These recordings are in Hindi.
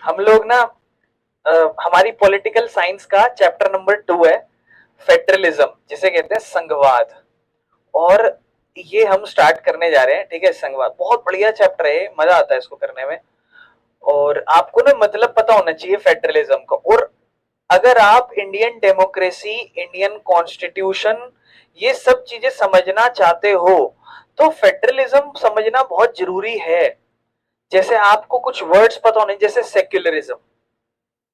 हम लोग ना हमारी पॉलिटिकल साइंस का चैप्टर नंबर 2 है फेडरलिज्म, जिसे कहते हैं संघवाद। और ये हम स्टार्ट करने जा रहे हैं, ठीक है। संघवाद बहुत बढ़िया चैप्टर है, मजा आता है इसको करने में। और आपको ना मतलब पता होना चाहिए फेडरलिज्म का। और अगर आप इंडियन डेमोक्रेसी, इंडियन कॉन्स्टिट्यूशन, ये सब चीजें समझना चाहते हो तो फेडरलिज्म समझना बहुत जरूरी है। जैसे आपको कुछ वर्ड्स पता होने, जैसे सेक्युलरिज्म,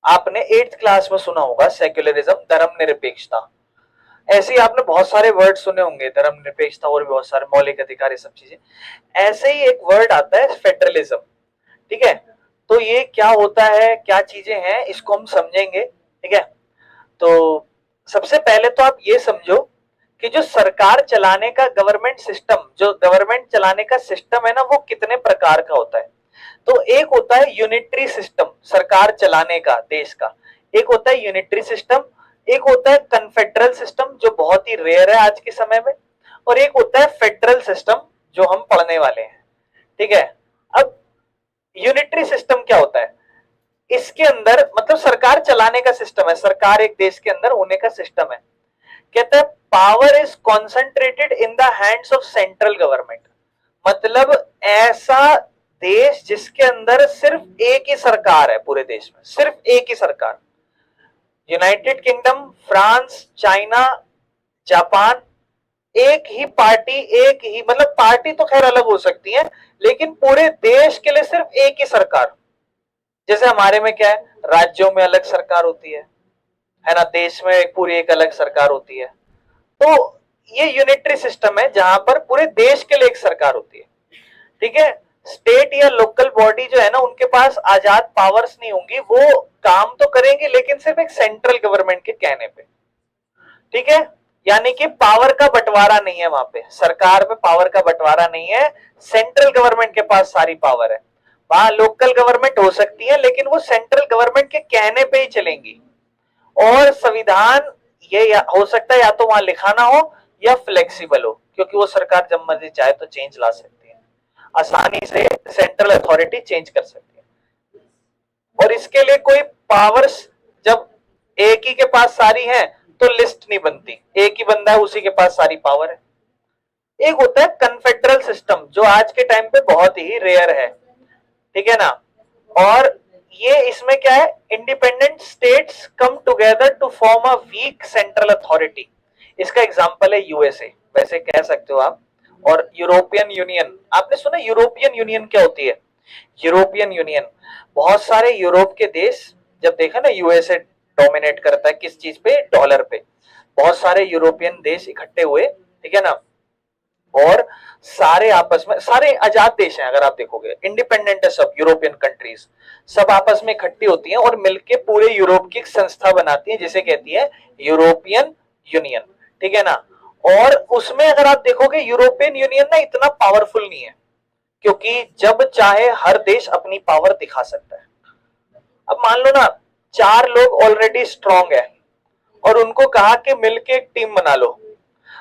आपने 8th क्लास में सुना होगा सेक्युलरिज्म, धर्मनिरपेक्षता। ऐसे ही आपने बहुत सारे वर्ड सुने होंगे, धर्मनिरपेक्षता और भी बहुत सारे, मौलिक अधिकार, ये सब चीजें। ऐसे ही एक वर्ड आता है फेडरलिज्म, ठीक है। तो ये क्या होता है, क्या चीजें हैं, इसको हम समझेंगे, ठीक है। तो सबसे पहले तो आप ये समझो कि जो सरकार चलाने का गवर्नमेंट सिस्टम, जो गवर्नमेंट चलाने का सिस्टम है ना, वो कितने प्रकार का होता है। तो एक होता है यूनिटरी सिस्टम, सरकार चलाने का देश का। एक होता है यूनिटरी सिस्टम, एक होता है कन्फेडरल सिस्टम, जो बहुत ही रेयर है आज के समय में, और एक होता है फेडरल सिस्टम, जो हम पढ़ने वाले हैं, ठीक है। अब यूनिटरी सिस्टम क्या होता है, इसके अंदर मतलब सरकार चलाने का सिस्टम है, सरकार एक देश के अंदर होने का सिस्टम है। कहता है power is concentrated in the hands of central government. मतलब ऐसा देश जिसके अंदर सिर्फ एक ही सरकार है, पूरे देश में सिर्फ एक ही सरकार। United kingdom, France, China, Japan, एक ही पार्टी, एक ही, मतलब पार्टी तो खैर अलग हो सकती है, लेकिन पूरे देश के लिए सिर्फ एक ही सरकार। जैसे हमारे में क्या है, राज्यों में अलग सरकार होती है ना, देश में एक पूरी एक अलग सरकार होती है। तो ये यूनिटरी सिस्टम है जहां पर पूरे देश के लिए एक सरकार होती है, ठीक है। स्टेट या लोकल बॉडी जो है ना, उनके पास आजाद पावर्स नहीं होंगी, वो काम तो करेंगे लेकिन सिर्फ एक सेंट्रल गवर्नमेंट के कहने पे, ठीक है। यानी कि पावर का बंटवारा नहीं है, वहां पे सरकार में पावर का बंटवारा नहीं है, सेंट्रल गवर्नमेंट के पास सारी पावर है। वहां लोकल गवर्नमेंट हो सकती है लेकिन वो सेंट्रल गवर्नमेंट के कहने पे ही चलेंगी। और संविधान ये हो सकता है या तो वहां लिखा ना हो या फ्लेक्सिबल हो, क्योंकि वो सरकार जब मर्जी चाहे तो चेंज ला सकती है, आसानी से सेंट्रल अथॉरिटी चेंज कर सकती है। और इसके लिए कोई पावर्स, जब एक ही के पास सारी है तो लिस्ट नहीं बनती, एक ही बंदा है उसी के पास सारी पावर है। एक होता है कन्फेडरल सिस्टम, जो आज के टाइम पे बहुत ही रेयर है, ठीक है ना। और ये इसमें क्या है, independent states come together to form a weak central authority. इसका एग्जांपल है यूएसए, वैसे कह सकते हो आप। और यूरोपियन यूनियन, आपने सुना यूरोपियन यूनियन क्या होती है। यूरोपियन यूनियन, बहुत सारे यूरोप के देश, जब देखा ना यूएसए डोमिनेट करता है किस चीज पे, डॉलर पे, बहुत सारे यूरोपियन देश इकट्ठे हुए, ठीक है ना। और सारे आपस में, सारे आजाद देश हैं, अगर आप देखोगे इंडिपेंडेंट है सब, यूरोपियन कंट्रीज सब आपस में इकट्ठी होती हैं और मिलके पूरे यूरोप की एक संस्था बनाती है, जिसे कहती है यूरोपियन यूनियन, ठीक है ना। और उसमें अगर आप देखोगे यूरोपियन यूनियन ना इतना पावरफुल नहीं है, क्योंकि जब चाहे हर देश अपनी पावर दिखा सकता है। अब मान लो ना, 4 लोग ऑलरेडी स्ट्रांग है और उनको कहा कि मिलके एक टीम बना लो।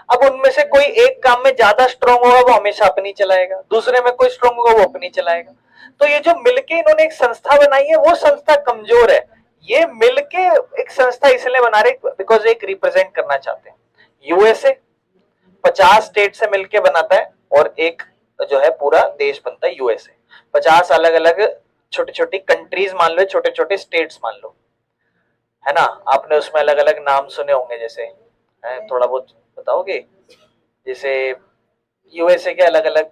अब उनमें से कोई एक काम में ज्यादा स्ट्रांग होगा, वो हमेशा अपनी चलाएगा, दूसरे में कोई स्ट्रांग होगा, वो अपनी चलाएगा। तो ये जो मिलके इन्होंने एक संस्था बनाई है, वो संस्था कमजोर है। ये मिलके एक संस्था इसलिए बना रहे बिकॉज एक रिप्रेजेंट करना चाहते हैं। यूएसए 50 स्टेट से मिलके बनाता है और एक जो है पूरा देश बनता है यूएसए। 50 अलग अलग छोटी छोटी कंट्रीज मान लो, छोटे छोटे स्टेट्स मान लो, है ना। आपने उसमें अलग अलग नाम सुने होंगे, जैसे थोड़ा बहुत बताओगे, जैसे यूएसए के अलग अलग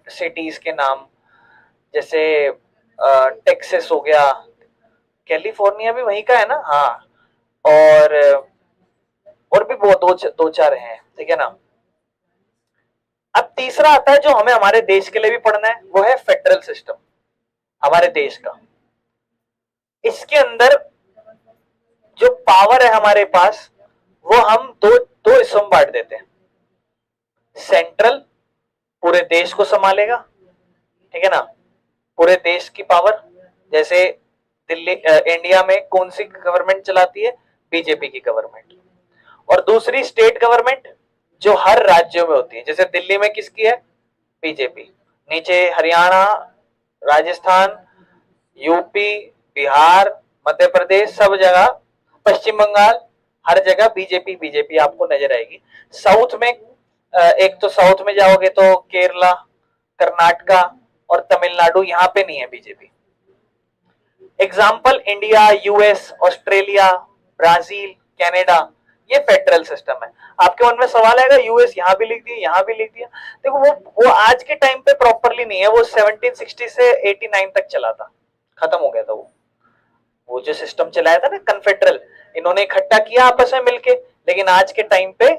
सिटीज के नाम, जैसे टेक्सास हो गया, कैलिफोर्निया भी वहीं का है ना, हाँ। और और भी बहुत दो चार हैं, ठीक है ना। अब तीसरा आता है जो हमें हमारे देश के लिए भी पढ़ना है, वो है फेडरल सिस्टम, हमारे देश का। इसके अंदर जो पावर है हमारे पास, वो हम दो दो हिस्सों में बांट देते हैं। सेंट्रल पूरे देश को संभालेगा, ठीक है ना, पूरे देश की पावर। जैसे दिल्ली इंडिया में कौन सी गवर्नमेंट चलाती है, बीजेपी की गवर्नमेंट। और दूसरी स्टेट गवर्नमेंट जो हर राज्यों में होती है, जैसे दिल्ली में किसकी है, बीजेपी। नीचे हरियाणा, राजस्थान, यूपी, बिहार, मध्य प्रदेश, सब जगह, पश्चिम बंगाल, हर जगह बीजेपी बीजेपी आपको नजर आएगी। साउथ में एक तो साउथ में जाओगे तो केरला, कर्नाटका और तमिलनाडु, यहाँ पे नहीं है BJP. Example India, US, Australia, Brazil, Canada, ये फेडरल सिस्टम है। आपके मन में सवाल आएगा यूएस यहाँ भी लिख दिया, यहाँ भी लिख दिया। देखो वो आज के टाइम पे प्रॉपरली नहीं है, वो 1760 से 89 तक चला था, खत्म हो गया था वो जो सिस्टम चलाया था ना कन्फेडरल, इन्होंने इकट्ठा किया आपस में मिलके, लेकिन आज के टाइम पे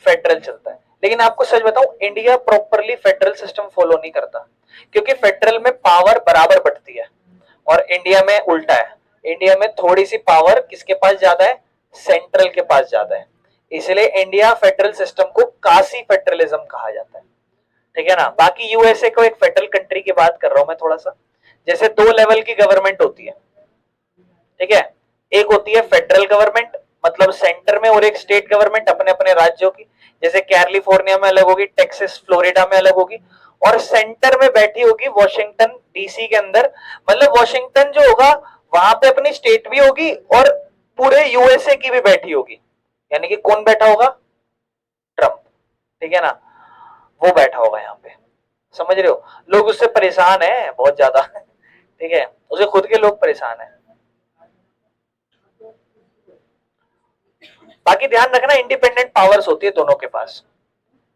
फेडरल चलता है। लेकिन आपको सच बताऊं, India properly federal system follow नहीं करता, क्योंकि फेडरल में पावर बराबर बंटती है और इंडिया में उल्टा है। इंडिया में थोड़ी सी पावर किसके पास ज्यादा है, सेंट्रल के पास ज्यादा है। इसलिए इंडिया फेडरल सिस्टम को काशी फेडरलिज्म कहा जाता है, ठीक है ना। बाकी यूएसए को एक फेडरल कंट्री की बात कर रहा हूं मैं थोड़ा सा। जैसे दो लेवल की गवर्नमेंट होती है, ठीक है। एक होती है फेडरल गवर्नमेंट, मतलब सेंटर में, और एक स्टेट गवर्नमेंट अपने अपने राज्यों की। जैसे कैलिफोर्निया में अलग होगी, टेक्सास फ्लोरिडा में अलग होगी, और सेंटर में बैठी होगी वॉशिंगटन डीसी के अंदर। मतलब वॉशिंगटन जो होगा वहां पे अपनी स्टेट भी होगी और पूरे यूएसए की भी बैठी होगी। यानी कि कौन बैठा होगा, ट्रंप, ठीक है ना, वो बैठा होगा यहाँ पे। समझ रहे हो, लोग उससे परेशान है बहुत ज्यादा, ठीक है, उसे खुद के लोग परेशान है। बाकी ध्यान रखना, इंडिपेंडेंट पावर्स होती है दोनों के पास,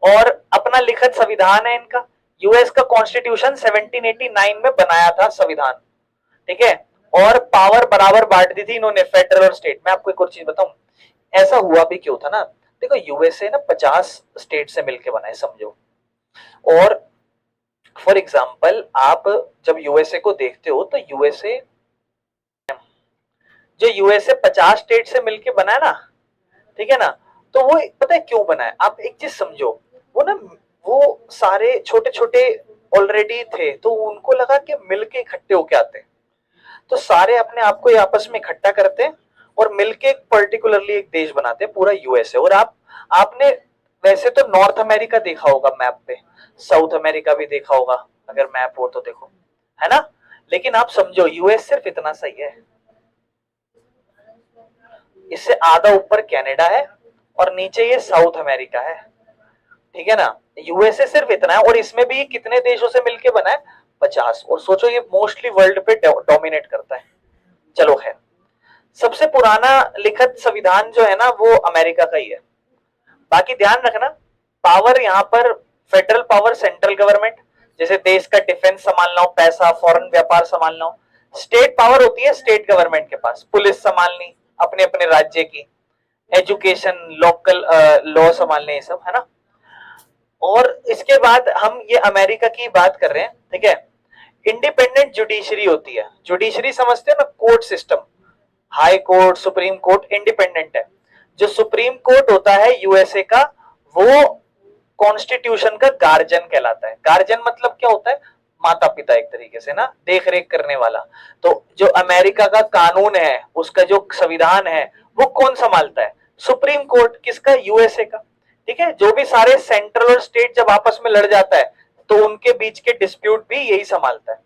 और अपना लिखित संविधान है इनका। यूएस का कॉन्स्टिट्यूशन 1789 में बनाया था संविधान, ठीक है। और पावर बराबर बांट दी थी इन्होंने, फेडरल और स्टेट। मैं आपको एक और चीज बताऊं, ऐसा हुआ भी क्यों था ना। देखो यूएसए ना 50 स्टेट से मिलके बना है, समझो। और फॉर एग्जाम्पल आप जब यूएसए को देखते हो तो यूएसए, जो यूएसए 50 स्टेट से मिलके बना है ना, ठीक है ना, तो वो पता है क्यों बना है। आप एक चीज समझो, वो ना, वो सारे छोटे छोटे ऑलरेडी थे, तो उनको लगा कि मिलके इकट्ठे होके आते हैं, तो सारे अपने आप को आपस में इकट्ठा करते हैं और मिलके एक पर्टिकुलरली एक देश बनाते हैं, पूरा यूएसए। और आपने वैसे तो नॉर्थ अमेरिका देखा होगा मैप पे, साउथ अमेरिका भी देखा होगा, अगर मैप हो तो देखो, है ना। लेकिन आप समझो यूएस सिर्फ इतना सही है, इससे आधा ऊपर कनाडा है और नीचे ये साउथ अमेरिका है, ठीक है ना। यूएसए सिर्फ इतना है, और इसमें भी कितने देशों से मिलके बना है, 50। और सोचो ये मोस्टली वर्ल्ड पे डोमिनेट करता है। चलो खैर, सबसे पुराना लिखित संविधान जो है ना वो अमेरिका का ही है। बाकी ध्यान रखना, पावर यहाँ पर फेडरल पावर सेंट्रल गवर्नमेंट, जैसे देश का डिफेंस संभालना हो, पैसा, फॉरेन व्यापार संभालना हो। स्टेट पावर होती है स्टेट गवर्नमेंट के पास, पुलिस संभालनी अपने अपने राज्य की, एजुकेशन, लोकल लॉ संभालने, ये सब, है ना। और इसके बाद हम ये अमेरिका की बात कर रहे हैं, ठीक है। इंडिपेंडेंट जुडिशरी होती है, जुडिशरी समझते हो ना, court system, high court, supreme court independent है। जो सुप्रीम कोर्ट होता है यूएसए का, वो कॉन्स्टिट्यूशन का गार्जियन कहलाता है। गार्जियन मतलब क्या होता है, माता पिता, एक तरीके से ना, देख रेख करने वाला। तो जो अमेरिका का कानून है, उसका जो संविधान है, वो कौन संभालता है, सुप्रीम कोर्ट, किसका, यूएसए का, ठीक है। जो भी सारे सेंट्रल और स्टेट जब आपस में लड़ जाता है तो उनके बीच के डिस्प्यूट भी यही संभालता है।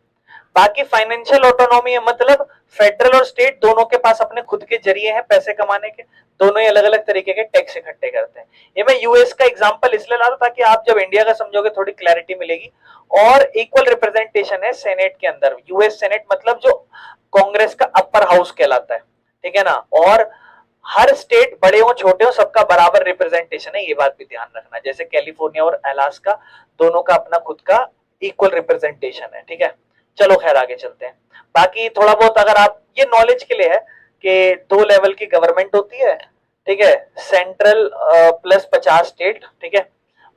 बाकी फाइनेंशियल ऑटोनॉमी है, मतलब फेडरल और स्टेट दोनों के पास अपने खुद के जरिए हैं पैसे कमाने के, दोनों ही अलग अलग तरीके के टैक्स इकट्ठे करते हैं। ये मैं यूएस का एग्जांपल इसलिए ला रहा हूं ताकि आप जब इंडिया का समझोगे थोड़ी क्लैरिटी मिलेगी। और इक्वल रिप्रेजेंटेशन है सेनेट के अंदर, यूएस सेनेट मतलब जो कांग्रेस का अपर हाउस कहलाता है, ठीक है ना। और हर स्टेट, बड़े हो छोटे हो, सबका बराबर रिप्रेजेंटेशन है, ये बात भी ध्यान रखना। जैसे कैलिफोर्निया और अलास्का, दोनों का अपना खुद का इक्वल रिप्रेजेंटेशन है, ठीक है। चलो खैर आगे चलते हैं। बाकी थोड़ा बहुत अगर आप, ये नॉलेज के लिए है कि दो लेवल की गवर्नमेंट होती है, ठीक है, सेंट्रल प्लस 50 स्टेट, ठीक है।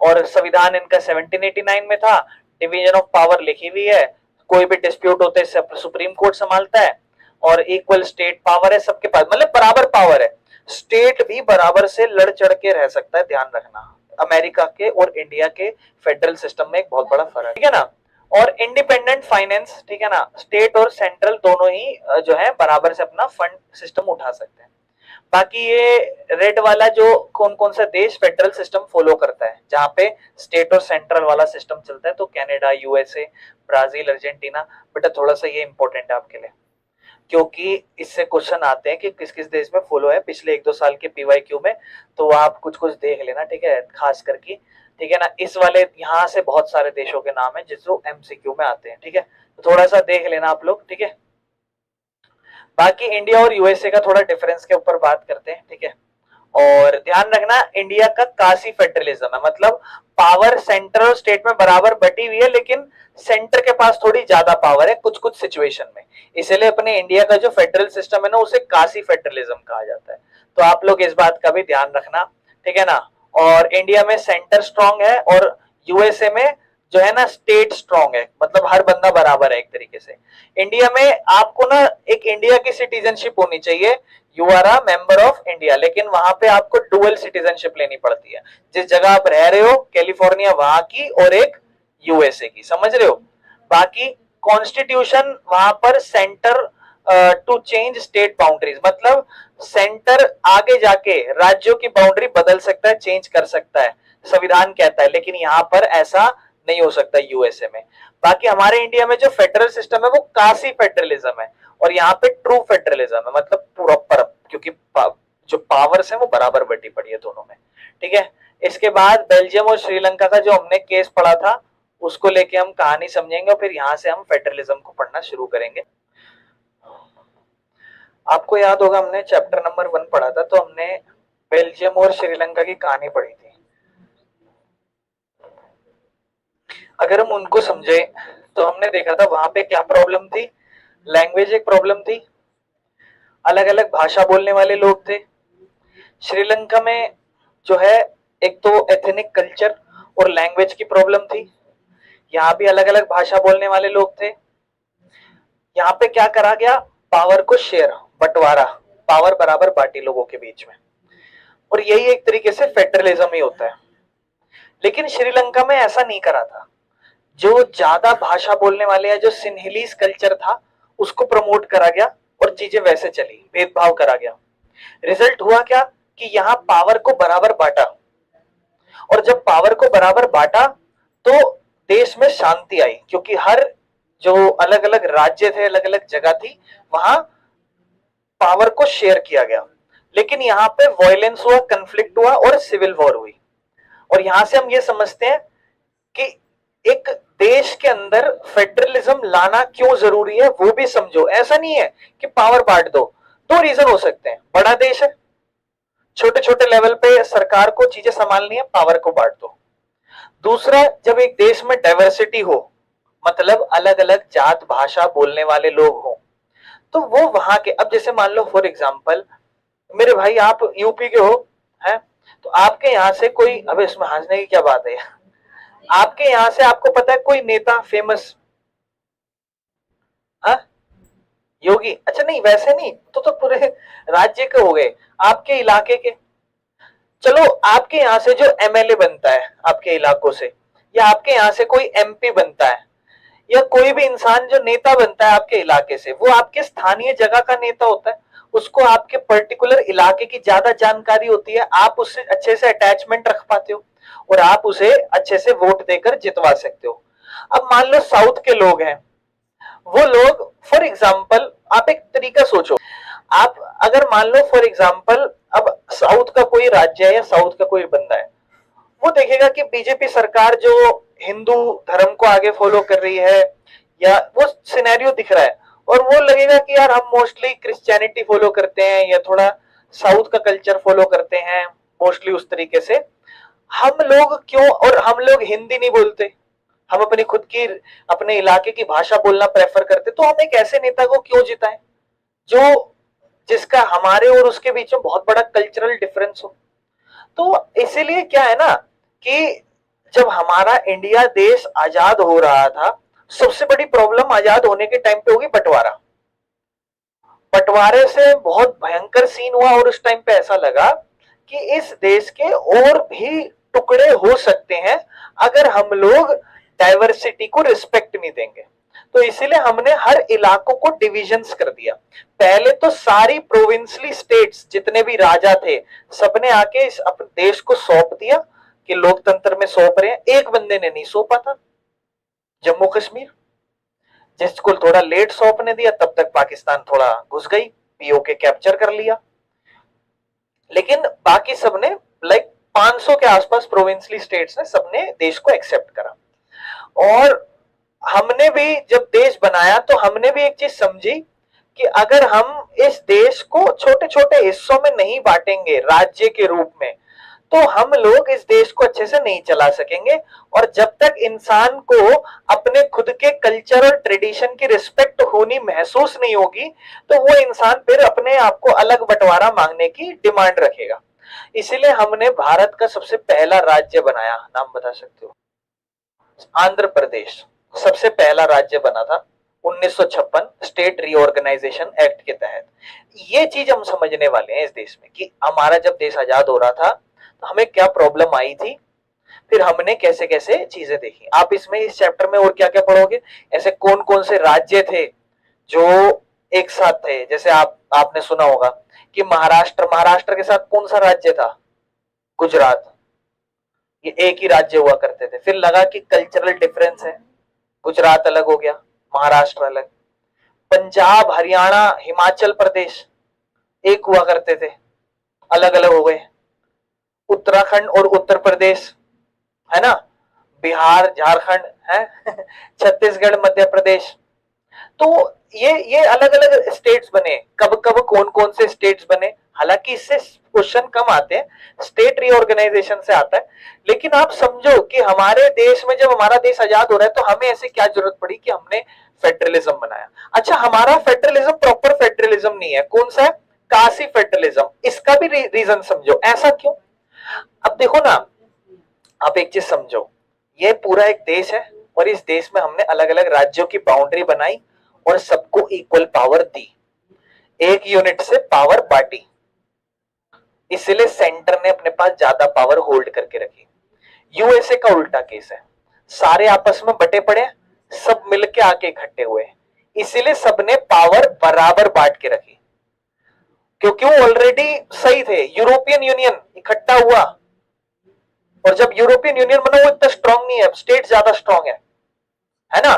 और संविधान इनका 1789 में था, डिवीजन ऑफ पावर लिखी हुई है, कोई भी डिस्प्यूट होते हैं सुप्रीम कोर्ट संभालता है, और इक्वल स्टेट पावर है सबके पास, मतलब बराबर पावर है। स्टेट भी बराबर से लड़ चढ़ के रह सकता है, ध्यान रखना। अमेरिका के और इंडिया के फेडरल सिस्टम में एक बहुत बड़ा फर्क है, ठीक है ना। और इंडिपेंडेंट फाइनेंस, ठीक है ना, स्टेट और सेंट्रल दोनों ही जो है बराबर से अपना फंड सिस्टम उठा सकते हैं। बाकी ये रेड वाला जो कौन कौन सा देश फेडरल सिस्टम फॉलो करता है, जहां पे स्टेट और सेंट्रल वाला सिस्टम चलता है, तो कनाडा, यूएसए, ब्राजील, अर्जेंटीना। बेटा थोड़ा सा ये इंपॉर्टेंट है आपके लिए, क्योंकि इससे क्वेश्चन आते हैं कि किस किस देश में फॉलो है पिछले 1-2 साल के पीवाईक्यू में, तो आप कुछ कुछ देख लेना, ठीक है, खास करके, ठीक है ना। इस वाले यहाँ से बहुत सारे देशों के नाम है जो एमसीक्यू में आते हैं, ठीक है, तो थोड़ा सा देख लेना आप लोग, ठीक है। बाकी इंडिया और यूएसए का थोड़ा डिफरेंस के ऊपर बात करते हैं, ठीक है। और ध्यान रखना, इंडिया का काशी फेडरलिज्म है, मतलब पावर सेंटर और स्टेट में बराबर बटी हुई है, लेकिन सेंटर के पास थोड़ी ज्यादा पावर है कुछ कुछ सिचुएशन में। इसलिए अपने इंडिया का जो फेडरल सिस्टम है ना, उसे काशी फेडरलिज्म कहा जाता है। तो आप लोग इस बात का भी ध्यान रखना, ठीक है ना। और इंडिया में सेंटर स्ट्रांग है और यूएसए में जो है ना स्टेट स्ट्रांग है, मतलब हर बंदा बराबर है एक तरीके से। इंडिया में आपको ना एक इंडिया की सिटीजनशिप होनी चाहिए, you are a member of India, लेकिन वहां पे आपको डुअल सिटीजनशिप लेनी पड़ती है। जिस जगह आप रह रहे हो कैलिफोर्निया वहां की और एक यूएसए की, समझ रहे हो। बाकी कॉन्स्टिट्यूशन वहां पर centre to change state boundaries, मतलब सेंटर आगे जाके राज्यों की बाउंड्री बदल सकता है, चेंज कर सकता है, संविधान कहता है, लेकिन यहाँ पर ऐसा नहीं हो सकता यूएसए में। बाकी हमारे इंडिया में जो फेडरल सिस्टम है वो काशी फेडरलिज्म है, और यहाँ पे ट्रू फेडरलिज्म है, मतलब प्रॉपर, क्योंकि जो पावर्स है वो बराबर बटी पड़ी है दोनों में, ठीक है। इसके बाद बेल्जियम और श्रीलंका का जो हमने केस पढ़ा था उसको लेके हम कहानी समझेंगे, और फिर यहाँ से हम फेडरलिज्म को पढ़ना शुरू करेंगे। आपको याद होगा हमने चैप्टर नंबर 1 पढ़ा था, तो हमने बेल्जियम और श्रीलंका की कहानी पढ़ी थी। अगर हम उनको समझे तो हमने देखा था वहां पे क्या प्रॉब्लम थी, लैंग्वेज एक प्रॉब्लम थी, अलग अलग भाषा बोलने वाले लोग थे। श्रीलंका में जो है एक तो एथनिक कल्चर और लैंग्वेज की प्रॉब्लम थी, यहाँ भी अलग अलग भाषा बोलने वाले लोग थे। यहाँ पे क्या करा गया, पावर को शेयर, बंटवारा, पावर बराबर बांटी लोगों के बीच में, और यही एक तरीके से फेडरलिज्म ही होता है। लेकिन श्रीलंका में ऐसा नहीं करा था, जो ज्यादा भाषा बोलने वाले हैं, जो सिन्हलीस कल्चर था उसको प्रमोट करा गया और चीजें वैसे चली, भेदभाव करा गया। रिजल्ट हुआ क्या कि यहाँ पावर को बराबर बांटा, और जब पावर को बराबर बांटा तो देश में शांति आई, क्योंकि हर जो अलग अलग राज्य थे, अलग अलग जगह थी, वहां पावर को शेयर किया गया। लेकिन यहाँ पे वायलेंस हुआ, कंफ्लिक्ट हुआ और सिविल वॉर हुई। और यहां से हम ये समझते हैं कि एक देश के अंदर फेडरलिज्म लाना क्यों जरूरी है वो भी समझो। ऐसा नहीं है कि पावर बांट दो, दो रीजन हो सकते हैं, बड़ा देश है, छोटे छोटे लेवल पे सरकार को चीजें संभालनी है, पावर को बांट दो। दूसरा, जब एक देश में डाइवर्सिटी हो, मतलब अलग अलग जात भाषा बोलने वाले लोग हो, तो वो वहां के, अब जैसे मान लो फॉर एग्जांपल मेरे भाई आप यूपी के हो, हैं, तो आपके यहाँ से कोई, अब इसमें हंसने की क्या बात है, आपके यहाँ से आपको पता है कोई नेता फेमस, हाँ, योगी, अच्छा नहीं वैसे नहीं, तो पूरे राज्य के हो गए, आपके इलाके के, चलो आपके यहाँ से जो एमएलए बनता है आपके इलाकों से, या आपके यहाँ से कोई एमपी बनता है, या कोई भी इंसान जो नेता बनता है आपके इलाके से, वो आपके स्थानीय जगह का नेता होता है, उसको आपके पर्टिकुलर इलाके की ज्यादा जानकारी होती है, आप उससे अच्छे से अटैचमेंट रख पाते हो और आप उसे अच्छे से वोट देकर जितवा सकते हो। अब मान लो साउथ के लोग हैं, वो लोग फॉर एग्जाम्पल, आप एक तरीका सोचो, आप अगर मान लो फॉर एग्जाम्पल अब साउथ का कोई राज्य है या साउथ का कोई बंदा है, वो देखेगा कि बीजेपी सरकार जो हिंदू धर्म को आगे फॉलो कर रही है, या वो सिनेरियो दिख रहा है, और वो लगेगा कि यार हम मोस्टली क्रिश्चियनिटी फॉलो करते हैं या थोड़ा साउथ का कल्चर फॉलो करते हैं मोस्टली उस तरीके से, हम लोग क्यों, और हम लोग हिंदी नहीं बोलते, हम अपनी खुद की अपने इलाके की भाषा बोलना प्रेफर करते, तो हम एक ऐसे नेता को क्यों जिताएं जो जिसका हमारे और उसके बीच में बहुत बड़ा कल्चरल डिफरेंस हो। तो इसीलिए क्या है ना कि जब हमारा इंडिया देश आजाद हो रहा था, सबसे बड़ी प्रॉब्लम आजाद होने के टाइम पे होगी बंटवारा। बंटवारे से बहुत भयंकर सीन हुआ, और उस टाइम पे ऐसा लगा कि इस देश के और भी टुकड़े हो सकते हैं अगर हम लोग डाइवर्सिटी को रिस्पेक्ट नहीं देंगे। तो इसीलिए हमने हर इलाकों को डिविजन्स कर दिया। पहले तो सारी प्रोविंसली स्टेट्स जितने भी राजा थे सबने आके इस अपने देश को सौंप दिया कि लोकतंत्र में सौंप रहे हैं। एक बंदे ने नहीं सौंपा था, जम्मू कश्मीर, जिसको थोड़ा लेट सौंपने दिया तब तक पाकिस्तान थोड़ा घुस गई, पीओके कैप्चर कर लिया। लेकिन बाकी सबने लाइक 500 के आसपास प्रोविंसली स्टेट्स ने सबने देश को एक्सेप्ट करा। और हमने भी जब देश बनाया तो हमने भी एक चीज समझी कि अगर हम इस देश को छोटे छोटे हिस्सों में नहीं बांटेंगे राज्य के रूप में, तो हम लोग इस देश को अच्छे से नहीं चला सकेंगे। और जब तक इंसान को अपने खुद के कल्चर और ट्रेडिशन की रिस्पेक्ट होनी महसूस नहीं होगी, तो वो इंसान फिर अपने आप को अलग बंटवारा मांगने की डिमांड रखेगा। इसीलिए हमने भारत का सबसे पहला राज्य बनाया, नाम बता सकते हो? आंध्र प्रदेश सबसे पहला राज्य बना था 1956 स्टेट रीऑर्गेनाइजेशन एक्ट के तहत। ये चीज हम समझने वाले हैं इस देश में कि हमारा जब देश आजाद हो रहा था तो हमें क्या प्रॉब्लम आई थी, फिर हमने कैसे कैसे चीजें देखी। आप इसमें इस चैप्टर में और क्या क्या पढ़ोगे, ऐसे कौन कौन से राज्य थे जो एक साथ थे। जैसे आपने सुना होगा कि महाराष्ट्र के साथ कौन सा राज्य था? गुजरात। ये एक ही राज्य हुआ करते थे, फिर लगा कि कल्चरल डिफरेंस है, गुजरात अलग हो गया, महाराष्ट्र अलग। पंजाब, हरियाणा, हिमाचल प्रदेश एक हुआ करते थे, अलग अलग हो गए। उत्तराखंड और उत्तर प्रदेश, है ना, बिहार, झारखंड है छत्तीसगढ़, मध्य प्रदेश। तो ये अलग अलग स्टेट्स बने। कब कब कौन कौन से स्टेट्स बने, हालांकि इससे क्वेश्चन कम आते हैं, स्टेट रीऑर्गेनाइजेशन से आता है। लेकिन आप समझो कि हमारे देश में जब हमारा देश आजाद हो रहा है तो हमें ऐसे क्या जरूरत पड़ी कि हमने फेडरलिज्म बनाया। अच्छा, हमारा फेडरलिज्म प्रॉपर फेडरलिज्म नहीं है, कौन सा है? काशी फेडरलिज्म। इसका भी रीजन समझो, ऐसा क्यों? अब देखो ना, आप एक चीज समझो, ये पूरा एक देश है और इस देश में हमने अलग अलग राज्यों की बाउंड्री बनाई और सबको इक्वल पावर दी, एक यूनिट से पावर बांटी। इसलिए सेंटर ने अपने पास ज्यादा पावर होल्ड करके रखी। यूएसए का उल्टा केस है, सारे आपस में बटे पड़े, सब मिलके आके इकट्ठे हुए, इसीलिए सबने पावर बराबर बांट के रखी, क्योंकि वो ऑलरेडी सही थे। यूरोपियन यूनियन इकट्ठा हुआ, और जब यूरोपियन यूनियन बना वो इतना स्ट्रांग नहीं है, स्टेट ज्यादा स्ट्रांग है ना।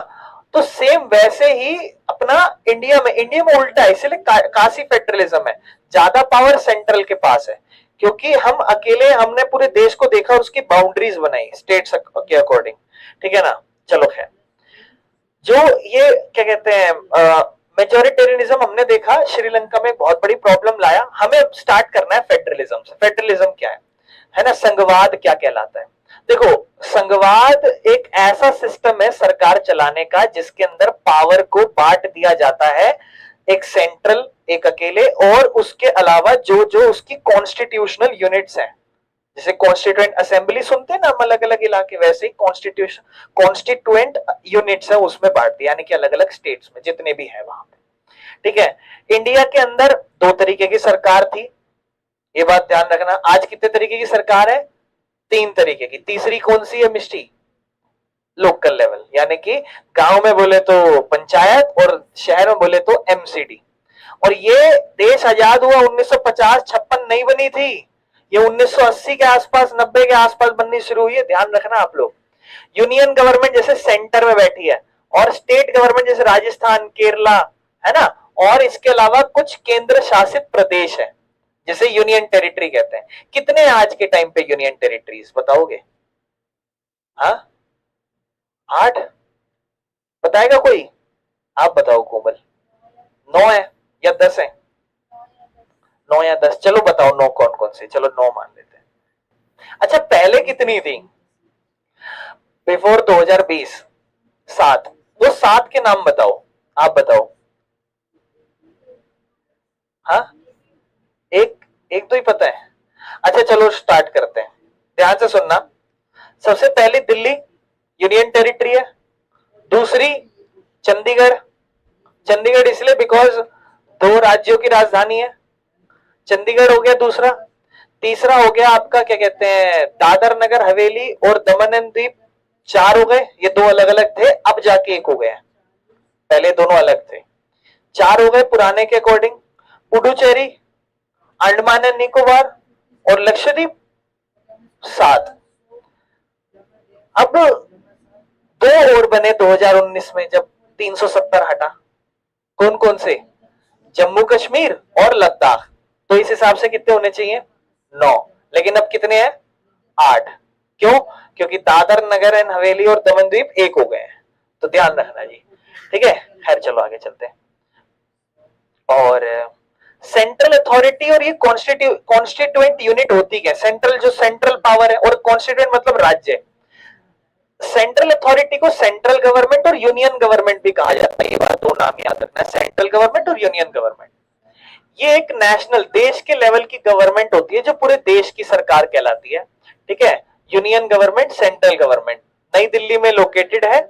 तो सेम वैसे ही अपना इंडिया में उल्टा है, इसलिए काशी फेडरलिज्म है, ज्यादा पावर सेंट्रल के पास है, क्योंकि हम अकेले हमने पूरे देश को देखा और उसकी बाउंड्रीज बनाई स्टेट्स के अकॉर्डिंग, ठीक है ना। चलो खैर, जो ये क्या कहते हैं मेजोरिटेरियनिज्म हमने देखा श्रीलंका में बहुत बड़ी प्रॉब्लम लाया। हमें स्टार्ट करना है फेडरलिज्म से। फेडरलिज्म क्या है ना, संघवाद क्या कहलाता है? देखो, संघवाद एक ऐसा सिस्टम है सरकार चलाने का जिसके अंदर पावर को बांट दिया जाता है, एक सेंट्रल, एक अकेले, और उसके अलावा जो जो उसकी कॉन्स्टिट्यूशनल यूनिट्स हैं, जैसे कॉन्स्टिट्यूएंट असेंबली सुनते हैं ना हम अलग अलग इलाके, वैसे ही कॉन्स्टिट्यूएंट यूनिट्स है उसमें बांट दिया, यानी कि अलग अलग स्टेट्स में जितने भी है वहां पे, ठीक है। इंडिया के अंदर दो तरीके की सरकार थी, ये बात ध्यान रखना। आज कितने तरीके की सरकार है? 3 तरीके की। तीसरी कौन सी है मिस्टी? लोकल लेवल, यानी कि गांव में बोले तो पंचायत और शहर में बोले तो एमसीडी। और ये देश आजाद हुआ 1950-56 नहीं बनी थी, ये 1980 के आसपास, 90 के आसपास बननी शुरू हुई है, ध्यान रखना आप लोग। यूनियन गवर्नमेंट जैसे सेंटर में बैठी है और स्टेट गवर्नमेंट जैसे राजस्थान, केरला, है ना, और इसके अलावा कुछ केंद्र शासित प्रदेश है जिसे यूनियन टेरिटरी कहते हैं। कितने आज के टाइम पे यूनियन टेरिटरीज बताओगे? हाँ, 8 बताएगा कोई? आप बताओ कोमल, 9 है या 10 है? 9 या 10, चलो बताओ 9 कौन कौन से, चलो 9 मान लेते हैं। अच्छा, पहले कितनी थी बिफोर 2020? 7। वो 7 के नाम बताओ, आप बताओ। हाँ, एक एक तो ही पता है। अच्छा चलो स्टार्ट करते हैं, ध्यान से सुनना। सबसे पहली दिल्ली यूनियन टेरिटरी है, दूसरी चंडीगढ़, चंडीगढ़ इसलिए बिकॉज 2 राज्यों की राजधानी है, चंडीगढ़ हो गया दूसरा। तीसरा हो गया आपका क्या कहते हैं, दादर नगर हवेली और दमन एंड दीप, 4 हो गए, ये 2 अलग अलग थे, अब जाके 1 हो गया, पहले दोनों अलग थे। 4 हो गए पुराने के अकॉर्डिंग, पुडुचेरी, अंडमान एंड निकोबार और लक्षद्वीप 7। अब 2 और बने 2019 में जब 370 हटा। कौन कौन से? जम्मू कश्मीर और लद्दाख। तो इस हिसाब से कितने होने चाहिए? 9। लेकिन अब कितने हैं? 8। क्यों? क्योंकि दादर नगर एंड हवेली और दमन द्वीप एक हो गए हैं। तो ध्यान रखना जी, ठीक है। खैर चलो आगे चलते हैं। और सेंट्रल अथॉरिटी और ये कॉन्स्टिट्यूएंट यूनिट होती क्या? सेंट्रल जो सेंट्रल पावर है, और कॉन्स्टिट्यूएंट मतलब राज्य। सेंट्रल अथॉरिटी को सेंट्रल गवर्नमेंट और यूनियन गवर्नमेंट भी कहा जाता है। ये बात, 2 नाम याद रखना, सेंट्रल गवर्नमेंट और यूनियन गवर्नमेंट। ये एक नेशनल, देश के लेवल की गवर्नमेंट होती है जो पूरे देश की सरकार कहलाती है, ठीक है। यूनियन गवर्नमेंट, सेंट्रल गवर्नमेंट नई दिल्ली में लोकेटेड है,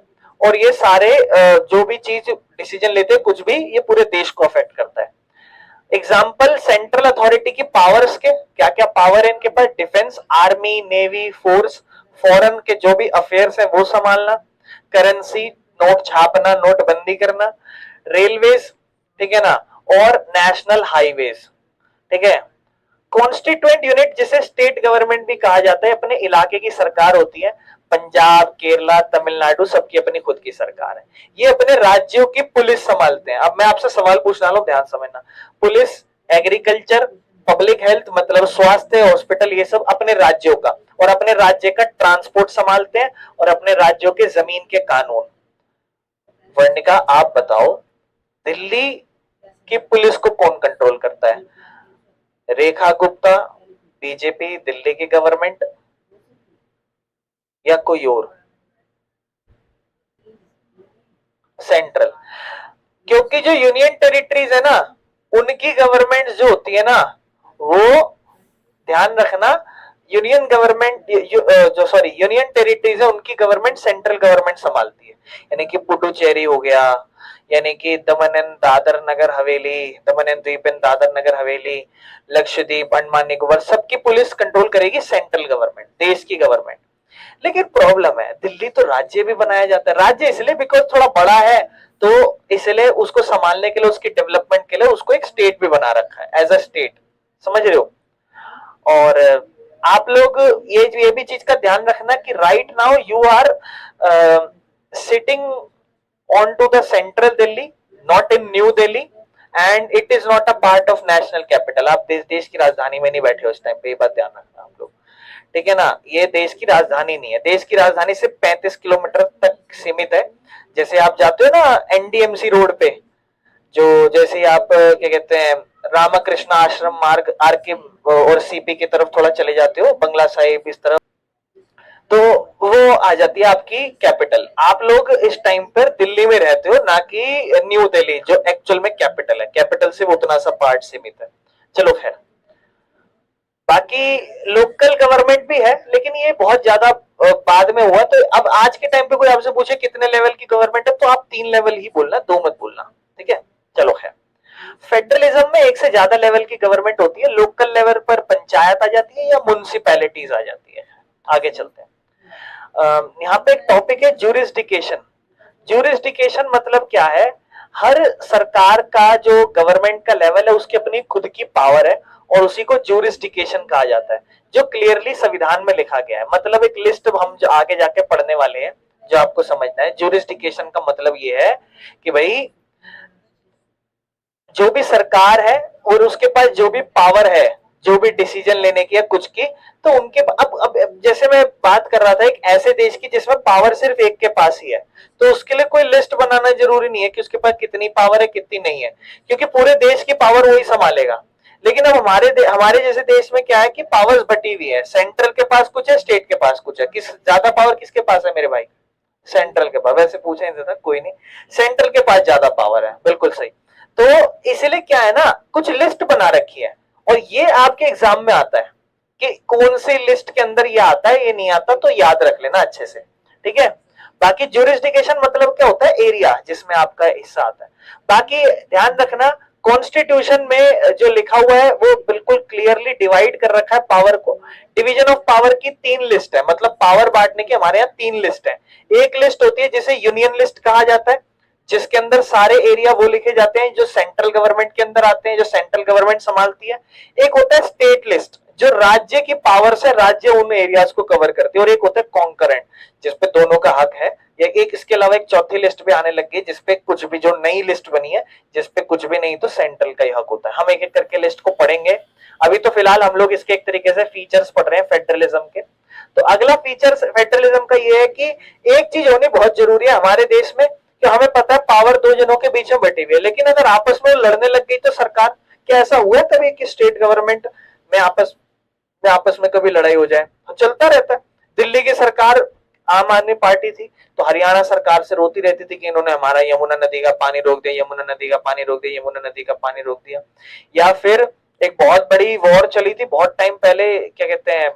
और ये सारे जो भी चीज डिसीजन लेते हैं कुछ भी, ये पूरे देश को अफेक्ट करता है। एग्जाम्पल, सेंट्रल अथॉरिटी की पावर्स के क्या क्या पावर है इनके पास? Defence, army, navy, force, foreign के जो भी अफेयर्स है वो संभालना, करेंसी, नोट छापना, नोटबंदी करना, रेलवेज, ठीक है ना, और नेशनल हाईवेज, ठीक है। कॉन्स्टिट्यूएंट यूनिट जिसे स्टेट गवर्नमेंट भी कहा जाता है, अपने इलाके की सरकार होती है। पंजाब, केरला, तमिलनाडु सबकी अपनी खुद की सरकार है। ये अपने राज्यों की पुलिस संभालते हैं। अब मैं आपसे सवाल पूछना लो, ध्यान समझना। पुलिस, एग्रीकल्चर, पब्लिक हेल्थ मतलब स्वास्थ्य, हॉस्पिटल, ये सब अपने राज्यों का, और अपने राज्य का ट्रांसपोर्ट संभालते हैं, और अपने राज्यों के जमीन के कानून। वर्णिका आप बताओ, दिल्ली की पुलिस को कौन कंट्रोल करता है? रेखा गुप्ता, बीजेपी, दिल्ली की गवर्नमेंट, या कोई और? सेंट्रल। क्योंकि जो यूनियन टेरिटरीज है ना, उनकी गवर्नमेंट जो होती है ना, वो ध्यान रखना, यूनियन गवर्नमेंट जो सॉरी यूनियन टेरिटरीज है उनकी गवर्नमेंट सेंट्रल गवर्नमेंट संभालती है। यानी कि पुडुचेरी हो गया, यानी कि दमन and Dadar Nagar Haveli, Daman and द्वीप एंड दादर नगर हवेली, लक्षद्वीप, अंडमान निकोबार, सबकी पुलिस कंट्रोल करेगी सेंट्रल गवर्नमेंट, देश की गवर्नमेंट। लेकिन प्रॉब्लम है, दिल्ली तो राज्य भी बनाया जाता है। राज्य इसलिए बिकॉज थोड़ा बड़ा है, तो इसलिए उसको संभालने के लिए, उसकी डेवलपमेंट के लिए उसको एक स्टेट भी बना रखा है, एज अ स्टेट। समझ रहे हो? और आप लोग ये भी चीज का ध्यान रखना कि right now you are sitting on to the central Delhi, not in new Delhi, and it is not a part of national capital. आप देश की राजधानी में नहीं बैठे हो इस टाइम पे, ये बात ध्यान रखना आप लोग, ठीक है ना। ये देश की राजधानी नहीं है, देश की राजधानी सिर्फ 35 किलोमीटर तक सीमित है। जैसे आप जाते हो ना एनडीएमसी रोड पे, जो जैसे आप क्या कहते हैं, रामकृष्ण आश्रम मार्ग आर के और सीपी की तरफ थोड़ा चले जाते हो, बंगला साहिब इस तरफ, तो वो आ जाती है आपकी कैपिटल। आप लोग इस टाइम पर दिल्ली में रहते हो, ना कि न्यू दिल्ली जो एक्चुअल में कैपिटल है। कैपिटल से वो उतना सा पार्ट सीमित है। चलो खैर, बाकी लोकल गवर्नमेंट भी है, लेकिन ये बहुत ज्यादा बाद में हुआ। तो अब आज के टाइम पे कोई आपसे पूछे कितने लेवल की गवर्नमेंट है, तो आप 3 लेवल ही बोलना, 2 मत बोलना, ठीक है। चलो खैर, फेडरलिज्म में एक से ज्यादा लेवल की गवर्नमेंट होती है। लोकल लेवल पर पंचायत आ जाती है या म्युनिसिपैलिटीज आ जाती है। आगे चलते हैं। यहाँ पे एक टॉपिक है ज्यूरिसडिक्शन। ज्यूरिसडिक्शन मतलब क्या है? हर सरकार का जो गवर्नमेंट का लेवल है उसकी अपनी खुद की पावर है, और उसी को ज्यूरिसडिक्शन कहा जाता है, जो क्लियरली संविधान में लिखा गया है। मतलब एक लिस्ट हम जो आगे जाके पढ़ने वाले हैं, जो आपको समझना है। ज्यूरिसडिक्शन का मतलब ये है कि भाई जो भी सरकार है और उसके पास जो भी पावर है, जो भी डिसीजन लेने की या कुछ की, तो उनके अब जैसे मैं बात कर रहा था एक ऐसे देश की जिसमें पावर सिर्फ एक के पास ही है, तो उसके लिए कोई लिस्ट बनाना जरूरी नहीं है कि उसके पास कितनी पावर है कितनी नहीं है, क्योंकि पूरे देश की पावर वही संभालेगा। लेकिन अब हमारे जैसे देश में क्या है कि पावर्स बटी हुई है, सेंट्रल के पास कुछ है, स्टेट के पास कुछ है। किस ज्यादा पावर किसके पास है मेरे भाई? सेंट्रल के पास। वैसे पूछे नहीं, कोई नहीं, सेंट्रल के पास ज्यादा पावर है, बिल्कुल सही। तो इसलिए क्या है ना, कुछ लिस्ट बना रखी है, और ये आपके एग्जाम में आता है कि कौन सी लिस्ट के अंदर ये आता है, ये नहीं आता, तो याद रख लेना अच्छे से, ठीक है। बाकी ज्यूरिसडिक्शन मतलब क्या होता है? एरिया जिसमें आपका हिस्सा आता है। बाकी ध्यान रखना, कॉन्स्टिट्यूशन में जो लिखा हुआ है वो बिल्कुल क्लियरली डिवाइड कर रखा है पावर को। डिवीजन ऑफ पावर की 3 लिस्ट है, मतलब पावर बांटने की हमारे यहाँ 3 लिस्ट है। एक लिस्ट होती है जिसे यूनियन लिस्ट कहा जाता है, जिसके अंदर सारे एरिया वो लिखे जाते हैं जो सेंट्रल गवर्नमेंट के अंदर आते हैं, जो सेंट्रल गवर्नमेंट संभालती है। एक होता है स्टेट लिस्ट, जो राज्य की पावर से राज्य उन एरियाज को कवर करती है, और एक होता है कॉन्करेंट, जिसपे दोनों का हक है। या एक इसके अलावा एक चौथी लिस्ट भी आने लग गई, जिसपे कुछ भी, जो नई लिस्ट बनी है, जिसपे कुछ भी नहीं तो सेंट्रल का ही हक होता है। हम एक एक करके लिस्ट को पढ़ेंगे। अभी तो फिलहाल हम लोग इसके एक तरीके से फीचर्स पढ़ रहे हैं फेडरलिज्म के। तो अगला फीचर फेडरलिज्म का ये है कि एक चीज होनी बहुत जरूरी है हमारे देश में, कि हमें पता है पावर दो जनों के बीच में बटी हुई है, लेकिन अगर आपस में लड़ने लग गई तो सरकार, क्या ऐसा हुआ है कभी कि स्टेट गवर्नमेंट में आपस में कभी लड़ाई हो जाए? तो चलता रहता है। दिल्ली की सरकार आम आदमी पार्टी थी, तो हरियाणा सरकार से रोती रहती थी कि इन्होंने हमारा यमुना नदी का पानी रोक दिया, यमुना नदी का पानी रोक दिया, यमुना नदी का पानी रोक दिया। या फिर एक बहुत बड़ी वॉर चली थी बहुत टाइम पहले, क्या कहते हैं,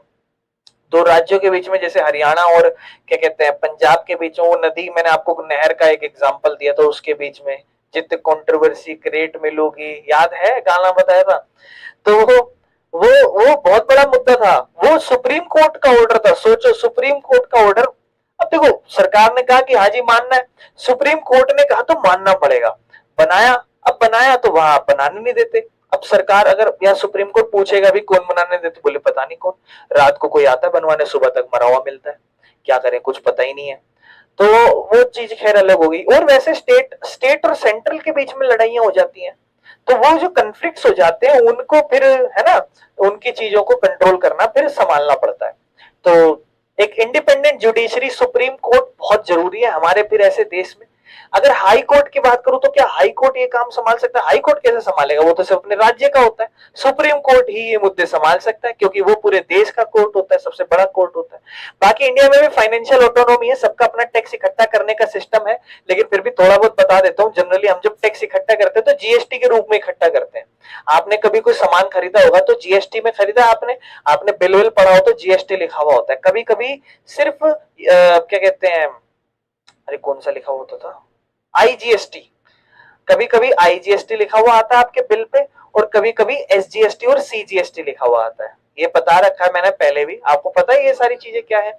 दो राज्यों के बीच में, जैसे हरियाणा और क्या कहते हैं पंजाब के बीच में, वो नदी, मैंने आपको नहर का एक एग्जांपल दिया था, उसके बीच में जित कंट्रोवर्सी क्रिएट मिलोगी, याद है, गाना बताया था। तो वो बहुत बड़ा मुद्दा था, वो सुप्रीम कोर्ट का ऑर्डर था। सोचो, सुप्रीम कोर्ट का ऑर्डर। अब देखो, सरकार ने कहा कि हाँ जी मानना है, सुप्रीम कोर्ट ने कहा तो मानना पड़ेगा, बनाया। अब बनाया तो वहां बनाने नहीं देते। अब सरकार अगर या सुप्रीम कोर्ट पूछेगा भी कौन बनाने देते, बोले पता नहीं कौन, रात को कोई आता है बनवाने, सुबह तक मरा हुआ मिलता है, क्या करें, कुछ पता ही नहीं है। तो वो चीज खैर अलग हो गई। और वैसे स्टेट और सेंट्रल के बीच में लड़ाइयां हो जाती हैं, तो वो जो कन्फ्लिक्ट्स हो जाते हैं उनको फिर, है ना, उनकी चीजों को कंट्रोल करना फिर संभालना पड़ता है। तो एक इंडिपेंडेंट जुडिशरी, सुप्रीम कोर्ट बहुत जरूरी है हमारे फिर ऐसे देश में। अगर हाई कोर्ट की बात करूं तो क्या हाई कोर्ट ये काम संभाल सकता है? हाई कोर्ट कैसे संभालेगा, वो तो सिर्फ अपने राज्य का होता है। सुप्रीम कोर्ट ही ये मुद्दे संभाल सकता है, क्योंकि वो पूरे देश का कोर्ट होता है, सबसे बड़ा कोर्ट होता है। बाकी इंडिया में भी फाइनेंशियल ऑटोनॉमी है, सबका अपना टैक्स इकट्ठा करने का सिस्टम है, लेकिन फिर भी थोड़ा बहुत बता देता हूँ। जनरली हम जब टैक्स इकट्ठा करते हैं तो जीएसटी के रूप में इकट्ठा करते हैं। आपने कभी कोई सामान खरीदा होगा तो जीएसटी में खरीदा, आपने बिल विल पढ़ा हो तो जीएसटी लिखा हुआ होता है। कभी कभी सिर्फ क्या कहते हैं, अरे कौन सा लिखा होता था, आईजीएसटी, कभी कभी आईजीएसटी लिखा हुआ आता है आपके बिल पे, और कभी कभी एसजीएसटी और सीजीएसटी लिखा हुआ आता है। ये बता रखा है मैंने पहले भी, आपको पता है ये सारी चीजें क्या है।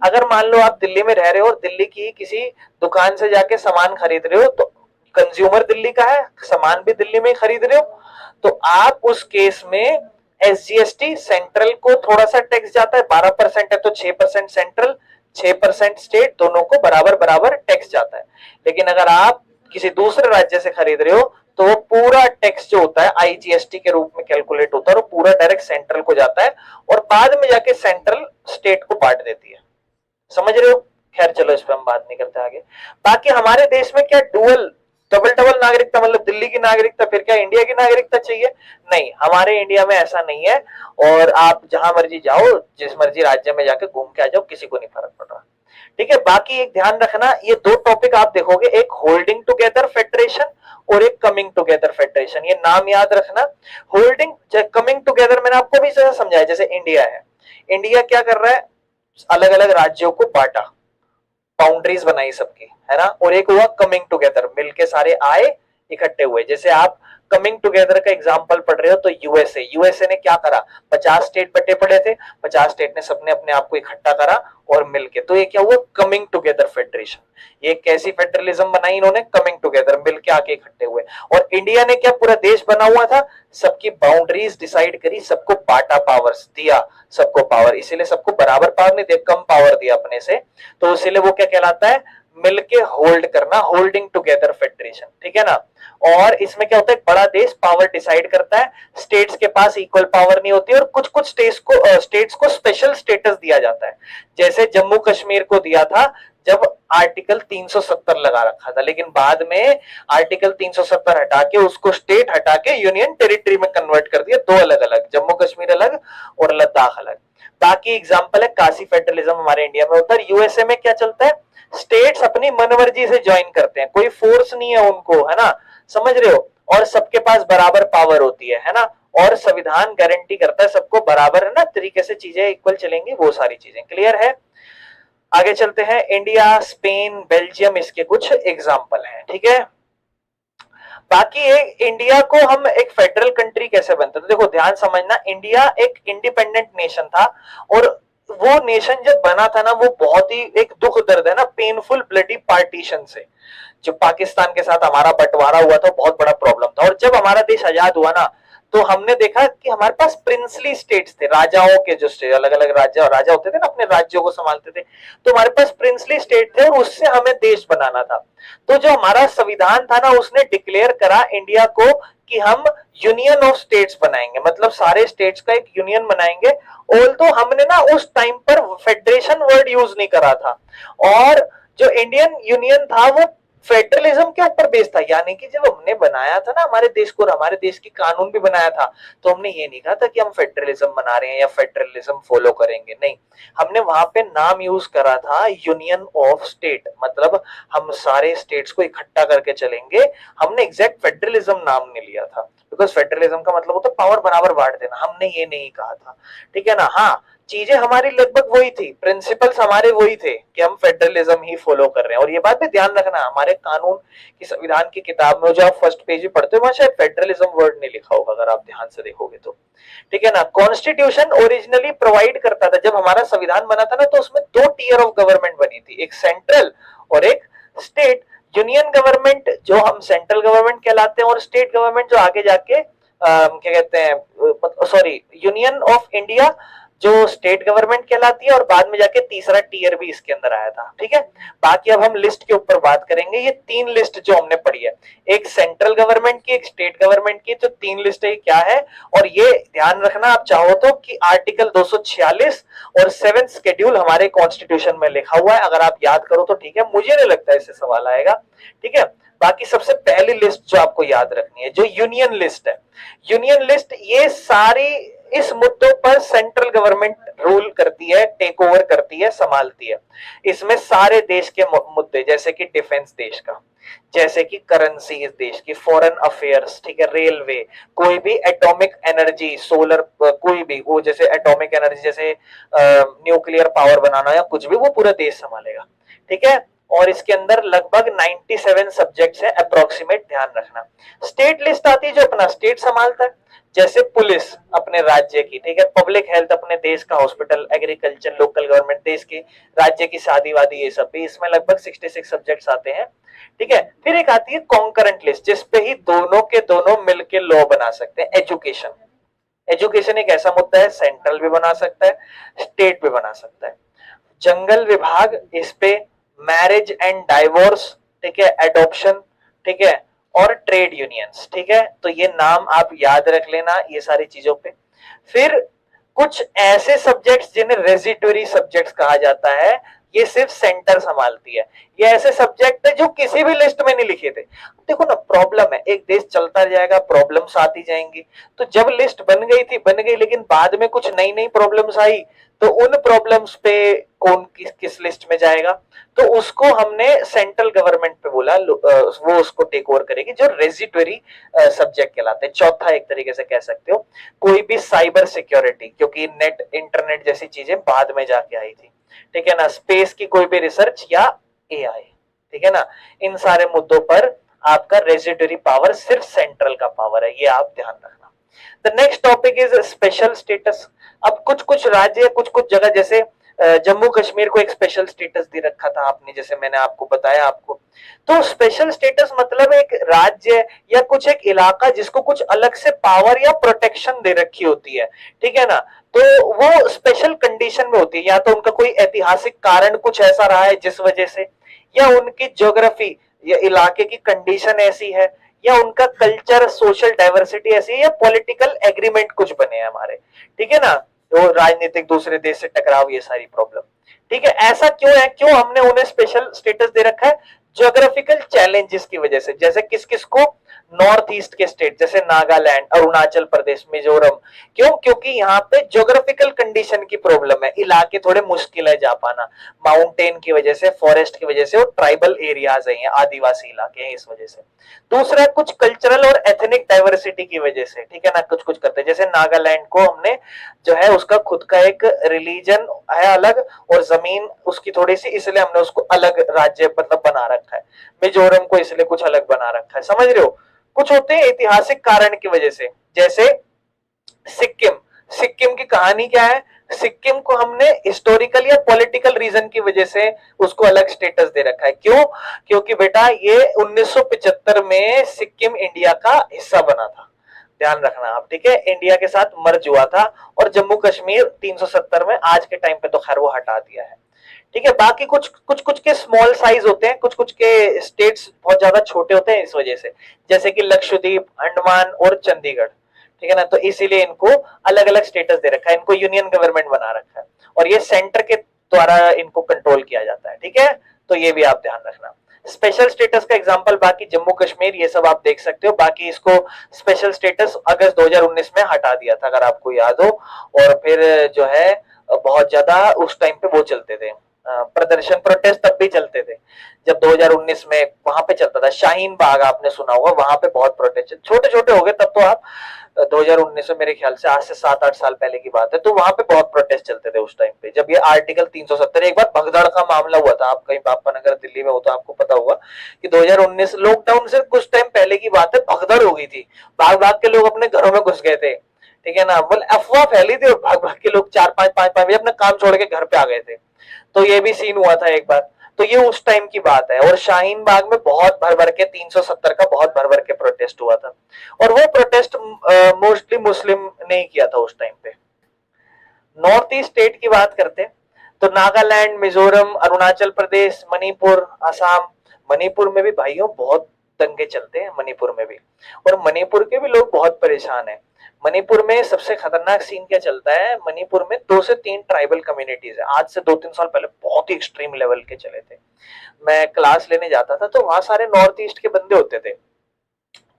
अगर मान लो आप दिल्ली में रह रहे हो और दिल्ली की किसी दुकान से जाके सामान खरीद रहे हो, तो कंज्यूमर दिल्ली का है, सामान भी दिल्ली में खरीद रहे हो, तो आप उस केस में एसजीएसटी, सेंट्रल को थोड़ा सा टैक्स जाता है, 12% है तो 6% सेंट्रल, 6% स्टेट, दोनों को बराबर बराबर टैक्स जाता है। लेकिन अगर आप किसी दूसरे राज्य से खरीद रहे हो तो वो पूरा टैक्स जो होता है आईजीएसटी के रूप में कैलकुलेट होता है, और पूरा डायरेक्ट सेंट्रल को जाता है, और बाद में जाके सेंट्रल स्टेट को बांट देती है। समझ रहे हो? खैर चलो, इस पर हम बात नहीं करते आगे। बाकी हमारे देश में क्या डुअल, डबल डबल नागरिकता, मतलब दिल्ली की नागरिकता फिर क्या इंडिया की नागरिकता चाहिए? नहीं, हमारे इंडिया में ऐसा नहीं है। और आप जहां मर्जी जाओ, जिस मर्जी राज्य में जाके घूम के आ जाओ, किसी को नहीं फर्क पड़ रहा। ठीक है। बाकी एक ध्यान रखना, ये दो टॉपिक आप देखोगे, एक होल्डिंग टुगेदर फेडरेशन और एक कमिंग टुगेदर फेडरेशन, ये नाम याद रखना। होल्डिंग, कमिंग टुगेदर मैंने आपको भी समझाया, जैसे इंडिया है, इंडिया क्या कर रहा है, अलग अलग राज्यों को बांटा, बाउंड्रीज बनाई सबकी, है ना। और एक हुआ कमिंग टुगेदर, मिलके सारे आए, इकट्ठे हुए। जैसे आप कमिंग टुगेदर का एग्जांपल पढ़ रहे हो तो यूएसए ने क्या करा, 50 स्टेट बटे पड़े थे, 50 स्टेट ने सबने अपने आप को इकट्ठा करा और मिलके, तो ये क्या हुआ, कमिंग टुगेदर फेडरेशन। ये कैसी फेडरलिज्म बनाई इन्होंने, कमिंग टुगेदर, मिलके आके इकट्ठे हुए। और इंडिया ने क्या, पूरा देश बना हुआ था, सबकी बाउंड्रीज डिसाइड करी, सबको बांटा, पावर्स दिया, सबको पावर, इसीलिए सबको बराबर पावर नहीं दिया, कम पावर दिया अपने से, तो इसीलिए वो क्या कहलाता है, मिलके होल्ड करना, होल्डिंग टुगेदर फेडरेशन। ठीक है ना। और इसमें क्या होता है, बड़ा देश पावर डिसाइड करता है, स्टेट्स के पास इक्वल पावर नहीं होती, और कुछ कुछ स्टेट्स को स्पेशल स्टेटस दिया जाता है। जैसे जम्मू कश्मीर को दिया था जब आर्टिकल 370 लगा रखा था, लेकिन बाद में आर्टिकल 370 हटा के उसको स्टेट हटा के यूनियन टेरिटरी में कन्वर्ट कर दिया, दो अलग अलग, जम्मू कश्मीर अलग और लद्दाख अलग। बाकी एग्जांपल है काशी फेडरलिज्म हमारे इंडिया में होता है। यूएसए में क्या चलता है, स्टेट्स अपनी मनमर्जी से ज्वाइन करते हैं, कोई फोर्स नहीं है उनको, है ना, समझ रहे हो, और सबके पास बराबर पावर होती है ना, और संविधान गारंटी करता है सबको बराबर, है ना, तरीके से चीजें इक्वल चलेंगी, वो सारी चीजें क्लियर है। आगे चलते हैं, इंडिया, स्पेन, बेल्जियम, इसके कुछ एग्जाम्पल हैं। ठीक है। बाकी एक इंडिया को हम एक फेडरल कंट्री कैसे बनते थे, देखो ध्यान समझना, इंडिया एक इंडिपेंडेंट नेशन था, और वो नेशन जब बना था ना, वो बहुत ही एक दुख दर्द है ना, पेनफुल ब्लडी पार्टीशन से। जो पाकिस्तान के साथ हमारा बंटवारा हुआ था, बहुत बड़ा प्रॉब्लम था। और जब हमारा देश आजाद हुआ ना, तो हमने देखा कि हमारे पास प्रिंसली स्टेट्स थे, राजाओं के जो स्टेट, अलग अलग राज्य राजा होते थे ना, अपने राज्यों को संभालते थे। तो हमारे पास प्रिंसली स्टेट थे और उससे हमें देश बनाना था। तो जो हमारा संविधान था ना, उसने डिक्लेयर करा इंडिया को कि हम यूनियन ऑफ स्टेट्स बनाएंगे, मतलब सारे स्टेट्स का एक यूनियन बनाएंगे। ऑल तो हमने ना उस टाइम पर फेडरेशन वर्ड यूज नहीं करा था। और जो इंडियन यूनियन था वो फेडरलिज्म के ऊपर बेस्ड था। यानी कि जब हमने बनाया था ना हमारे देश को, हमारे देश की कानून भी बनाया था, तो हमने ये नहीं कहा था कि हम फेडरलिज्म बना रहे हैं या फेडरलिज्म फॉलो करेंगे, नहीं। हमने वहां पे नाम यूज करा था यूनियन ऑफ स्टेट, मतलब हम सारे स्टेट्स को इकट्ठा करके चलेंगे। हमने एग्जैक्ट फेडरलिज्म नाम नहीं लिया था, बिकॉज फेडरलिज्म का मतलब होता है पावर बराबर बांट देना। हमने ये नहीं कहा था, ठीक है ना। हाँ, चीजें हमारी लगभग वही थी, प्रिंसिपल्स हमारे वही थे कि हम फेडरलिज्म ही फॉलो कर रहे हैं। और ये बात भी ध्यान रखना, हमारे कानून की संविधान की किताब में जो आप फर्स्ट पेज में पढ़ते हो, वहां शायद फेडरलिज्म वर्ड नहीं लिखा होगा, अगर आप ध्यान से देखोगे तो, ठीक है ना। कॉन्स्टिट्यूशन ओरिजिनली प्रोवाइड करता था, जब हमारा संविधान बना था ना, तो उसमें दो टीयर ऑफ गवर्नमेंट बनी थी, एक सेंट्रल और एक स्टेट। यूनियन गवर्नमेंट जो हम सेंट्रल गवर्नमेंट कहलाते हैं, और स्टेट गवर्नमेंट जो आगे जाके क्या कहते हैं, सॉरी, यूनियन ऑफ इंडिया जो स्टेट गवर्नमेंट कहलाती है। और बाद में जाके तीसरा टीयर भी इसके अंदर आया था, ठीक है। बाकी अब हम लिस्ट के ऊपर बात करेंगे। ये तीन लिस्ट जो हमने पढ़ी है, एक सेंट्रल गवर्नमेंट की, एक स्टेट गवर्नमेंट की, जो तीन लिस्ट है क्या है। और ये ध्यान रखना आप चाहो तो कि आर्टिकल 246 और 7th शेड्यूल हमारे कॉन्स्टिट्यूशन में लिखा हुआ है। अगर आप याद करो तो ठीक है, मुझे नहीं लगता इससे सवाल आएगा, ठीक है। बाकी सबसे पहली लिस्ट जो आपको याद रखनी है, जो यूनियन लिस्ट है, यूनियन लिस्ट, ये सारी इस मुद्दों पर सेंट्रल गवर्नमेंट रूल करती है, टेक ओवर करती है, संभालती है। इसमें सारे देश के मुद्दे, जैसे कि डिफेंस देश का, जैसे कि करेंसी इस देश की, फॉरेन अफेयर्स, ठीक है, रेलवे, कोई भी एटॉमिक एनर्जी, सोलर, कोई भी वो, जैसे एटॉमिक एनर्जी, जैसे न्यूक्लियर पावर बनाना या कुछ भी, वो पूरा देश संभालेगा, ठीक है। और इसके अंदर लगभग 97 सब्जेक्ट्स है अप्रोक्सीमेट, ध्यान रखना। स्टेट लिस्ट आती है जो अपना स्टेट संभालता है, जैसे पुलिस अपने राज्य की, ठीक है, पब्लिक हेल्थ अपने देश का, हॉस्पिटल, एग्रीकल्चर, लोकल गवर्नमेंट देश की, राज्य की शादी वादी, ये सब भी इसमें लगभग 66 सब्जेक्ट्स आते हैं, ठीक है। फिर एक आती है कॉन्करेंट लिस्ट, जिसपे ही दोनों के दोनों मिलके लॉ बना सकते हैं। एजुकेशन, एजुकेशन एक ऐसा मुद्दा है, सेंट्रल भी बना सकता है, स्टेट भी बना सकता है। जंगल विभाग, इस पे मैरिज एंड डाइवोर्स, ठीक है, एडॉप्शन, ठीक है, और ट्रेड यूनियंस, ठीक है। तो ये नाम आप याद रख लेना ये सारी चीजों पे। फिर कुछ ऐसे सब्जेक्ट्स जिन्हें रेजिटरी सब्जेक्ट्स कहा जाता है, ये सिर्फ सेंटर संभालती है। ये ऐसे सब्जेक्ट है जो किसी भी लिस्ट में नहीं लिखे थे। देखो ना, प्रॉब्लम है, एक देश चलता जाएगा, प्रॉब्लम्स आती जाएंगी। तो जब लिस्ट बन गई थी बन गई, लेकिन बाद में कुछ नई नई प्रॉब्लम्स आई, तो उन प्रॉब्लम्स पे कौन किस लिस्ट में जाएगा, तो उसको हमने सेंट्रल गवर्नमेंट पे बोला, वो उसको टेक ओवर करेगी, जो रेजिटरी सब्जेक्ट कहलाते हैं। चौथा एक तरीके से कह सकते हो कोई भी साइबर सिक्योरिटी, क्योंकि नेट, इंटरनेट जैसी चीजें बाद में जाके आई थी, ठीक है ना। स्पेस की कोई भी रिसर्च या एआई, ठीक है ना। इन सारे मुद्दों पर आपका रेजिटरी पावर सिर्फ सेंट्रल का पावर है, ये आप ध्यान रखना। The next topic is special status. अब कुछ कुछ राज्य, कुछ कुछ जगह, जैसे जम्मू कश्मीर को एक स्पेशल स्टेटस दे रखा था आपने, जैसे मैंने आपको बताया आपको। तो स्पेशल स्टेटस मतलब एक राज्य या कुछ एक इलाका जिसको कुछ अलग से पावर या प्रोटेक्शन दे रखी होती है, ठीक है ना। तो वो स्पेशल कंडीशन में होती है, या तो उनका कोई ऐतिहासिक कारण कुछ ऐसा रहा है जिस वजह से, या उनकी ज्योग्राफी या इलाके की कंडीशन ऐसी है, या उनका कल्चर, सोशल डाइवर्सिटी ऐसी है, या पॉलिटिकल एग्रीमेंट कुछ बने हैं हमारे, ठीक है ना। तो राजनीतिक दूसरे देश से टकराव, ये सारी प्रॉब्लम, ठीक है। ऐसा क्यों है, क्यों हमने उन्हें स्पेशल स्टेटस दे रखा है? ज्योग्राफिकल चैलेंजेस की वजह से। जैसे किस किस को? नॉर्थ ईस्ट के स्टेट, जैसे नागालैंड, अरुणाचल प्रदेश, मिजोरम। क्यों? क्योंकि यहाँ पे ज्योग्राफिकल कंडीशन की प्रॉब्लम है, इलाके थोड़े मुश्किल है जा पाना, माउंटेन की वजह से, फॉरेस्ट की वजह से, और ट्राइबल एरियाज है, आदिवासी इलाके हैं, इस वजह से। दूसरा, कुछ कल्चरल और एथनिक डाइवर्सिटी की वजह से, ठीक है ना, कुछ कुछ करते हैं। जैसे नागालैंड को हमने जो है उसका खुद का एक रिलीजन है अलग, और जमीन उसकी थोड़ी सी, इसलिए हमने उसको अलग राज्य मतलब बना रखा है। मिजोरम को इसलिए कुछ अलग बना रखा है, समझ रहे हो। कुछ होते हैं ऐतिहासिक कारण की वजह से, जैसे सिक्किम। सिक्किम की कहानी क्या है, सिक्किम को हमने हिस्टोरिकल या पॉलिटिकल रीजन की वजह से उसको अलग स्टेटस दे रखा है। क्यों? क्योंकि बेटा ये 1975 में सिक्किम इंडिया का हिस्सा बना था, ध्यान रखना आप, ठीक है, इंडिया के साथ मर्ज हुआ था। और जम्मू कश्मीर 370 में, आज के टाइम पे तो खैर वो हटा दिया है, ठीक है। बाकी कुछ कुछ कुछ के स्मॉल साइज होते हैं, कुछ कुछ के स्टेट्स बहुत ज्यादा छोटे होते हैं इस वजह से, जैसे कि लक्षद्वीप, अंडमान और चंडीगढ़, ठीक है ना। तो इसीलिए इनको अलग अलग स्टेटस दे रखा है, इनको यूनियन गवर्नमेंट बना रखा है और ये सेंटर के द्वारा इनको कंट्रोल किया जाता है, ठीक है। तो ये भी आप ध्यान रखना। स्पेशल स्टेटस का एग्जांपल बाकी जम्मू कश्मीर ये सब आप देख सकते हो। बाकी इसको स्पेशल स्टेटस अगस्त 2019 में हटा दिया था, अगर आपको याद हो। और फिर जो है बहुत ज्यादा उस टाइम पे वो चलते थे, प्रदर्शन, प्रोटेस्ट तब भी चलते थे जब 2019 में वहां पे चलता था। शाहीन बाग आपने सुना होगा, वहां पे बहुत प्रोटेस्ट, छोटे छोटे हो गए तब तो आप, 2019 में मेरे ख्याल से आज से 7-8 साल पहले की बात है। तो वहां पे बहुत प्रोटेस्ट चलते थे उस टाइम पे, जब ये आर्टिकल 370, एक बार भगदड़ का मामला हुआ था, आप कहीं बापन अगर दिल्ली में हो तो आपको पता होगा कि 2019 लॉकडाउन से कुछ टाइम पहले की बात है, भगदड़ हो गई थी, भाग भाग के लोग अपने घरों में घुस गए थे, ठीक है ना। बोल अफवाह फैली थी और भाग भाग के लोग 4-5 बजे अपना काम छोड़ के घर पे आ गए थे। तो ये भी सीन हुआ था एक बार। तो ये उस टाइम की बात है। और शाहीन बाग में बहुत भर भर के 370 का बहुत भर भर के प्रोटेस्ट हुआ था, और वो प्रोटेस्ट मोस्टली मुस्लिम ने ही किया था उस टाइम पे। नॉर्थ ईस्ट स्टेट की बात करते हैं तो नागालैंड, मिजोरम, अरुणाचल प्रदेश, मणिपुर, असम। मणिपुर में भी भाइयों बहुत दंगे चलते हैं, मणिपुर में भी, और मणिपुर के भी लोग बहुत परेशान हैं। मणिपुर में सबसे खतरनाक सीन क्या चलता है, मणिपुर में 2 से 3 ट्राइबल कम्युनिटीज है। आज से 2-3 साल पहले बहुत ही एक्सट्रीम लेवल के चले थे। मैं क्लास लेने जाता था तो वहां सारे नॉर्थ ईस्ट के बंदे होते थे।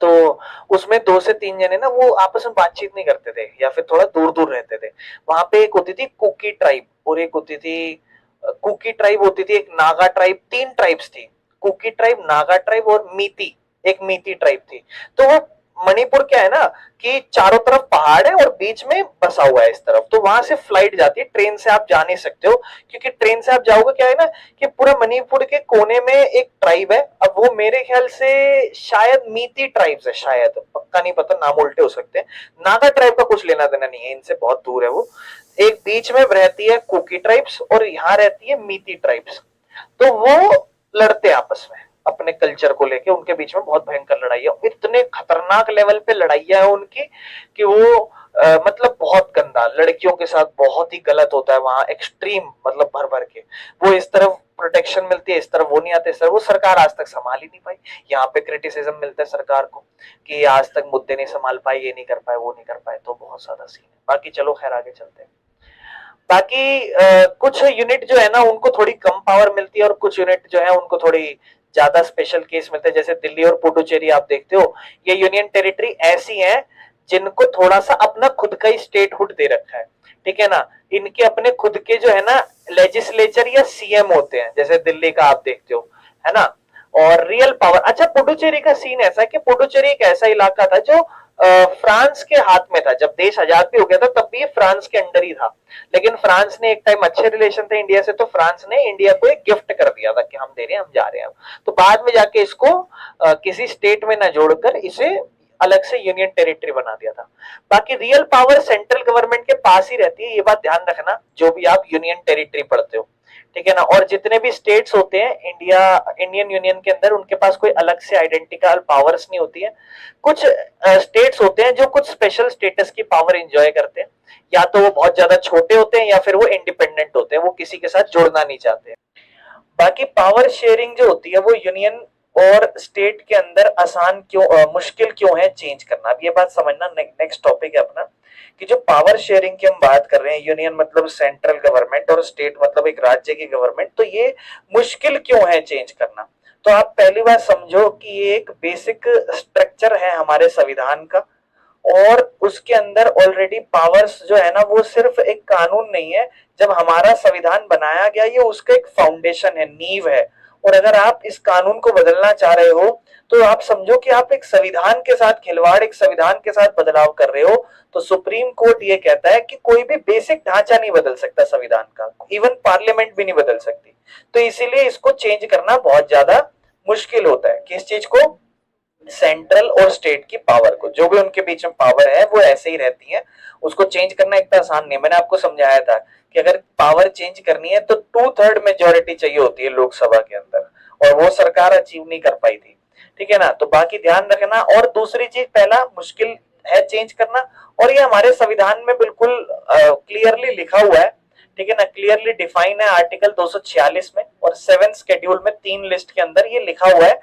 तो उसमें 2 से 3 जने ना वो आपस में बातचीत नहीं करते थे या फिर थोड़ा दूर दूर रहते थे। वहां पे एक होती थी कुकी ट्राइब, और एक होती थी कुकी ट्राइब होती थी, एक नागा ट्राइब, 3 ट्राइब्स थी, कुकी ट्राइब, नागा ट्राइब और मीती, एक मीती ट्राइब थी। तो वो मणिपुर क्या है ना कि चारों तरफ पहाड़ है और बीच में बसा हुआ है इस तरफ, तो वहां से फ्लाइट जाती है, ट्रेन से आप जा नहीं सकते हो, क्योंकि ट्रेन से आप जाओगे क्या है ना कि पूरे मणिपुर के कोने में एक ट्राइब है। अब वो मेरे ख्याल से शायद मीती ट्राइब्स है, शायद, पक्का नहीं पता, नाम उल्टे हो सकते हैं। नागा ट्राइब का कुछ लेना देना नहीं है इनसे, बहुत दूर है वो। एक बीच में रहती है कुकी ट्राइब्स और यहाँ रहती है मीती ट्राइब्स। तो वो लड़ते आपस में अपने कल्चर को लेके, उनके बीच में बहुत भयंकर लड़ाई है, इतने खतरनाक लेवल पे लड़ाइयां है उनकी कि वो मतलब बहुत गंदा, लड़कियों के साथ बहुत ही गलत होता है वहां, एक्सट्रीम, मतलब भर भर के। वो इस तरफ प्रोटेक्शन मिलती है, इस तरफ वो नहीं आते, सर वो सरकार आज तक संभाल ही नहीं पाई। यहाँ पे क्रिटिसिज्म मिलता है सरकार को कि आज तक मुद्दे नहीं संभाल पाए, ये नहीं कर पाए, वो नहीं कर पाए, तो बहुत ज्यादा सीन है। बाकी चलो खैर आगे चलते हैं। बाकी कुछ यूनिट जो है ना उनको थोड़ी कम पावर मिलती है, और कुछ यूनिट जो है उनको थोड़ी ज्यादा स्पेशल केस मिलते हैं, जैसे दिल्ली और पुडुचेरी आप देखते हो, ये यूनियन टेरिटरी ऐसी हैं जिनको थोड़ा सा अपना खुद का ही स्टेटहुड दे रखा है, ठीक है ना। इनके अपने खुद के जो है ना लेजिस्लेचर या सीएम होते हैं, जैसे दिल्ली का आप देखते हो, है ना। और रियल पावर, अच्छा पुडुचेरी का सीन ऐसा है कि पुडुचेरी एक ऐसा इलाका था जो फ्रांस के हाथ में था, जब देश आजाद भी हो गया था तब भी फ्रांस के अंडर ही था। लेकिन फ्रांस ने, एक टाइम अच्छे रिलेशन थे इंडिया से, तो फ्रांस ने इंडिया को एक गिफ्ट कर दिया था कि हम दे रहे हैं, हम जा रहे हैं। तो बाद में जाके इसको किसी स्टेट में न जोड़कर इसे अलग से यूनियन टेरिटरी बना दिया था। बाकी रियल पावर सेंट्रल गवर्नमेंट के पास ही रहती है, ये बात ध्यान रखना जो भी आप यूनियन टेरिटरी पढ़ते हो, ठीक है ना। और जितने भी स्टेट्स होते हैं इंडियन यूनियन के अंदर, उनके पास कोई अलग से आइडेंटिकल पावर्स नहीं होती है। कुछ स्टेट्स होते हैं जो कुछ स्पेशल स्टेटस की पावर एंजॉय करते हैं, या तो वो बहुत ज्यादा छोटे होते हैं या फिर वो इंडिपेंडेंट होते हैं, वो किसी के साथ जुड़ना नहीं चाहते। बाकी पावर शेयरिंग जो होती है वो यूनियन और स्टेट के अंदर आसान क्यों, मुश्किल क्यों है चेंज करना। अब ये बात समझना, नेक्स्ट टॉपिक है अपना, कि जो पावर शेयरिंग की हम बात कर रहे हैं, यूनियन मतलब सेंट्रल गवर्नमेंट और स्टेट मतलब एक राज्य की गवर्नमेंट, तो ये मुश्किल क्यों है चेंज करना। तो आप पहली बात समझो कि ये एक बेसिक स्ट्रक्चर है हमारे संविधान का, और उसके अंदर ऑलरेडी पावर्स जो है ना वो सिर्फ एक कानून नहीं है। जब हमारा संविधान बनाया गया ये उसका एक फाउंडेशन है, नींव है। और अगर आप इस कानून को बदलना चाह रहे हो तो आप समझो कि आप एक संविधान के साथ खिलवाड़, एक संविधान के साथ बदलाव कर रहे हो। तो सुप्रीम कोर्ट ये कहता है कि कोई भी बेसिक ढांचा नहीं बदल सकता संविधान का, इवन पार्लियामेंट भी नहीं बदल सकती। तो इसीलिए इसको चेंज करना बहुत ज्यादा मुश्किल होता है। किस चीज को? सेंट्रल और स्टेट की पावर को, जो भी उनके बीच में पावर है वो ऐसे ही रहती है, उसको चेंज करना इतना आसान नहीं है। मैंने आपको समझाया था कि अगर पावर चेंज करनी है तो 2/3 मेजोरिटी चाहिए होती है लोकसभा के अंदर, और वो सरकार अचीव नहीं कर पाई थी, ठीक है ना। तो बाकी ध्यान रखना। और दूसरी चीज, पहला मुश्किल है चेंज करना, और ये हमारे संविधान में बिल्कुल क्लियरली लिखा हुआ है, ठीक है ना, क्लियरली डिफाइन है आर्टिकल 246 में, और 7 शेड्यूल में 3 लिस्ट के अंदर ये लिखा हुआ है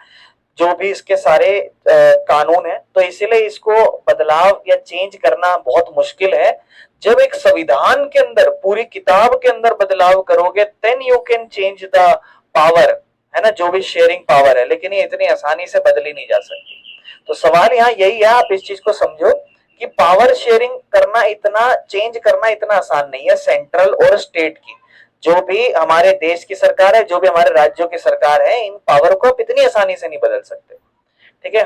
जो भी इसके सारे कानून है। तो इसीलिए इसको बदलाव या चेंज करना बहुत मुश्किल है। जब एक संविधान के अंदर, पूरी किताब के अंदर बदलाव करोगे, then you can change the power, है ना, जो भी शेयरिंग पावर है, लेकिन ये इतनी आसानी से बदली नहीं जा सकती। तो सवाल यहाँ यही है, आप इस चीज को समझो कि पावर शेयरिंग करना इतना, चेंज करना इतना आसान नहीं है सेंट्रल और स्टेट की। जो भी हमारे देश की सरकार है, जो भी हमारे राज्यों की सरकार है, इन पावर को आप इतनी आसानी से नहीं बदल सकते, ठीक है।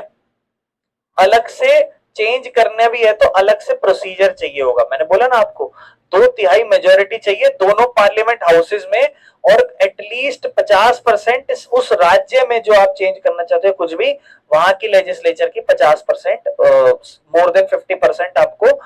अलग से चेंज करना भी है तो अलग से प्रोसीजर चाहिए होगा। मैंने बोला ना आपको, 2/3 मेजोरिटी चाहिए दोनों पार्लियामेंट हाउसेज में, और एटलीस्ट 50% उस राज्य में जो आप चेंज करना चाहते हो कुछ भी, वहां की लेजिस्लेचर की 50%, मोर देन 50% आपको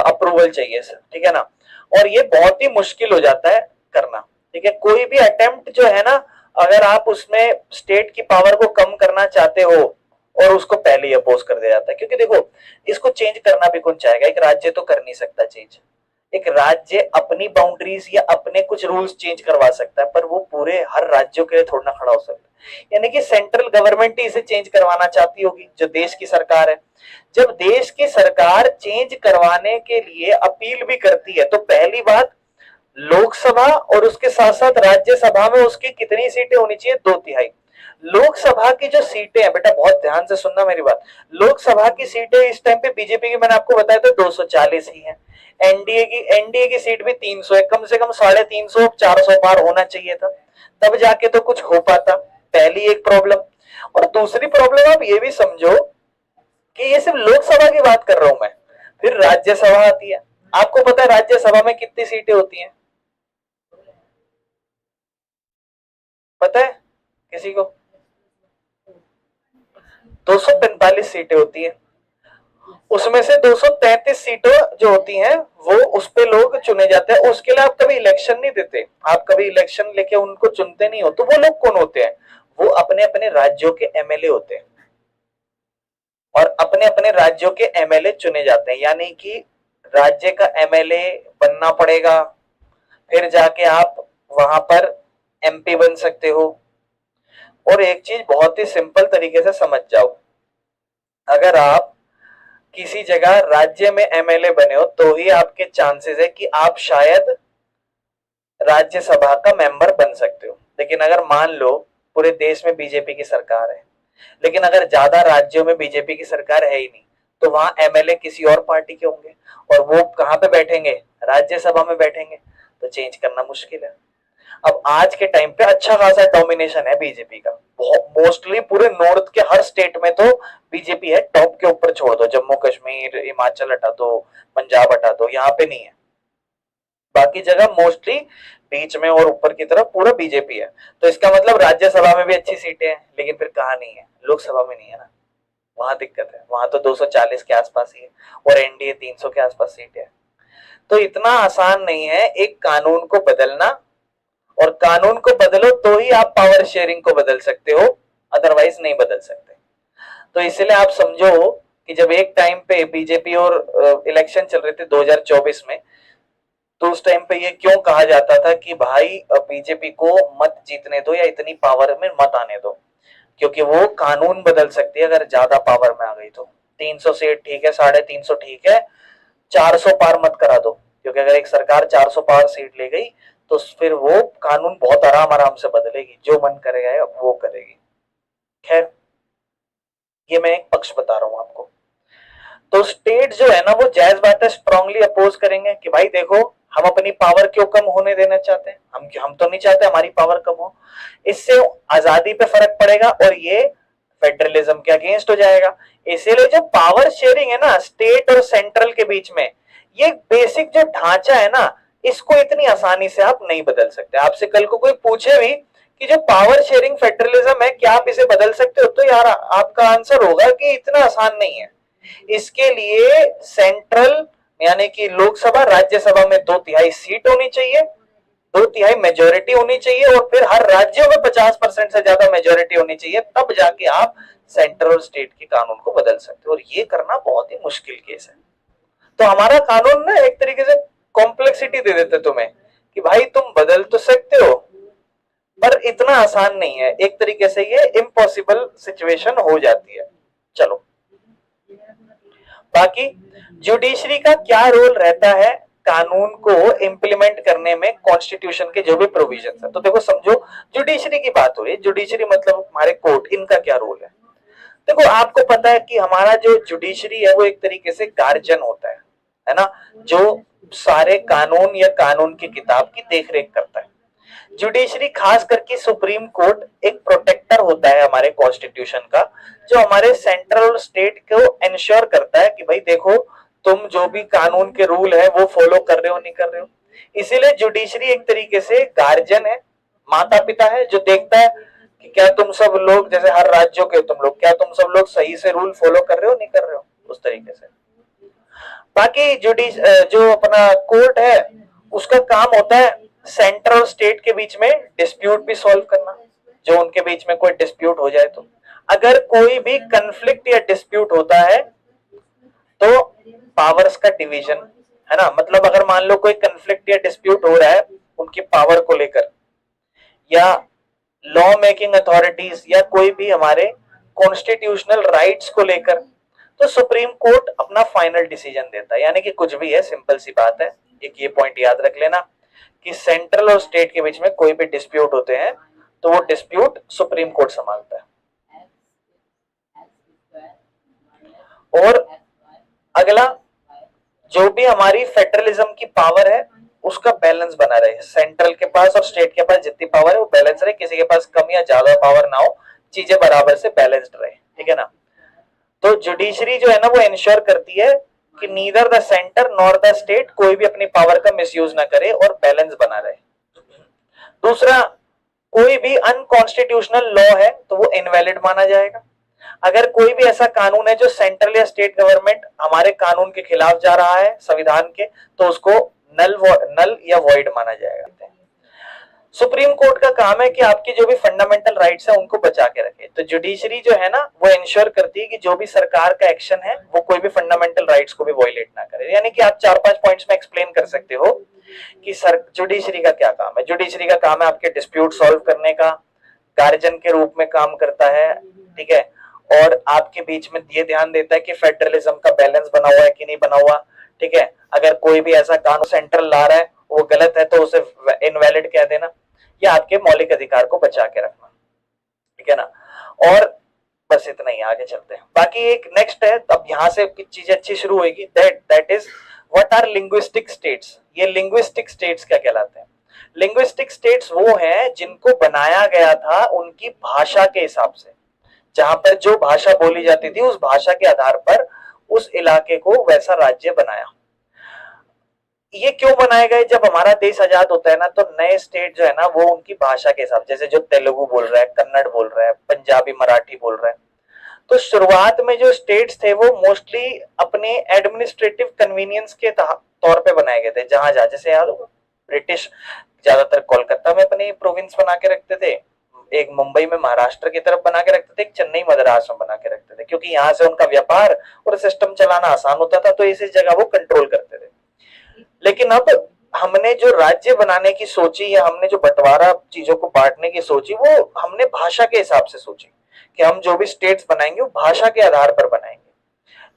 अप्रूवल चाहिए सर, ठीक है ना। और ये बहुत ही मुश्किल हो जाता है करना, ठीक है। कोई भी अटेम्प्ट जो है ना, अगर आप उसमें स्टेट की पावर को कम करना चाहते हो, और उसको पहले ही अपोज कर दिया जाता है, क्योंकि देखो इसको चेंज करना भी कौन चाहेगा, एक राज्य तो कर नहीं सकता चेंज। एक राज्य अपनी बाउंड्रीज या अपने कुछ रूल्स चेंज करवा सकता है, पर वो पूरे हर राज्यों के लिए थोड़ा ना खड़ा हो सकता है। यानी कि सेंट्रल गवर्नमेंट ही इसे चेंज करवाना चाहती होगी, जो देश की सरकार है। जब देश की सरकार चेंज करवाने के लिए अपील भी करती है, तो पहली बात, लोकसभा और उसके साथ साथ राज्यसभा में उसकी कितनी सीटें होनी चाहिए, 2/3। लोकसभा की जो सीटें हैं, बेटा बहुत ध्यान से सुनना मेरी बात, लोकसभा की सीटें इस टाइम पे बीजेपी की, मैंने आपको बताया था 240 ही है। एनडीए की सीट भी 300 है, कम से कम 350 400 पार होना चाहिए था, तब जाके तो कुछ हो पाता। पहली एक प्रॉब्लम। और दूसरी प्रॉब्लम आप ये भी समझो कि ये सिर्फ लोकसभा की बात कर रहा हूं मैं, फिर राज्यसभा आती है। आपको पता है राज्यसभा में कितनी सीटें होती हैं, पता है किसी को? 245 सीटें होती हैं। उसमें से 233 सीटें जो होती हैं वो उस पे लोग चुने जाते हैं। उसके लिए आप कभी इलेक्शन नहीं देते, आप कभी इलेक्शन लेके उनको चुनते नहीं हो। तो वो लोग कौन होते हैं? वो अपने अपने राज्यों के एमएलए होते हैं, और अपने अपने राज्यों के एमएलए चुने जाते हैं। यानी कि राज्य का एमएलए बनना पड़ेगा, फिर जाके आप वहां पर एमपी बन सकते हो। और एक चीज बहुत ही सिंपल तरीके से समझ जाओ, अगर आप किसी जगह राज्य में एमएलए बने हो तो ही आपके चांसेस है कि आप शायद राज्यसभा का मेंबर बन सकते हो। लेकिन अगर मान लो पूरे देश में बीजेपी की सरकार है, लेकिन अगर ज्यादा राज्यों में बीजेपी की सरकार है ही नहीं, तो वहां एमएलए किसी और पार्टी के होंगे, और वो कहां पे बैठेंगे? राज्यसभा में बैठेंगे। तो चेंज करना मुश्किल है। अब आज के टाइम पे अच्छा खासा डोमिनेशन है बीजेपी का, मोस्टली पूरे नॉर्थ के हर स्टेट में तो बीजेपी है, टॉप के ऊपर छोड़ दो, जम्मू कश्मीर हिमाचल हटा दो, पंजाब हटा दो, यहाँ पे नहीं है। बाकी जगह मोस्टली बीच में और ऊपर की तरफ पूरा बीजेपी है। तो इसका मतलब राज्यसभा में भी अच्छी सीटें हैं, लेकिन फिर कहा नहीं है, लोकसभा में नहीं है ना, वहां दिक्कत है। वहां तो 240 के आसपास ही है, और एनडीए 300 के आसपास सीटें है। तो इतना आसान नहीं है एक कानून को बदलना, और कानून को बदलो तो ही आप पावर शेयरिंग को बदल सकते हो, अदरवाइज नहीं बदल सकते। तो इसलिए आप समझो कि जब एक टाइम पे बीजेपी और इलेक्शन चल रहे थे 2024 में, तो उस टाइम पे ये क्यों कहा जाता था कि भाई बीजेपी को मत जीतने दो या इतनी पावर में मत आने दो, क्योंकि वो कानून बदल सकती है अगर ज्यादा पावर में आ गई तो। 300 सीट ठीक है, 350 ठीक है, 400 पार मत करा दो, क्योंकि अगर एक सरकार 400 पार सीट ले गई तो फिर वो कानून बहुत आराम आराम से बदलेगी, जो मन करेगा वो करेगी। खैर, ये मैं एक पक्ष बता रहा हूं आपको। तो स्टेट जो है ना, वो जायज बात है स्ट्रांगली अपोज करेंगे कि भाई देखो, हम अपनी पावर क्यों कम होने देना चाहते हैं, हम तो नहीं चाहते हमारी पावर कम हो। इससे आजादी पे फर्क पड़ेगा, और ये फेडरलिज्म के अगेंस्ट हो जाएगा। इसीलिए जो पावर शेयरिंग है ना स्टेट और सेंट्रल के बीच में, ये बेसिक जो ढांचा है ना, इसको इतनी आसानी से आप नहीं बदल सकते। आपसे कल को कोई पूछे भी कि जो पावर शेयरिंग फेडरलिज्म है क्या आप इसे बदल सकते हो, तो यार आपका आंसर होगा कि इतना आसान नहीं है। इसके लिए सेंट्रल यानी कि लोकसभा राज्यसभा में 2/3 सीट होनी चाहिए, 2/3 मेजोरिटी होनी चाहिए, और फिर हर राज्यों में 50% से ज्यादा मेजोरिटी होनी चाहिए, तब जाके आप सेंट्रल और स्टेट के कानून को बदल सकते हो। और ये करना बहुत ही मुश्किल केस है। तो हमारा कानून ना एक तरीके से कॉम्प्लेक्सिटी दे देते तुम्हें कि भाई तुम बदल तो सकते हो पर इतना आसान नहीं है, एक तरीके से ये इम्पॉसिबल सिचुएशन हो जाती है। चलो बाकी जुडिशरी का क्या रोल रहता है कानून को इंप्लीमेंट करने में, कॉन्स्टिट्यूशन के जो भी प्रोविजन है। तो देखो समझो जुडिशरी की बात हो रही है, जुडिशरी मतलब हमारे कोर्ट, इनका क्या रोल है। देखो आपको पता है कि हमारा जो जुडिशरी है वो एक तरीके से गार्जियन होता है ना, जो सारे कानून या कानून की किताब की देखरेख करता है। जुडिशरी खास करके सुप्रीम कोर्ट एक प्रोटेक्टर होता है हमारे कॉन्स्टिट्यूशन का, जो हमारे सेंट्रल और स्टेट को इंश्योर करता है कि भाई देखो तुम जो भी कानून के रूल है वो फॉलो कर रहे हो नहीं कर रहे हो। इसीलिए जुडिशरी एक तरीके से गार्जियन है, माता पिता है, जो देखता है कि क्या तुम सब लोग, जैसे हर राज्यों के तुम लोग, क्या तुम सब लोग सही से रूल फॉलो कर रहे हो नहीं कर रहे हो, उस तरीके से। बाकी जो अपना कोर्ट है उसका काम होता है सेंटर और स्टेट के बीच में डिस्प्यूट भी सॉल्व करना, जो उनके बीच में कोई डिस्प्यूट हो जाए तो। अगर कोई भी कंफ्लिक्ट या डिस्प्यूट होता है तो पावर्स का डिवीजन है ना, मतलब अगर मान लो कोई कंफ्लिक्ट या डिस्प्यूट हो रहा है उनकी पावर को लेकर, या लॉ मेकिंग अथॉरिटीज, या कोई भी हमारे कॉन्स्टिट्यूशनल राइट्स को लेकर, तो सुप्रीम कोर्ट अपना फाइनल डिसीजन देता है। यानी कि कुछ भी है, सिंपल सी बात है, एक ये पॉइंट याद रख लेना कि सेंट्रल और स्टेट के बीच में कोई भी डिस्प्यूट होते हैं तो वो डिस्प्यूट सुप्रीम कोर्ट संभालता है। और अगला, जो भी हमारी फेडरलिज्म की पावर है उसका बैलेंस बना रहे, सेंट्रल के पास और स्टेट के पास जितनी पावर है वो बैलेंस रहे, किसी के पास कम या ज्यादा पावर ना हो, चीजें बराबर से बैलेंस्ड रहे, ठीक है ना। तो जुडिशरी जो है ना वो इंश्योर करती है कि neither the centre nor the state कोई भी अपनी पावर का मिसयूज ना करे और बैलेंस बना रहे। दूसरा, कोई भी अनकॉन्स्टिट्यूशनल लॉ है तो वो इनवैलिड माना जाएगा। अगर कोई भी ऐसा कानून है जो सेंट्रल या स्टेट गवर्नमेंट हमारे कानून के खिलाफ जा रहा है संविधान के, तो उसको नल या वॉइड माना जाएगा। सुप्रीम कोर्ट का काम है कि आपकी जो भी फंडामेंटल राइट्स है उनको बचा के रखे। तो जुडिशरी जो है ना वो इंश्योर करती है कि जो भी सरकार का एक्शन है वो कोई भी फंडामेंटल राइट्स को भी वॉयलेट ना करे। यानी कि आप 4-5 पॉइंट्स में एक्सप्लेन कर सकते हो कि सर जुडिशरी का क्या काम है। जुडिशरी का काम है आपके डिस्प्यूट सॉल्व करने का, गार्जियन के रूप में काम करता है, ठीक है, और आपके बीच में ये ध्यान देता है कि फेडरलिज्म का बैलेंस बना हुआ है कि नहीं बना हुआ, ठीक है। अगर कोई भी ऐसा कानून सेंट्रल ला रहा है वो गलत है तो उसे इनवैलिड कह देना, या आपके मौलिक अधिकार को बचा के रखना, ठीक है ना। और बस इतना ही, आगे चलते हैं। बाकी एक नेक्स्ट है, अब यहां से चीजें अच्छी शुरू होगी, that is what are linguistic states. ये लिंग्विस्टिक स्टेट्स क्या कहलाते हैं। लिंग्विस्टिक स्टेट्स वो हैं जिनको बनाया गया था उनकी भाषा के हिसाब से, जहां पर जो भाषा बोली जाती थी उस भाषा के आधार पर उस इलाके को वैसा राज्य बनाया। ये क्यों बनाए गए, जब हमारा देश आजाद होता है ना तो नए स्टेट जो है ना वो उनकी भाषा के हिसाब, जैसे जो तेलुगु बोल रहा है, कन्नड़ बोल रहा है, पंजाबी मराठी बोल रहा है, तो शुरुआत में जो स्टेट्स थे वो मोस्टली अपने एडमिनिस्ट्रेटिव कन्वीनियंस के तौर पे बनाए गए थे। जहां जहां जैसे याद होगा ब्रिटिश ज्यादातर कोलकाता में अपनी प्रोविंस बना के रखते थे, एक मुंबई में महाराष्ट्र की तरफ बना के रखते थे, एक चेन्नई मद्रास में बना के रखते थे, क्योंकि यहाँ से उनका व्यापार और सिस्टम चलाना आसान होता था, तो इसी जगह वो कंट्रोल करते थे। लेकिन अब हमने जो राज्य बनाने की सोची या हमने जो बंटवारा चीजों को बांटने की सोची वो हमने भाषा के हिसाब से सोची कि हम जो भी स्टेट्स बनाएंगे वो भाषा के आधार पर बनाएंगे,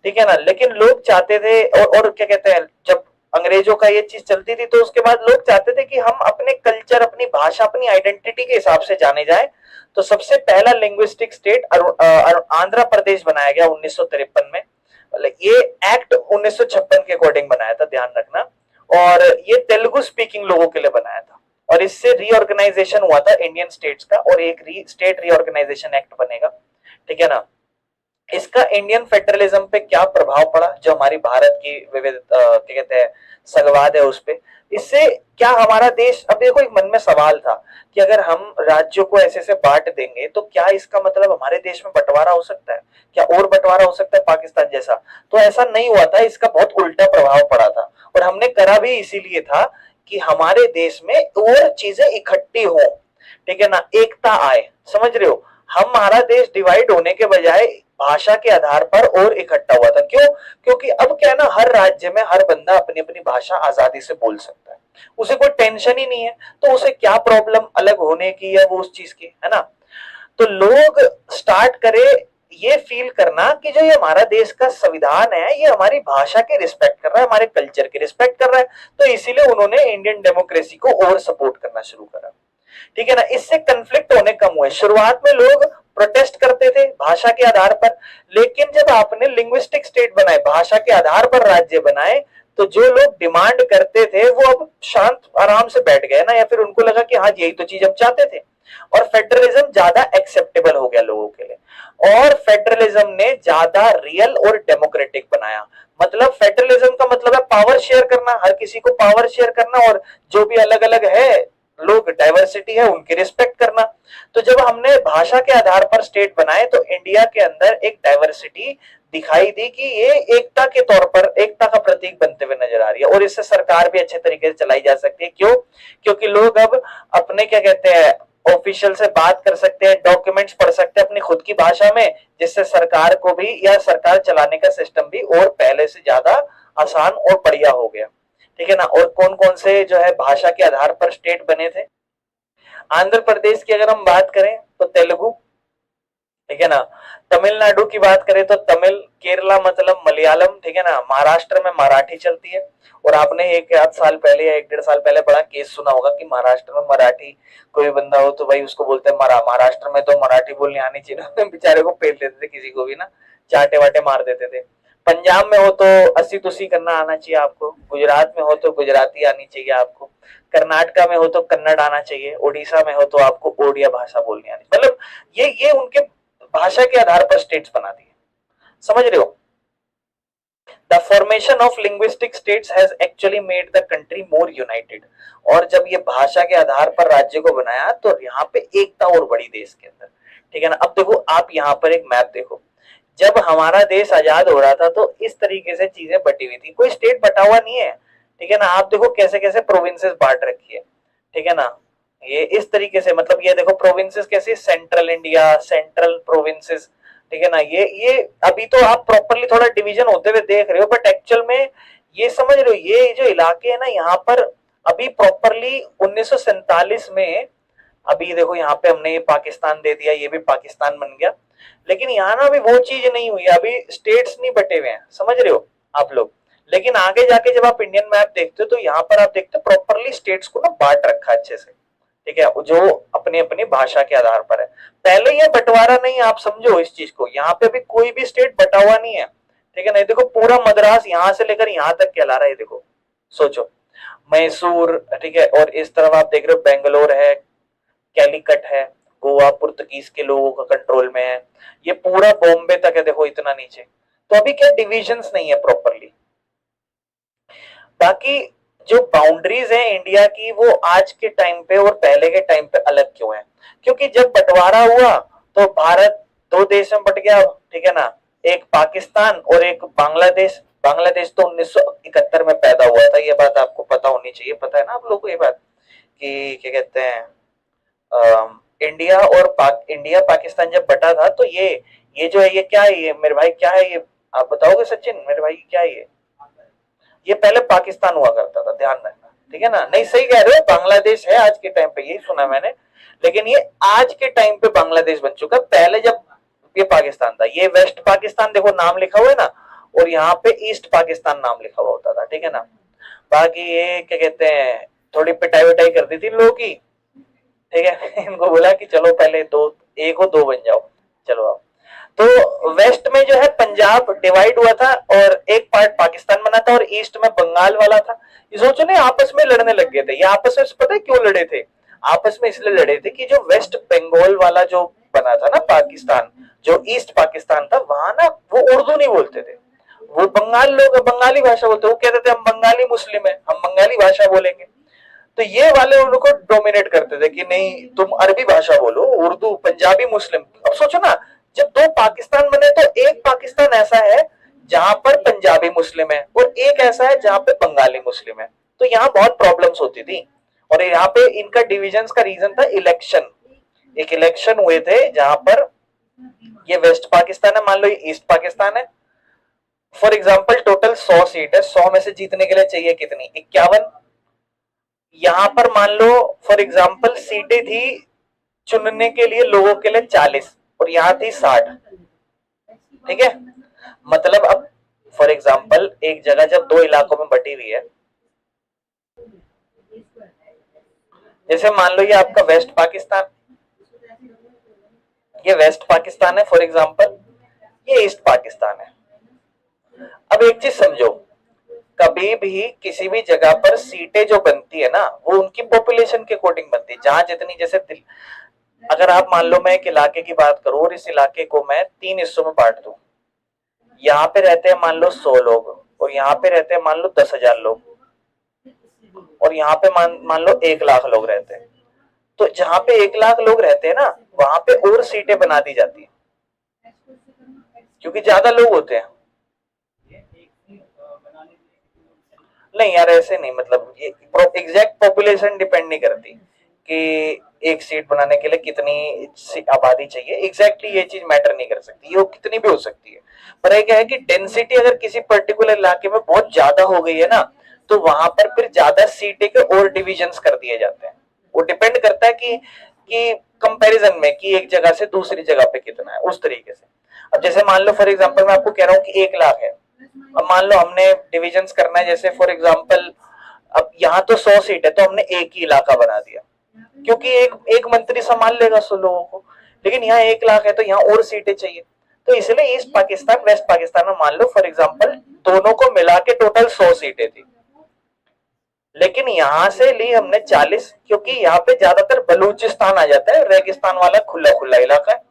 ठीक है ना। लेकिन लोग चाहते थे और क्या कहते हैं, जब अंग्रेजों का ये चीज चलती थी तो उसके बाद लोग चाहते थे कि हम अपने कल्चर, अपनी भाषा, अपनी आइडेंटिटी के हिसाब से जाने जाए। तो सबसे पहला लिंग्विस्टिक स्टेट आंध्र प्रदेश बनाया गया 1953 में। ये एक्ट 1956 के अकॉर्डिंग बनाया था, ध्यान रखना। और ये तेलुगु स्पीकिंग लोगों के लिए बनाया था, और इससे रीऑर्गेनाइजेशन हुआ था इंडियन स्टेट्स का, और एक स्टेट रीऑर्गेनाइजेशन एक्ट बनेगा, ठीक है ना। इसका इंडियन फेडरलिज्म पे क्या प्रभाव पड़ा, जो हमारी भारत की विविध क्या कहते हैं संघवाद है उस पे, इससे क्या हमारा देश, अब देखो एक मन में सवाल था कि अगर हम राज्यों को ऐसे से बांट देंगे तो क्या इसका मतलब हमारे देश में बंटवारा हो सकता है, क्या और बंटवारा हो सकता है पाकिस्तान जैसा? तो ऐसा नहीं हुआ था, इसका बहुत उल्टा प्रभाव पड़ा था। और हमने करा भी इसीलिए था कि हमारे देश में और चीजें इकट्ठी हो, ठीक है ना, एकता आए, समझ रहे हो? हमारा देश डिवाइड होने के बजाय भाषा के आधार पर और इकट्ठा हुआ था। क्यों? क्योंकि अब क्या है ना, हर राज्य में हर बंदा अपनी अपनी भाषा आजादी से बोल सकता है, उसे कोई टेंशन ही नहीं है, तो उसे क्या प्रॉब्लम अलग होने की या वो उस चीज की, है ना? तो लोग स्टार्ट करे ये फील करना कि जो ये हमारा देश का संविधान है ये हमारी भाषा के रिस्पेक्ट कर रहा है, हमारे कल्चर के रिस्पेक्ट कर रहा है, तो इसीलिए उन्होंने इंडियन डेमोक्रेसी को और सपोर्ट करना शुरू करा, ठीक है ना? इससे कंफ्लिक्ट होने कम हुए। शुरुआत में लोग प्रोटेस्ट करते थे भाषा के आधार पर, लेकिन जब आपने लिंग्विस्टिक स्टेट बनाए, भाषा के आधार पर राज्य बनाए, तो जो लोग डिमांड करते थे वो अब शांत आराम से बैठ गए ना, या फिर उनको लगा कि हाँ यही तो चीज हम चाहते थे, और फेडरलिज्म ज्यादा एक्सेप्टेबल हो गया लोगों के लिए, और फेडरलिज्म ने ज्यादा रियल और डेमोक्रेटिक बनाया। मतलब फेडरलिज्म का मतलब है पावर शेयर करना, हर किसी को पावर शेयर करना, और जो भी अलग अलग है लोग, डाइवर्सिटी है, उनकी रिस्पेक्ट करना। तो जब हमने भाषा के आधार पर स्टेट बनाए तो इंडिया के अंदर एक डाइवर्सिटी दिखाई दी कि ये एकता के तौर पर, एकता का प्रतीक बनते हुए नजर आ रही है, और इससे सरकार भी अच्छे तरीके से चलाई जा सकती है। क्यों? क्योंकि लोग अब अपने क्या कहते हैं ऑफिशियल से बात कर सकते हैं, डॉक्यूमेंट्स पढ़ सकते हैं अपनी खुद की भाषा में, जिससे सरकार को भी या सरकार चलाने का सिस्टम भी और पहले से ज्यादा आसान और बढ़िया हो गया, ठीक है ना? और कौन कौन से जो है भाषा के आधार पर स्टेट बने थे? आंध्र प्रदेश की अगर हम बात करें तो तेलुगु, ठीक है ना? तमिलनाडु की बात करें तो तमिल, केरला मतलब मलयालम, ठीक है ना? महाराष्ट्र में मराठी चलती है। और आपने एक आध साल पहले या एक डेढ़ साल पहले बड़ा केस सुना होगा कि महाराष्ट्र में मराठी कोई बंदा हो तो भाई उसको बोलते हैं महाराष्ट्र में तो मराठी बोलनी आनी चाहिए, बेचारे को पेल देते थे किसी को भी ना, चाटे वाटे मार देते थे। पंजाब में हो तो अस्सी तुसी करना आना चाहिए आपको, गुजरात में हो तो गुजराती आनी चाहिए आपको, कर्नाटका में हो तो कन्नड़ आना चाहिए, ओडिशा में हो तो आपको ओडिया भाषा बोलनी आनी, मतलब ये उनके भाषा के आधार पर स्टेट्स बना दिए, समझ रहे हो? The formation of linguistic states has actually made the country more United. और जब ये भाषा के आधार पर राज्य को बनाया तो यहाँ पे एकता और बड़ी देश के अंदर, ठीक है ना? अब देखो आप यहाँ पर एक मैप देखो, जब हमारा देश आजाद हो रहा था तो इस तरीके से चीजें बटी हुई थी, कोई स्टेट बटा हुआ नहीं है, ठीक है ना? आप देखो कैसे कैसे प्रोविंसेस बांट रखी है, ठीक है ना? ये इस तरीके से, मतलब ये देखो प्रोविंसेस कैसे, सेंट्रल इंडिया, सेंट्रल प्रोविंसेस, ठीक है ना? ये अभी तो आप प्रॉपरली थोड़ा डिवीजन होते हुए देख रहे हो, बट एक्चुअल में ये समझ रहे हो, ये जो इलाके है ना यहाँ पर अभी प्रॉपरली 1947 में, अभी देखो यहाँ पे हमने ये पाकिस्तान दे दिया, ये भी पाकिस्तान बन गया, लेकिन यहाँ ना अभी वो चीज नहीं हुई, अभी स्टेट्स नहीं बटे हुए हैं, समझ रहे हो आप लोग? लेकिन आगे जाके जब आप इंडियन मैप देखते हो तो यहाँ पर आप देखते हो प्रॉपरली स्टेट्स को ना बांट रखा है अच्छे से, ठीक है, जो अपनी अपनी भाषा के आधार पर है। पहले ये बंटवारा नहीं, आप समझो इस चीज को, यहाँ पे भी कोई भी स्टेट बटा हुआ नहीं है, ठीक है ना? देखो पूरा मद्रास यहाँ से लेकर यहाँ तक कहला रहा है, देखो सोचो, मैसूर, ठीक है, और इस तरफ आप देख रहे हो बेंगलोर है, कैलिकट है, गोवा पुर्तगीज के लोगों का कंट्रोल में है, ये पूरा बॉम्बे तक है, देखो इतना नीचे। तो अभी क्या डिविजन्स नहीं है प्रॉपरली। बाकी जो बाउंड्रीज है इंडिया की वो आज के टाइम पे और पहले के टाइम पे अलग क्यों है? क्योंकि जब बंटवारा हुआ तो भारत दो देश में बट गया, ठीक है ना? एक पाकिस्तान और एक बांग्लादेश। बांग्लादेश तो 1971 में पैदा हुआ था, ये बात आपको पता होनी चाहिए, पता है ना आप लोगों को ये बात कि क्या कहते हैं इंडिया और इंडिया पाकिस्तान जब बटा था तो ये जो है ये क्या है, ये मेरे भाई क्या है ये, आप बताओगे सचिन मेरे भाई क्या है ये पहले पाकिस्तान हुआ करता था, ध्यान रखना, ठीक है ना? नहीं सही कह रहे हो, बांग्लादेश है आज के टाइम पे, यही सुना मैंने, लेकिन ये आज के टाइम पे बांग्लादेश बन चुका, पहले जब ये पाकिस्तान था, ये वेस्ट पाकिस्तान देखो नाम लिखा हुआ है ना, और यहाँ पे ईस्ट पाकिस्तान नाम लिखा हुआ होता था, ठीक है ना? बाकी ये क्या कहते हैं थोड़ी पिटाई विटाई कर दी थी लोगों की, ठीक है, इनको बोला कि चलो पहले दो, एक हो दो बन जाओ, चलो आप। तो वेस्ट में जो है पंजाब डिवाइड हुआ था और एक पार्ट पाकिस्तान बना था और ईस्ट में बंगाल वाला था। ये सोचो ना आपस में लड़ने लग गए थे, ये आपस में पता है क्यों लड़े थे? आपस में इसलिए लड़े थे कि जो वेस्ट बंगाल वाला जो बना था ना पाकिस्तान, जो ईस्ट पाकिस्तान था वहां ना वो उर्दू नहीं बोलते थे, वो बंगाल लोग बंगाली भाषा बोलते, वो कहते थे हम बंगाली मुस्लिम है, हम बंगाली भाषा बोलेंगे। तो ये वाले उनको डोमिनेट करते थे कि नहीं तुम अरबी भाषा बोलो, उर्दू, पंजाबी मुस्लिम। अब सोचो ना, जब दो पाकिस्तान बने तो एक पाकिस्तान ऐसा है जहां पर पंजाबी मुस्लिम है और एक ऐसा है जहां पे बंगाली मुस्लिम है। तो यहाँ बहुत प्रॉब्लम्स होती थी। और यहाँ पे इनका डिविजन्स का रीजन था इलेक्शन। एक इलेक्शन हुए थे जहां पर ये वेस्ट पाकिस्तान है, मान लो ये ईस्ट पाकिस्तान है। फॉर एग्जाम्पल टोटल 100 सीट है, 100 में से जीतने के लिए चाहिए कितनी, 51। यहां पर मान लो फॉर एग्जाम्पल सीटें थी चुनने के लिए लोगों के लिए 40 और यहां थी 60। ठीक है, मतलब अब फॉर एग्जाम्पल एक जगह जब दो इलाकों में बटी हुई है, जैसे मान लो ये आपका वेस्ट पाकिस्तान, ये वेस्ट पाकिस्तान है फॉर एग्जाम्पल, ये ईस्ट पाकिस्तान है। अब एक चीज समझो, कभी भी किसी भी जगह पर सीटें जो बनती है ना वो उनकी पॉपुलेशन के अकॉर्डिंग बनती है, जहां जितनी, जैसे अगर आप मान लो मैं एक इलाके की बात करूं और इस इलाके को मैं 3 हिस्सों में बांट दूं, यहाँ पे रहते हैं मान लो 100 लोग और यहाँ पे रहते हैं मान लो 10,000 लोग और यहाँ पे मान लो 1 लाख लोग रहते हैं। तो जहां पे 1 लाख लोग रहते हैं ना वहां पे और सीटें बना दी जाती है क्योंकि ज्यादा लोग होते हैं। नहीं यार ऐसे नहीं, मतलब ये एग्जैक्ट पॉपुलेशन डिपेंड नहीं करती कि एक सीट बनाने के लिए कितनी आबादी चाहिए, एग्जैक्टली ये चीज मैटर नहीं कर सकती, ये कितनी भी हो सकती है। पर क्या है कि डेंसिटी अगर किसी पर्टिकुलर इलाके में बहुत ज्यादा हो गई है ना तो वहां पर फिर ज्यादा सीटें के और डिविजन्स कर दिए जाते हैं। वो डिपेंड करता है कि कंपैरिजन में कि एक जगह से दूसरी जगह पे कितना है, उस तरीके से। अब जैसे मान लो फॉर एग्जांपल मैं आपको कह रहा हूँ कि 1 लाख है, अब मान लो हमने डिविजन्स करना है, जैसे फॉर एग्जांपल अब यहाँ तो 100 सीट है तो हमने एक ही इलाका बना दिया क्योंकि एक एक मंत्री संभाल लेगा 100 लोगों को, लेकिन यहाँ 1 लाख है तो यहाँ और सीटें चाहिए। तो इसलिए ईस्ट पाकिस्तान वेस्ट पाकिस्तान में मान लो फॉर एग्जांपल दोनों को मिला के टोटल 100 सीटें थी, लेकिन यहां से ली हमने 40 क्योंकि यहाँ पे ज्यादातर बलूचिस्तान आ जाता है, रेगिस्तान वाला खुला खुला इलाका है,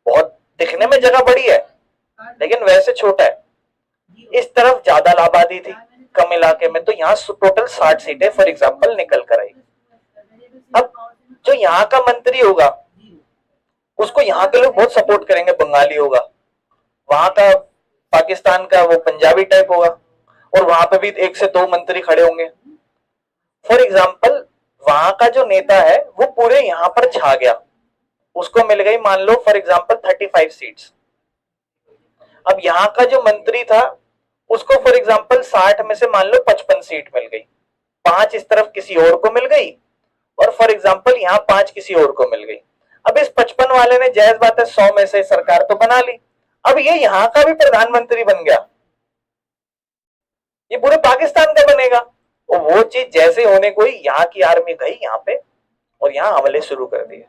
बहुत दिखने में जगह बड़ी है लेकिन वैसे छोटा है। इस तरफ ज्यादा आबादी थी कम इलाके में, तो यहाँ टोटल 60 सीटें फॉर एग्जांपल निकल कर आई। अब जो यहाँ का मंत्री होगा उसको यहाँ के लोग बहुत सपोर्ट करेंगे, बंगाली होगा, वहां का पाकिस्तान का वो पंजाबी टाइप होगा और वहां पे भी 1 से 2 मंत्री खड़े होंगे। फॉर एग्जाम्पल वहां का जो नेता है वो पूरे यहाँ पर छा गया, उसको मिल गई मान लो फॉर एग्जाम्पल 35 सीट्स। अब यहाँ का जो मंत्री था उसको फॉर एग्जाम्पल 60 में से मान लो 55 सीट मिल गई, 5 इस तरफ किसी और को मिल गई और फॉर एग्जाम्पल यहाँ 5 किसी और को मिल गई। अब इस 55 वाले ने जायज बात है 100 में से सरकार तो बना ली, अब ये यहाँ का भी प्रधानमंत्री बन गया, ये पूरे पाकिस्तान का बनेगा। और वो चीज जैसे होने कोई यहाँ की आर्मी गई यहाँ पे और यहाँ हमले शुरू कर दिए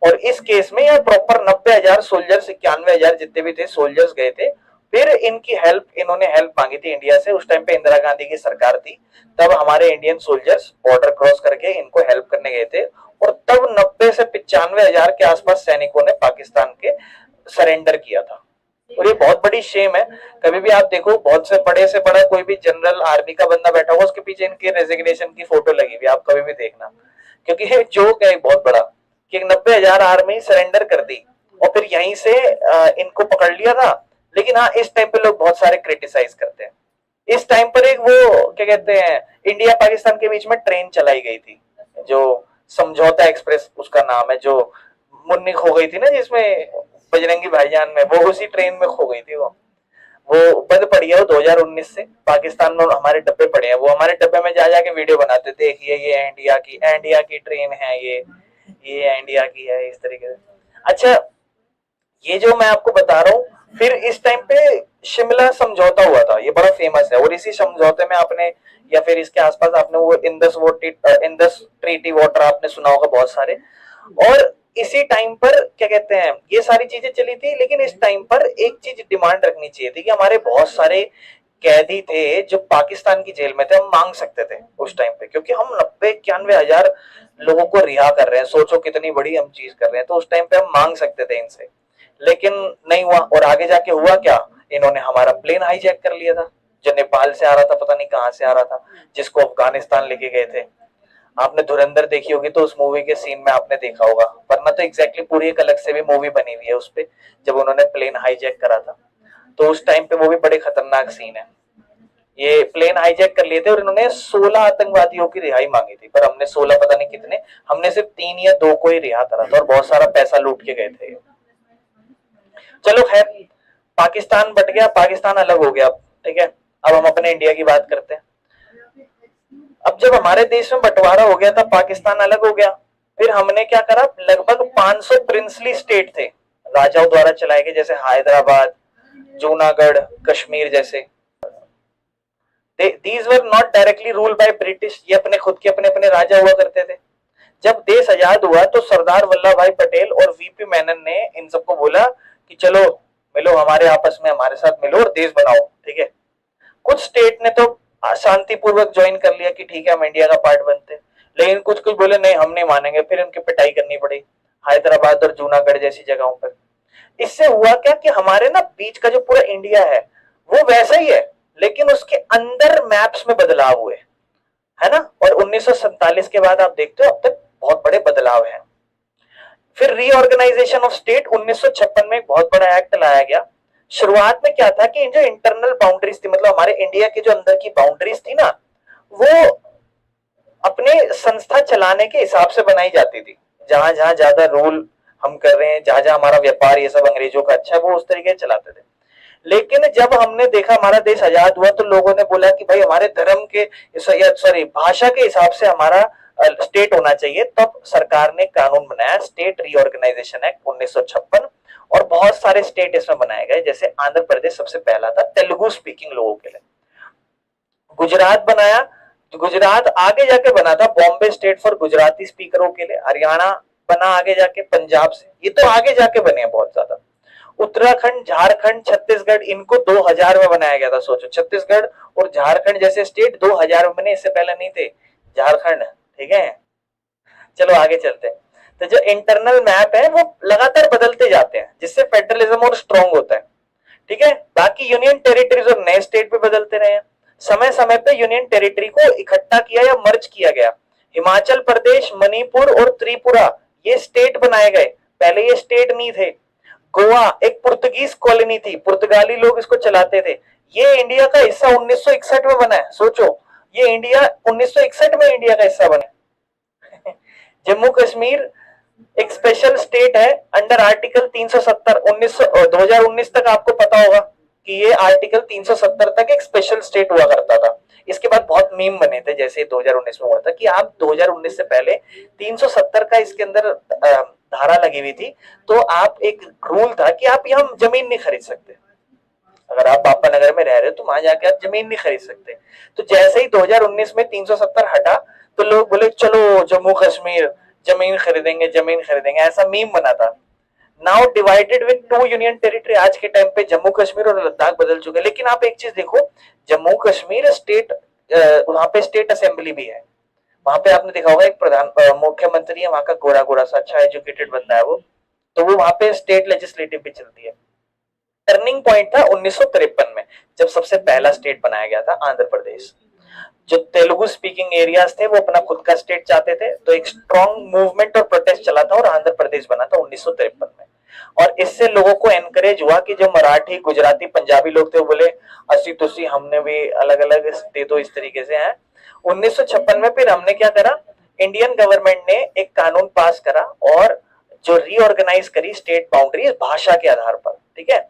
और इस केस में यहाँ प्रॉपर 90,000 सोल्जर्स, 91,000 जितने भी थे सोल्जर्स गए थे। फिर इनकी हेल्प, इन्होंने हेल्प मांगी थी इंडिया से, उस टाइम पे इंदिरा गांधी की सरकार थी, तब हमारे इंडियन सोल्जर्स बॉर्डर क्रॉस करके इनको हेल्प करने गए थे और तब 90 से 95,000 के आसपास सैनिकों ने पाकिस्तान के सरेंडर किया था। और ये बहुत बड़ी शेम है, कभी भी आप देखो बहुत से बड़ा कोई भी जनरल आर्मी का बंदा बैठा होगा उसके पीछे इनके रेजिग्नेशन की फोटो लगी हुई, आप कभी भी देखना, क्योंकि ये जोक है बहुत बड़ा कि 90,000 आर्मी सरेंडर कर दी और फिर यहीं से इनको पकड़ लिया था। लेकिन हाँ इस टाइम पे लोग बहुत सारे क्रिटिसाइज करते हैं। इस टाइम पर एक वो क्या कहते हैं इंडिया पाकिस्तान के बीच में ट्रेन चलाई गई थी जो समझौता एक्सप्रेस उसका नाम है, जो मुन्नी खो गई थी ना जिसमें बजरंगी भाईजान में, वो उसी ट्रेन में खो गई थी। वो बंद पड़ी है वो 2019 से, पाकिस्तान में हमारे डब्बे पड़े हैं, वो हमारे डब्बे में जा जाके वीडियो बनाते, देखिए ये इंडिया की ट्रेन है, ये इंडिया की है, इस तरीके से। अच्छा ये जो मैं आपको बता रहा हूँ, फिर इस टाइम पे शिमला समझौता हुआ था, ये बड़ा फेमस है और इसी समझौते में आपने या फिर इसके आसपास आपने वो इंडस ट्रीटी वाटर आपने सुना होगा बहुत सारे। और इसी टाइम पर क्या कहते हैं ये सारी चीजें चली थी, लेकिन इस टाइम पर एक चीज डिमांड रखनी चाहिए थी कि हमारे बहुत सारे कैदी थे जो पाकिस्तान की जेल में थे, हम मांग सकते थे उस टाइम पे, क्योंकि हम 90-91 हजार लोगों को रिहा कर रहे हैं। सोचो कितनी बड़ी हम चीज कर रहे हैं, तो उस टाइम पे हम मांग सकते थे इनसे, लेकिन नहीं हुआ। और आगे जाके हुआ क्या, इन्होंने हमारा प्लेन हाईजैक कर लिया था, जो नेपाल से आ रहा था, पता नहीं कहां से आ रहा था, जिसको अफगानिस्तान लेके गए थे। आपने धुरंधर देखी होगी तो उस मूवी के सीन में आपने देखा होगा, वरना तो एग्जैक्टली पूरी एक अलग से भी मूवी बनी हुई है उस पे, जब उन्होंने प्लेन हाईजैक करा था। तो उस टाइम पे वो भी बड़े खतरनाक सीन है। ये प्लेन हाईजैक कर लिए थे और इन्होंने 16 आतंकवादियों की रिहाई मांगी थी, पर हमने 16 पता नहीं कितने, हमने सिर्फ 3 या 2 को ही रिहा करा था और बहुत सारा पैसा लूट के गए थे। चलो खैर, पाकिस्तान बट गया, पाकिस्तान अलग हो गया, ठीक है। अब हम अपने इंडिया की बात करते हैं। अब जब हमारे देश में बंटवारा हो गया था, पाकिस्तान अलग हो गया, फिर हमने क्या करा, लगभग 500 प्रिंसली स्टेट थे राजाओं द्वारा चलाए गए, जैसे हैदराबाद, जूनागढ़, कश्मीर जैसे। These were not directly rule by British, ये अपने खुद के अपने अपने राजा हुआ करते थे। जब देश आजाद हुआ तो सरदार वल्लभ भाई पटेल और वीपी मेनन ने इन सबको बोला कि चलो मिलो हमारे आपस में, हमारे साथ मिलो और देश बनाओ, ठीक है। कुछ स्टेट ने तो शांतिपूर्वक ज्वाइन कर लिया कि ठीक है हम इंडिया का पार्ट बनते हैं, लेकिन कुछ कुछ बोले नहीं हम नहीं मानेंगे, फिर उनकी पिटाई करनी पड़ी हैदराबाद और जूनागढ़ जैसी जगहों पर। इससे हुआ क्या कि हमारे ना बीच का जो पूरा इंडिया है वो वैसा ही है, लेकिन उसके अंदर मैप्स में बदलाव हुए, है ना। और 1947 के बाद आप देखते हो अब तक बहुत बड़े बदलाव हैं। फिर रीऑर्गेनाइजेशन ऑफ स्टेट 1956 में एक बहुत बड़ा एक्ट लाया गया। शुरुआत में क्या था कि जो इंटरनल बाउंड्रीज थी, मतलब हमारे इंडिया की जो अंदर की बाउंड्रीज थी ना, वो अपने संस्था चलाने के हिसाब से बनाई जाती थी। जहां जहां ज्यादा रूल हम कर रहे हैं, जहां जहां हमारा व्यापार ये सब अंग्रेजों का अच्छा है, वो उस तरीके से चलाते थे। लेकिन जब हमने देखा हमारा देश आजाद हुआ तो लोगों ने बोला कि भाई हमारे धर्म के, सॉरी भाषा के हिसाब से हमारा स्टेट होना चाहिए। तब सरकार ने कानून बनाया, स्टेट रीऑर्गेनाइजेशन एक्ट 1956, और बहुत सारे स्टेट इसमें बनाए गए। जैसे आंध्र प्रदेश सबसे पहला था तेलुगु स्पीकिंग लोगों के लिए। गुजरात बनाया, गुजरात आगे जाके बना था बॉम्बे स्टेट फॉर गुजराती स्पीकरों के लिए। हरियाणा बना आगे जाके पंजाब से, ये तो आगे जाके बने बहुत ज्यादा। उत्तराखंड, झारखंड, छत्तीसगढ़, इनको 2000 में बनाया गया था। सोचो छत्तीसगढ़ और झारखंड जैसे स्टेट 2000 में बने, इससे पहले नहीं थे झारखंड, ठीक है। चलो आगे चलते हैं। तो जो इंटरनल मैप है वो लगातार बदलते जाते हैं, जिससे फेडरलिज्म और स्ट्रॉन्ग होता है, ठीक है। बाकी यूनियन टेरिटरीज और नए स्टेट भी बदलते रहे हैं। समय समय पे यूनियन टेरिटरी को इकट्ठा किया या मर्ज किया गया। हिमाचल प्रदेश, मणिपुर और त्रिपुरा ये स्टेट बनाए गए, पहले ये स्टेट नहीं थे। गोवा एक पुर्तगीज कॉलोनी थी, पुर्तगाली लोग इसको चलाते थे। ये इंडिया का हिस्सा 1961 में बना है। सोचो ये इंडिया 1961 में इंडिया का हिस्सा बना। जम्मू कश्मीर एक स्पेशल स्टेट है अंडर आर्टिकल 370। 2019 तक आपको पता होगा कि ये आर्टिकल 370 तक एक स्पेशल स्टेट हुआ करता था। इसके बाद बहुत मीम बने थे, जैसे 2019 में हुआ था कि आप 2019 से पहले 370 का इसके अंदर धारा लगी हुई थी, तो आप एक रूल था कि आप यहाँ जमीन नहीं खरीद सकते। अगर आप बापा नगर में रह रहे हो तो वहां जाके आप जमीन नहीं खरीद सकते। तो जैसे ही 2019 में 370 हटा तो लोग बोले चलो जम्मू कश्मीर जमीन खरीदेंगे, जमीन खरीदेंगे, ऐसा मीम बना था। Now divided with 2 union territory, आज के टाइम पे जम्मू कश्मीर और लद्दाख बदल चुके हैं। लेकिन आप एक चीज देखो, जम्मू कश्मीर स्टेट, वहां पे स्टेट असेंबली भी है। वहां पे आपने देखा होगा एक प्रधान मुख्यमंत्री है वहां का, गोरा गोरा सा अच्छा एजुकेटेड बंदा है वो, तो वो वहां पे स्टेट लेजिस्लेटिव भी चलती है। टर्निंग पॉइंट था 1953 में, जब सबसे पहला स्टेट बनाया गया था आंध्र प्रदेश। जो तेलुगु स्पीकिंग एरियाज थे वो अपना खुद का स्टेट चाहते थे, तो एक स्ट्रॉन्ग मूवमेंट और प्रोटेस्ट चला था और आंध्र प्रदेश बना था 1953 में। और इससे लोगों को एनकरेज हुआ कि जो मराठी, गुजराती, पंजाबी लोग थे वो बोले असी तुसी हमने भी अलग अलग दे दो, इस तरीके से है। 1956 में फिर हमने क्या करा, इंडियन गवर्नमेंट ने एक कानून पास करा और जो रीऑर्गेनाइज करी स्टेट बाउंड्री भाषा के आधार पर, ठीक है।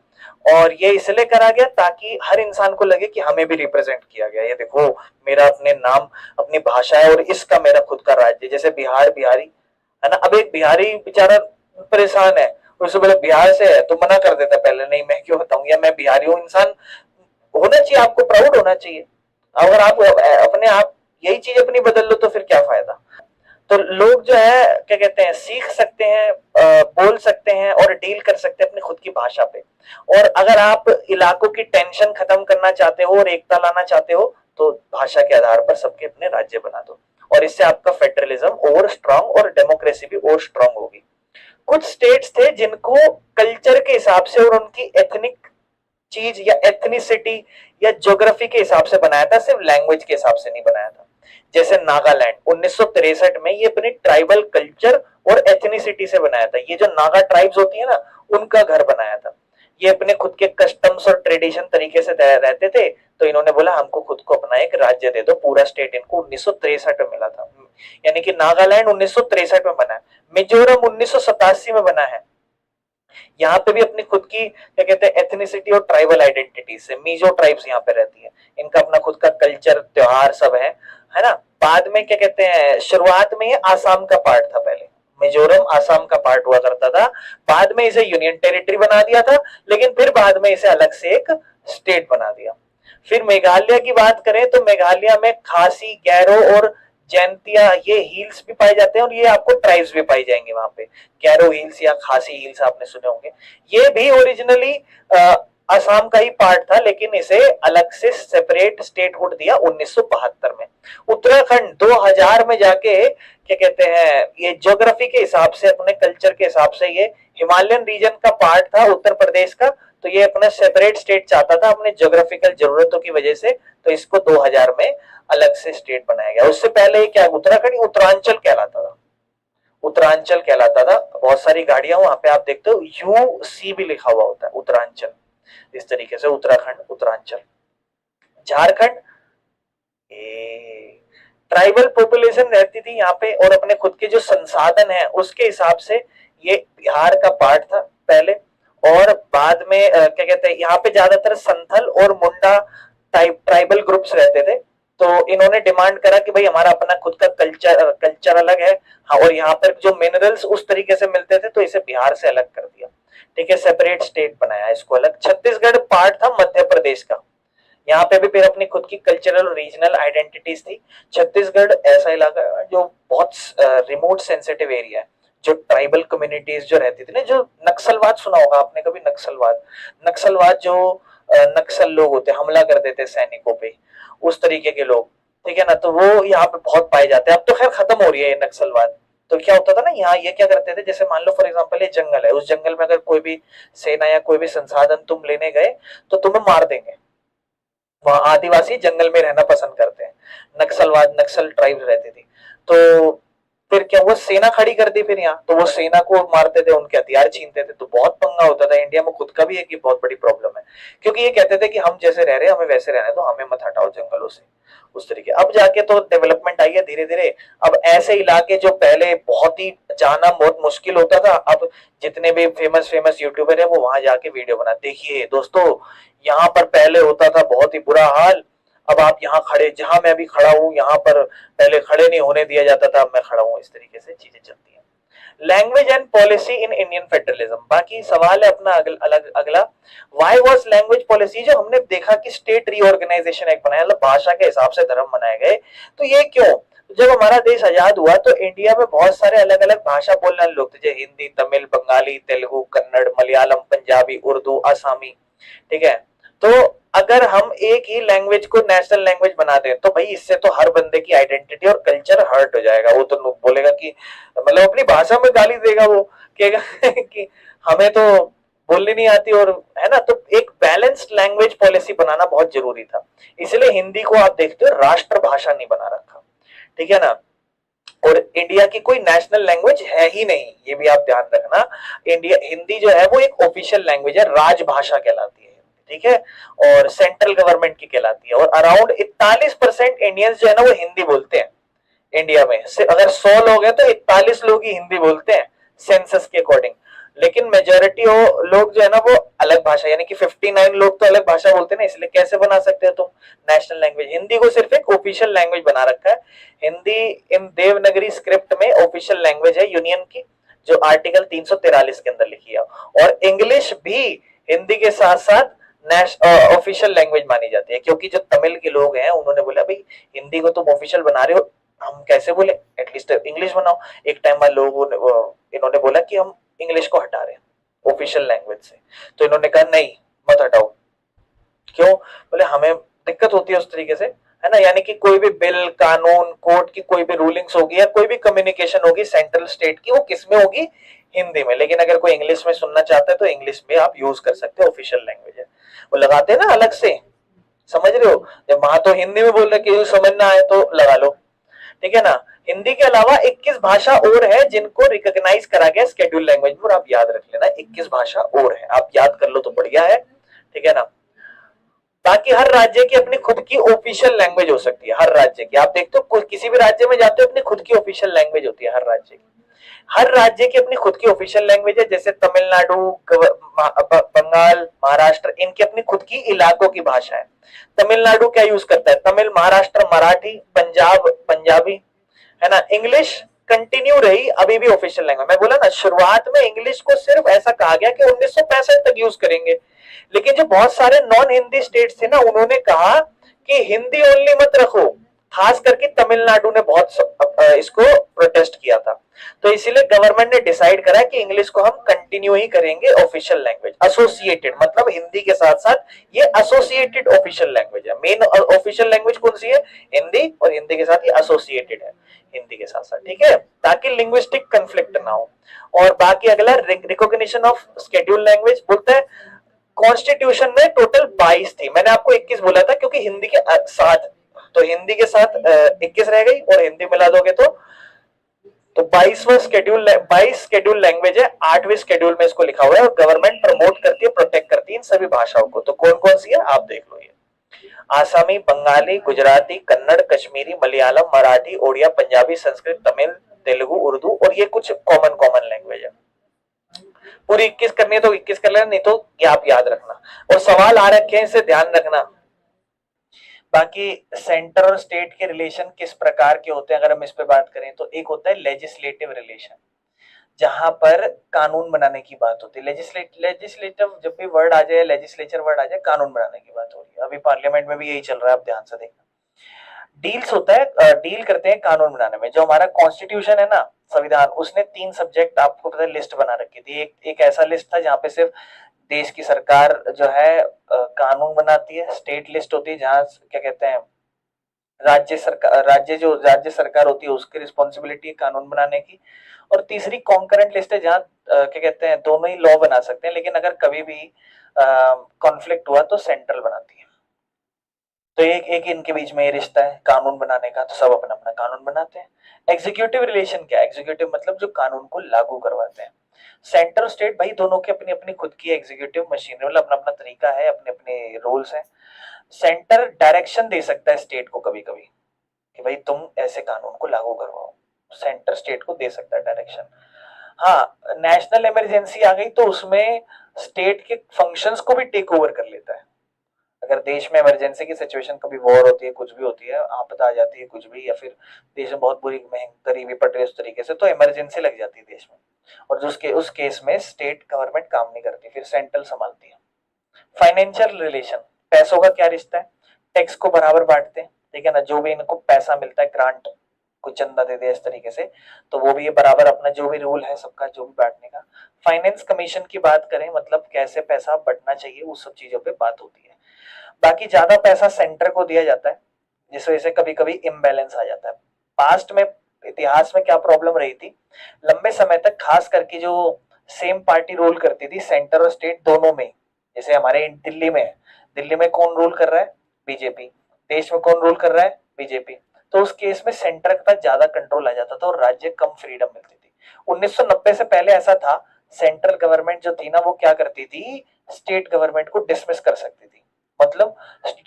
और ये इसलिए करा गया ताकि हर इंसान को लगे कि हमें भी रिप्रेजेंट किया गया। ये देखो मेरा अपने नाम, अपनी भाषा है और इसका मेरा खुद का राज्य। जैसे बिहार, बिहारी है ना, अब एक बिहारी बेचारा परेशान है, उससे बोले बिहार से है तो मना कर देता पहले, नहीं मैं क्यों बताऊं, या मैं बिहारी हूँ। इंसान होना चाहिए, आपको प्राउड होना चाहिए। अगर आप अपने आप यही चीज अपनी बदल लो तो फिर क्या फायदा। तो लोग जो है क्या कहते हैं सीख सकते हैं, बोल सकते हैं और डील कर सकते हैं अपनी खुद की भाषा पे। और अगर आप इलाकों की टेंशन खत्म करना चाहते हो और एकता लाना चाहते हो तो भाषा के आधार पर सबके अपने राज्य बना दो, और इससे आपका फेडरलिज्म और स्ट्रांग और डेमोक्रेसी भी और स्ट्रांग होगी। कुछ स्टेट्स थे जिनको कल्चर के हिसाब से और उनकी एथनिक चीज या एथनिसिटी या ज्योग्राफी के हिसाब से बनाया था, सिर्फ लैंग्वेज के हिसाब से नहीं बनाया था। जैसे नागालैंड 1963 में ये अपनी ट्राइबल कल्चर और एथनिसिटी से बनाया था। ये जो नागा ट्राइब्स होती है ना, उनका घर बनाया था। ये अपने खुद के कस्टम्स और ट्रेडिशन तरीके से रहते थे, तो इन्होंने बोला हमको खुद को अपना एक राज्य दे दो। पूरा स्टेट इनको 1963 में मिला था, यानी कि नागालैंड 1963 में बना है। मिजोरम 1987 में बना है। यहाँ पे भी अपनी खुद की क्या कहते हैं एथनिसिटी और ट्राइबल आइडेंटिटी से मीजो ट्राइब्स यहाँ पे रहती है। इनका अपना खुद का कल्चर त्योहार सब है ना। बाद में क्या कहते हैं शुरुआत में ये आसाम का पार्ट था, पहले मिजोरम आसाम का पार्ट हुआ करता था, बाद में इसे यूनियन टेरिटरी बना दिया था, लेकिन फिर बाद में इसे अलग से एक स्टेट बना दिया। फिर मेघालय की बात करें तो मेघालय में खासी, गैरो और जैंतिया ये हिल्स भी पाए जाते हैं, और ये आपको ट्राइब्स भी पाई जाएंगे वहां पे। गैरो हिल्स या खासी हिल्स आपने सुने होंगे। ये भी ओरिजिनली असम का ही पार्ट था, लेकिन इसे अलग से सेपरेट स्टेटहुड दिया 1972 में। उत्तराखंड 2000 में जाके क्या कहते हैं ये ज्योग्राफी के हिसाब से अपने कल्चर के हिसाब से ये हिमालयन रीजन का पार्ट था उत्तर प्रदेश का, तो ये अपना सेपरेट स्टेट चाहता था अपने ज्योग्राफिकल जरूरतों की वजह से, तो इसको 2000 में अलग से स्टेट बनाया गया। उससे पहले क्या उत्तराखंड उत्तरांचल कहलाता था, उत्तरांचल कहलाता था। बहुत सारी गाड़ियां वहां पे आप देखते हो यूसी भी लिखा हुआ होता है, उत्तरांचल। इस तरीके से उत्तराखंड उत्तरांचल। झारखंड ट्राइबल पॉपुलेशन रहती थी यहाँ पे, और अपने खुद के जो संसाधन है उसके हिसाब से ये बिहार का पार्ट था पहले। और बाद में क्या कहते हैं यहाँ पे ज्यादातर संथल और मुंडा ट्राइबल ग्रुप्स रहते थे। तो इन्होंने डिमांड करा कि भाई हमारा अपना खुद का कल्चर अलग है। हाँ, और यहाँ पर जो मिनरल्स उस तरीके से मिलते थे, तो इसे बिहार से अलग कर दिया। ठीक है, सेपरेट स्टेट बनाया इसको अलग। छत्तीसगढ़ पार्ट था मध्य प्रदेश का। यहाँ पे भी फिर अपनी खुद की कल्चरल और रीजनल आइडेंटिटीज थी। छत्तीसगढ़ ऐसा इलाका है जो बहुत रिमोट सेंसिटिव एरिया है। जो ट्राइबल कम्युनिटीज जो रहती थी ना, जो नक्सलवाद सुना होगा आपने कभी, नक्सलवाद नक्सलवाद जो नक्सल लोग होते हमला कर देते सैनिकों पे, उस तरीके के लोग, ठीक है ना, तो वो यहाँ पे बहुत पाए जाते हैं। अब तो खैर खत्म हो रही है ये नक्सलवाद। तो क्या होता था ना, यहाँ ये क्या करते थे, जैसे मान लो फॉर एग्जांपल ये जंगल है, उस जंगल में अगर कोई भी सेना या कोई भी संसाधन तुम लेने गए तो तुम्हें मार देंगे। वहां आदिवासी जंगल में रहना पसंद करते हैं, नक्सलवाद नक्सल ट्राइब्स रहती थी। तो फिर क्या हुआ, सेना खड़ी कर दी फिर यहाँ, तो वो सेना को मारते थे, उनके हथियार छीनते थे, तो बहुत पंगा होता था। इंडिया में खुद का भी एक बहुत बड़ी प्रॉब्लम है, क्योंकि ये कहते थे कि हम जैसे रह रहे हैं हमें वैसे रहने दो, हमें मत हटाओ जंगलों से, उस तरीके। अब जाके तो डेवलपमेंट आई है धीरे धीरे। अब ऐसे इलाके जो पहले बहुत ही जाना बहुत मुश्किल होता था, अब जितने भी फेमस फेमस यूट्यूबर है वो वहां जाके वीडियो बना, देखिए दोस्तों यहाँ पर पहले होता था बहुत ही बुरा हाल, अब आप यहाँ खड़े, जहां मैं अभी खड़ा हूँ यहाँ पर पहले खड़े नहीं होने दिया जाता था, अब मैं खड़ा हूँ। इस तरीके से चीजें चलती हैं। Language and policy in Indian federalism. बाकी सवाल है अपना अगला, व्हाई वाज लैंग्वेज पॉलिसी, जो हमने देखा कि स्टेट रीऑर्गेनाइजेशन एक बनाया, मतलब भाषा के हिसाब से धर्म बनाए गए, तो ये क्यों? जब हमारा देश आजाद हुआ तो इंडिया में बहुत सारे अलग अलग भाषा बोलने वाले लोग थे, जैसे हिंदी, तमिल, बंगाली, तेलुगु, कन्नड़, मलयालम, पंजाबी, उर्दू, आसामी। ठीक है, तो अगर हम एक ही लैंग्वेज को नेशनल लैंग्वेज बना दें तो भाई इससे तो हर बंदे की आइडेंटिटी और कल्चर हर्ट हो जाएगा। वो तो बोलेगा कि मतलब अपनी भाषा में गाली देगा, वो कहेगा कि हमें तो बोलनी नहीं आती, और है ना। तो एक बैलेंस्ड लैंग्वेज पॉलिसी बनाना बहुत जरूरी था। इसलिए हिंदी को आप देखते हो राष्ट्र भाषा नहीं बना रखा, ठीक है ना। और इंडिया की कोई नेशनल लैंग्वेज है ही नहीं, ये भी आप ध्यान रखना। इंडिया हिंदी जो है वो एक ऑफिशियल लैंग्वेज है, राजभाषा कहलाती है, ठीक है, और सेंट्रल गवर्नमेंट की कहलाती है। और अराउंड 41% इंडियंस जो है ना वो हिंदी बोलते हैं इंडिया में से। अगर 100 लोग हैं तो 41 लोग ही हिंदी बोलते हैं सेंसस के अकॉर्डिंग। लेकिन मेजोरिटी लोग जो है ना वो अलग भाषा, यानी कि 59 लोग तो अलग भाषा बोलते हैं ना, इसलिए कैसे बना सकते हो तुम नेशनल लैंग्वेज? हिंदी को सिर्फ एक ऑफिशियल लैंग्वेज बना रखा है। हिंदी इन देवनागरी स्क्रिप्ट में ऑफिशियल लैंग्वेज है यूनियन की, जो आर्टिकल 343 के अंदर लिखी है। और इंग्लिश भी हिंदी के साथ साथ ऑफिशियल लैंग्वेज मानी जाती है, क्योंकि जो तमिल के लोग हैं उन्होंने बोला भाई हिंदी को तुम ऑफिशियल बना रहे हो, हम कैसे बोले, एटलीस्ट इंग्लिश बनाओ। एक टाइम में लोगों ने इन्होंने बोला कि हम इंग्लिश को हटा रहे हैं ऑफिशियल लैंग्वेज से, तो इन्होंने कहा नहीं मत हटाओ। क्यों? बोले हमें दिक्कत होती है उस तरीके से, है ना। यानी कि कोई भी बिल, कानून, कोर्ट की कोई भी रूलिंग्स होगी या कोई भी कम्युनिकेशन होगी सेंट्रल स्टेट की, वो किस में होगी? हिंदी में। लेकिन अगर कोई इंग्लिश में सुनना चाहता है तो इंग्लिश में आप यूज कर सकते हो, ऑफिशियल लैंग्वेज है। वो लगाते हैं ना अलग से, समझ रहे हो? जब वहां तो हिंदी में बोल रहे कि समझ ना आए तो लगा लो, ठीक है ना। हिंदी के अलावा 21 भाषा और है जिनको रिकॉग्नाइज करा गया स्केड्यूल लैंग्वेज में, और आप याद रख लेना 21 भाषा और है, आप याद कर लो तो बढ़िया है, ठीक है ना। बाकी हर राज्य की अपनी खुद की ऑफिशियल लैंग्वेज हो सकती है, हर राज्य की। आप देखते हो किसी भी राज्य में जाते हो अपनी खुद की ऑफिशियल लैंग्वेज होती है हर राज्य की। हर राज्य की अपनी खुद की ऑफिशियल लैंग्वेज है, जैसे तमिलनाडु, बंगाल, महाराष्ट्र, इनकी अपनी खुद की इलाकों की भाषा है। तमिलनाडु क्या यूज करता है? तमिल, महाराष्ट्र मराठी, पंजाब पंजाबी, है ना। इंग्लिश कंटिन्यू रही अभी भी ऑफिशियल लैंग्वेज। मैं बोला ना शुरुआत में इंग्लिश को सिर्फ ऐसा कहा गया कि 1965 तक यूज करेंगे, लेकिन जो बहुत सारे नॉन हिंदी स्टेट्स थे ना, उन्होंने कहा कि हिंदी ओनली मत रखो। खास करके तमिलनाडु ने बहुत इसको प्रोटेस्ट किया था, तो इसीलिए गवर्नमेंट ने डिसाइड करा कि इंग्लिश को हम कंटिन्यू ही करेंगे ऑफिशियल लैंग्वेज, एसोसिएटेड, मतलब हिंदी के साथ साथ ये एसोसिएटेड ऑफिशियल लैंग्वेज है। मेन ऑफिशियल लैंग्वेज कौन सी है? हिंदी, और हिंदी के साथ ये एसोसिएटेड है हिंदी के साथ साथ, ठीक है, ताकि लिंग्विस्टिक कन्फ्लिक्ट ना हो। और बाकी अगला रिकॉग्निशन ऑफ शेड्यूल लैंग्वेज बोलता है कॉन्स्टिट्यूशन में टोटल 22 थी, मैंने आपको 21 बोला था क्योंकि हिंदी के साथ, तो हिंदी के साथ 21 रह गई और हिंदी मिला दोगे तो 22वां शेड्यूल, 22 शेड्यूल लैंग्वेज है। 8वें शेड्यूल में इसको लिखा हुआ है, और गवर्नमेंट प्रमोट करती है, प्रोटेक्ट करती है इन सभी भाषाओं को। तो कौन कौन सी है आप देख लो, ये आसामी, बंगाली, गुजराती, कन्नड़, कश्मीरी, मलयालम, मराठी, ओडिया, पंजाबी, संस्कृत, तमिल, तेलुगु, उर्दू, और ये कुछ कॉमन कॉमन लैंग्वेज है। पूरी 21 करनी है तो 21 कर लेना, नहीं तो ये आप याद रखना, और सवाल आ रखे हैं इसे ध्यान रखना। बाकी सेंटर और स्टेट के रिलेशन किस प्रकार के होते हैं अगर हम इस पे बात करें, तो एक होता है लेजिस्लेटिव रिलेशन, जहां पर कानून बनाने की बात होती है। लेजिस्लेटिव जब भी वर्ड आ जाए, लेजिस्लेचर वर्ड आ जाए, कानून बनाने की बात हो रही है। अभी पार्लियामेंट में भी यही चल रहा है, आप ध्यान से देखना। डील्स होता है, डील करते हैं कानून बनाने में। जो हमारा कॉन्स्टिट्यूशन है ना, संविधान, उसने 3 सब्जेक्ट आपको पता है लिस्ट बना रखी थी। एक ऐसा लिस्ट था जहाँ पे सिर्फ देश की सरकार जो है कानून बनाती है। स्टेट लिस्ट होती है जहाँ क्या कहते हैं राज्य सरकार होती है उसकी रिस्पॉन्सिबिलिटी है कानून बनाने की। और तीसरी कॉन्करेंट लिस्ट है जहाँ क्या कहते हैं दोनों ही लॉ बना सकते हैं, लेकिन अगर कभी भी कॉन्फ्लिक्ट हुआ तो सेंट्रल बनाती है। तो एक एक इनके बीच में ये रिश्ता है कानून बनाने का, तो सब अपना अपना कानून बनाते हैं। एग्जीक्यूटिव रिलेशन क्या है? एग्जीक्यूटिव मतलब जो कानून को लागू करवाते हैं। सेंटर स्टेट भाई दोनों की अपनी अपनी खुद की एग्जीक्यूटिव मशीनरी, मतलब अपना अपना तरीका है, अपने अपने रूल्स हैं। सेंटर डायरेक्शन दे सकता है स्टेट को कभी कभी कि भाई तुम ऐसे कानून को लागू करवाओ, सेंटर स्टेट को दे सकता है डायरेक्शन। हाँ, नेशनल इमरजेंसी आ गई तो उसमें स्टेट के फंक्शंस को भी टेक ओवर कर लेता है। अगर देश में इमरजेंसी की सिचुएशन, कभी वॉर होती है, कुछ भी होती है, आपदा आ जाती है, कुछ भी, या फिर देश में बहुत बुरी गरीबी पड़ रही है उस तरीके से, तो इमरजेंसी लग जाती है देश में, और जो उस केस में स्टेट गवर्नमेंट काम नहीं करती, फिर सेंट्रल संभालती है। फाइनेंशियल रिलेशन, पैसों का क्या रिश्ता है? टैक्स को बराबर बांटते हैं, ठीक है ना। जो भी इनको पैसा मिलता है, ग्रांट, कुछ चंदा दे दे इस तरीके से, तो वो भी ये बराबर अपना जो भी रूल है सबका जो भी बांटने का। फाइनेंस कमीशन की बात करें, मतलब कैसे पैसा बटना चाहिए, उस सब चीजों पे बात होती है। बाकी ज्यादा पैसा सेंटर को दिया जाता है, जिस वजह से कभी कभी इम्बैलेंस आ जाता है। पास्ट में, इतिहास में क्या प्रॉब्लम रही थी, लंबे समय तक खास करके जो सेम पार्टी रूल करती थी सेंटर और स्टेट दोनों में। जैसे हमारे दिल्ली में, दिल्ली में कौन रूल कर रहा है? बीजेपी। देश में कौन रूल कर रहा है? बीजेपी। तो उस केस में सेंटर का ज्यादा कंट्रोल आ जाता था और राज्य कम फ्रीडम मिलती थी। 1990 से पहले ऐसा था, सेंट्रल गवर्नमेंट जो थी ना, वो क्या करती थी, स्टेट गवर्नमेंट को डिसमिस कर सकती थी। मतलब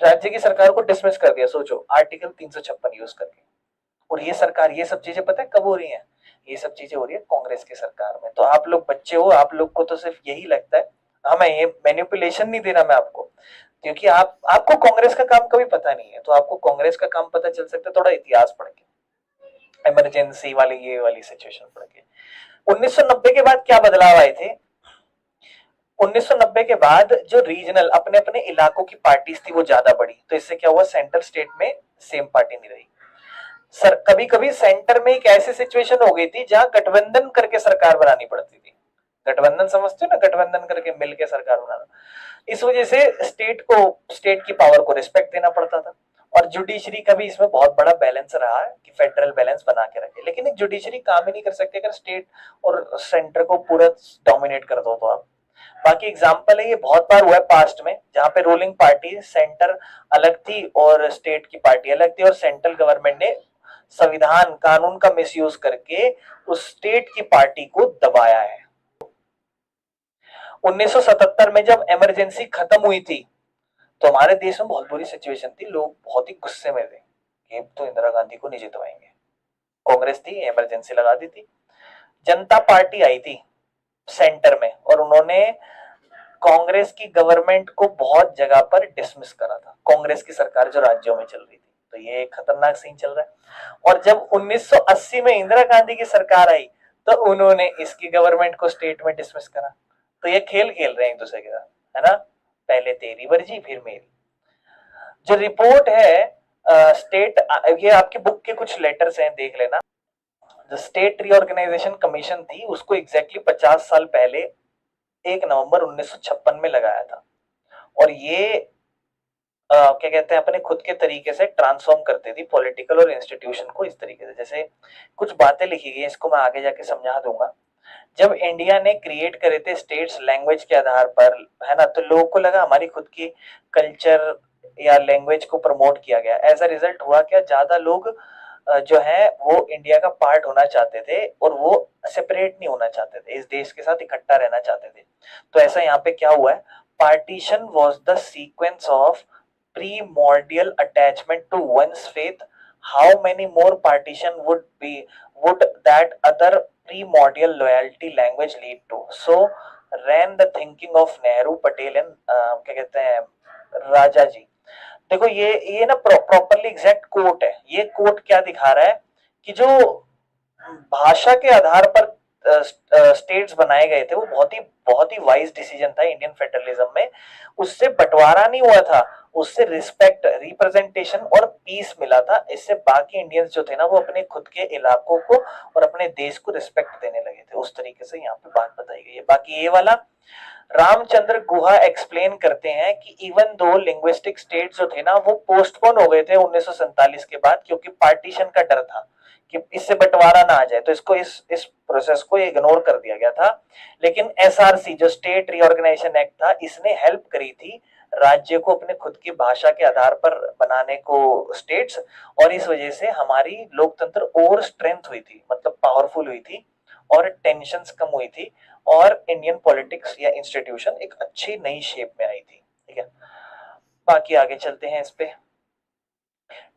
राज्य की सरकार को डिसमिस कर दिया, सोचो, आर्टिकल 356 यूज करके। और ये सरकार, ये सब चीजें पता है कब हो रही हैं? ये सब चीजें हो रही है कांग्रेस की सरकार में। तो आप लोग बच्चे हो, आप लोग को तो सिर्फ यही लगता है, हमें ये मैनिपुलेशन नहीं देना मैं आपको, क्योंकि आपको कांग्रेस का काम कभी पता नहीं है। तो आपको कांग्रेस का काम पता चल सकता है थोड़ा इतिहास पढ़ के, इमरजेंसी वाली ये वाली सिचुएशन पढ़ के। 1990 के बाद क्या बदलाव आए थे? 1990 के बाद जो रीजनल अपने अपने इलाकों की पार्टीज थी वो ज्यादा बढ़ी, तो इससे क्या हुआ, सेंट्रल स्टेट में सेम पार्टी नहीं रही। सर कभी कभी सेंटर में एक ऐसी सिचुएशन हो गई थी जहां गठबंधन करके सरकार बनानी पड़ती थी। गठबंधन समझते हो ना, गठबंधन करके मिलके सरकार बनाना। इस वजह से स्टेट की पावर को रिस्पेक्ट देना पड़ता था। और जुडिशरी का भी इसमें बहुत बड़ा बैलेंस रहा है कि फेडरल बैलेंस बना के रखे, लेकिन एक जुडिशरी काम ही नहीं कर सकती अगर स्टेट और सेंटर को पूरा डोमिनेट कर दो तो आप। बाकी एग्जाम्पल है, ये बहुत बार हुआ है पास्ट में, जहां पे रूलिंग पार्टी सेंटर अलग थी और स्टेट की पार्टी अलग थी, और सेंट्रल गवर्नमेंट ने संविधान कानून का मिसयूज करके उस स्टेट की पार्टी को दबाया है। 1977 में जब इमरजेंसी खत्म हुई थी तो हमारे देश में बहुत बुरी सिचुएशन थी, लोग बहुत ही गुस्से में थे कि तो इंदिरा गांधी को नहीं जितवाएंगे। कांग्रेस थी, इमरजेंसी लगा दी थी। जनता पार्टी आई थी सेंटर में और उन्होंने कांग्रेस की गवर्नमेंट को बहुत जगह पर डिसमिस करा था, कांग्रेस की सरकार जो राज्यों में चल रही थी। तो ये एक खतरनाक सीन चल रहा है। और जब 1980 में इंदिरा गांधी की सरकार आई तो उन्होंने इसकी गवर्नमेंट को स्टेट में डिसमिस करा। तो ये खेल खेल रहे हैं एक दूसरे के साथ, है ना, पहले तेरी मर्जी फिर मेरी। जो रिपोर्ट है स्टेट, ये आपकी बुक के कुछ लेटर्स हैं, देख लेना। जो स्टेट रीऑर्गेनाइजेशन कमीशन थी उसको एग्जैक्टली 50 साल पहले 1 नवंबर 1956 में लगाया था। और ये क्या कहते हैं, अपने खुद के तरीके से ट्रांसफॉर्म करती थी पॉलिटिकल और इंस्टीट्यूशन को इस तरीके से। जैसे कुछ बातें लिखी गई, इसको मैं आगे जाके समझा दूंगा। जब इंडिया ने क्रिएट करे थे स्टेट्स लैंग्वेज के आधार पर, है ना, तो लोगों को लगा हमारी खुद की कल्चर या लैंग्वेज को प्रमोट किया गया। एज अ रिजल्ट हुआ क्या, ज्यादा लोग जो है वो इंडिया का पार्ट होना चाहते थे और वो सेपरेट नहीं होना चाहते थे, इस देश के साथ इकट्ठा रहना चाहते थे। तो ऐसा यहाँ पे क्या हुआ है, partition was the sequence of primordial attachment to one's faith. How many more partition would that other primordial loyalty language lead to? So ran the thinking of Nehru, Patel and क्या कहते हैं राजा जी। देखो ये ना प्रॉपरली एग्जैक्ट कोट है। ये कोट क्या दिखा रहा है कि जो भाषा के आधार पर स्टेट्स बनाए गए थे वो बहुत ही वाइज डिसीजन था इंडियन फेडरलिज्म में। उससे बंटवारा नहीं हुआ था, उससे रिस्पेक्ट, रिप्रेजेंटेशन और पीस मिला था। इससे बाकी इंडियंस जो थे ना वो अपने खुद के इलाकों को और अपने देश को रिस्पेक्ट देने लगे थे। उस तरीके से यहाँ पे बात बताई गई है। बाकी ये वाला रामचंद्र गुहा एक्सप्लेन करते हैं कि इवन दो लिंग्विस्टिक स्टेट जो थे ना वो पोस्टपोन हो गए थे 1947 के बाद, क्योंकि पार्टीशन का डर था कि इससे बंटवारा ना आ जाए, तो इसको इस प्रोसेस को इग्नोर कर दिया गया था। लेकिन एसआरसी जो स्टेट रीऑर्गेनाइजेशन एक्ट था, इसने हेल्प करी थी राज्य को अपने खुद की भाषा के आधार पर बनाने को स्टेट्स, और इस वजह से हमारी लोकतंत्र और स्ट्रेंथ हुई थी, मतलब पावरफुल हुई थी और टेंशन्स कम हुई थी और इंडियन पॉलिटिक्स या इंस्टीट्यूशन एक अच्छी नई शेप में आई थी। ठीक है, बाकी आगे चलते हैं इस पे।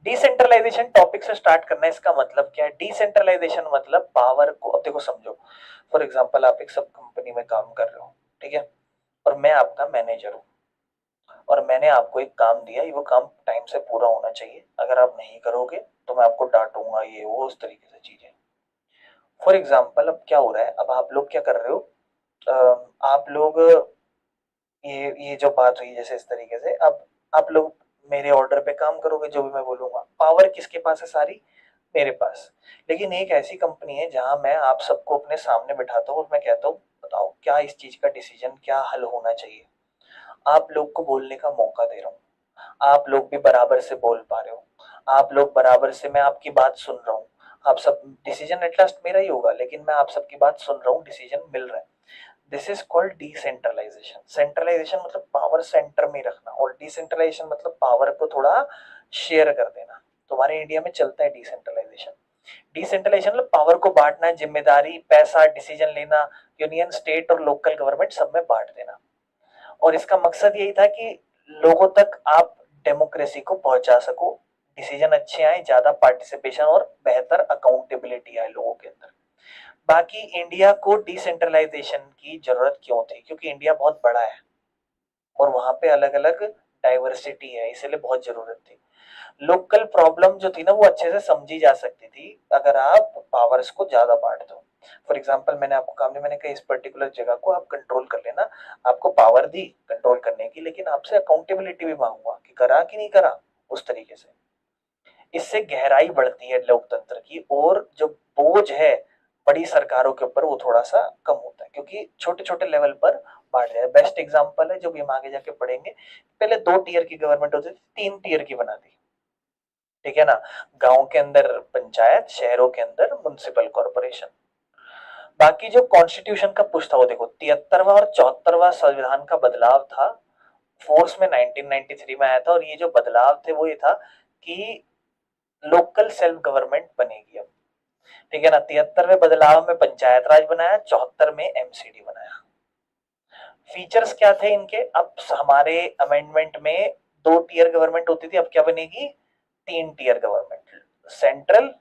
डिसेंट्रलाइजेशन टॉपिक से स्टार्ट करना है। इसका मतलब क्या है, डिसेंट्रलाइजेशन मतलब पावर को, अब देखो समझो, फॉर एग्जांपल आप एक सब कंपनी में काम कर रहे हो, ठीक है, और मैं आपका मैनेजर हूँ और मैंने आपको एक काम दिया, ये वो काम टाइम से पूरा होना चाहिए, अगर आप नहीं करोगे तो मैं आपको डांटूंगा, ये वो उस तरीके से चीजें। फॉर एग्जाम्पल अब क्या हो रहा है, अब आप लोग क्या कर रहे हो, आप लोग ये जो बात हुई जैसे इस तरीके से, अब आप लोग मेरे ऑर्डर पे काम करोगे, जो भी मैं बोलूंगा। पावर किसके पास है, सारी मेरे पास। लेकिन एक ऐसी कंपनी है जहां मैं आप सबको अपने सामने बिठाता हूँ और मैं कहता हूँ बताओ क्या इस चीज का डिसीजन, क्या हल होना चाहिए। आप लोग को बोलने का मौका दे रहा हूँ, आप लोग भी बराबर से बोल पा रहे हो, आप लोग बराबर से, मैं आपकी बात सुन रहा हूँ। आप सब, डिसीजन एट लास्ट मेरा ही होगा, लेकिन मैं आप सबकी बात सुन रहा हूँ, डिसीजन मिल रहा है। This is called decentralisation. Centralisation मतलब पावर सेंटर में रखना, और डिसेंट्रलाइजेशन मतलब पावर को थोड़ा शेयर कर देना। तुम्हारे इंडिया में चलता है डिसेंट्रलाइजेशन। डिसेंट्रलाइजेशन मतलब पावर को बांटना, जिम्मेदारी, पैसा, डिसीजन लेना, यूनियन, स्टेट और लोकल गवर्नमेंट सब में बांट देना। और इसका मकसद यही था कि लोगों तक आप डेमोक्रेसी को पहुंचा सको, डिसीजन अच्छे आए, ज्यादा पार्टिसिपेशन और बेहतर अकाउंटेबिलिटी आए लोगों के अंदर। बाकी इंडिया को डिसेंट्रलाइजेशन की जरूरत क्यों थी, क्योंकि इंडिया बहुत बड़ा है और वहां पे अलग अलग डाइवर्सिटी है, इसलिए बहुत जरूरत थी। लोकल प्रॉब्लम जो थी ना वो अच्छे से समझी जा सकती थी अगर आप पावर्स को ज्यादा बांट दो। फॉर एग्जाम्पल मैंने आपको काम दिया, मैंने कहा इस पर्टिकुलर जगह को आप कंट्रोल कर लेना, आपको पावर दी कंट्रोल करने की, लेकिन आपसे अकाउंटेबिलिटी भी मांगूंगा कि करा कि नहीं करा, उस तरीके से। इससे गहराई बढ़ती है लोकतंत्र की, और जो बोझ है बड़ी सरकारों के ऊपर वो थोड़ा सा कम होता है, क्योंकि छोटे छोटे लेवल पर बांट दिया। बेस्ट एग्जांपल है जो भी हम आगे जाके पढ़ेंगे, पहले 2 टीयर की गवर्नमेंट होती थी, 3 टीयर की बना दी, ठीक है ना। गांव के अंदर पंचायत, शहरों के अंदर म्युनिसिपल कॉर्पोरेशन। बाकी जो कॉन्स्टिट्यूशन का पुश था वो देखो, 73वां और 74वां संविधान का बदलाव था, फोर्स में 1993 में आया था, और ये जो बदलाव थे वो ये था कि लोकल सेल्फ गवर्नमेंट बनेगी अब, ठीक है ना। 73वें बदलाव में पंचायत राज बनाया, 74 में एमसीडी बनाया। फीचर्स क्या थे इनके, अब हमारे अमेंडमेंट में 2 टीयर गवर्नमेंट होती थी, अब क्या बनेगी, 3 tier government, central,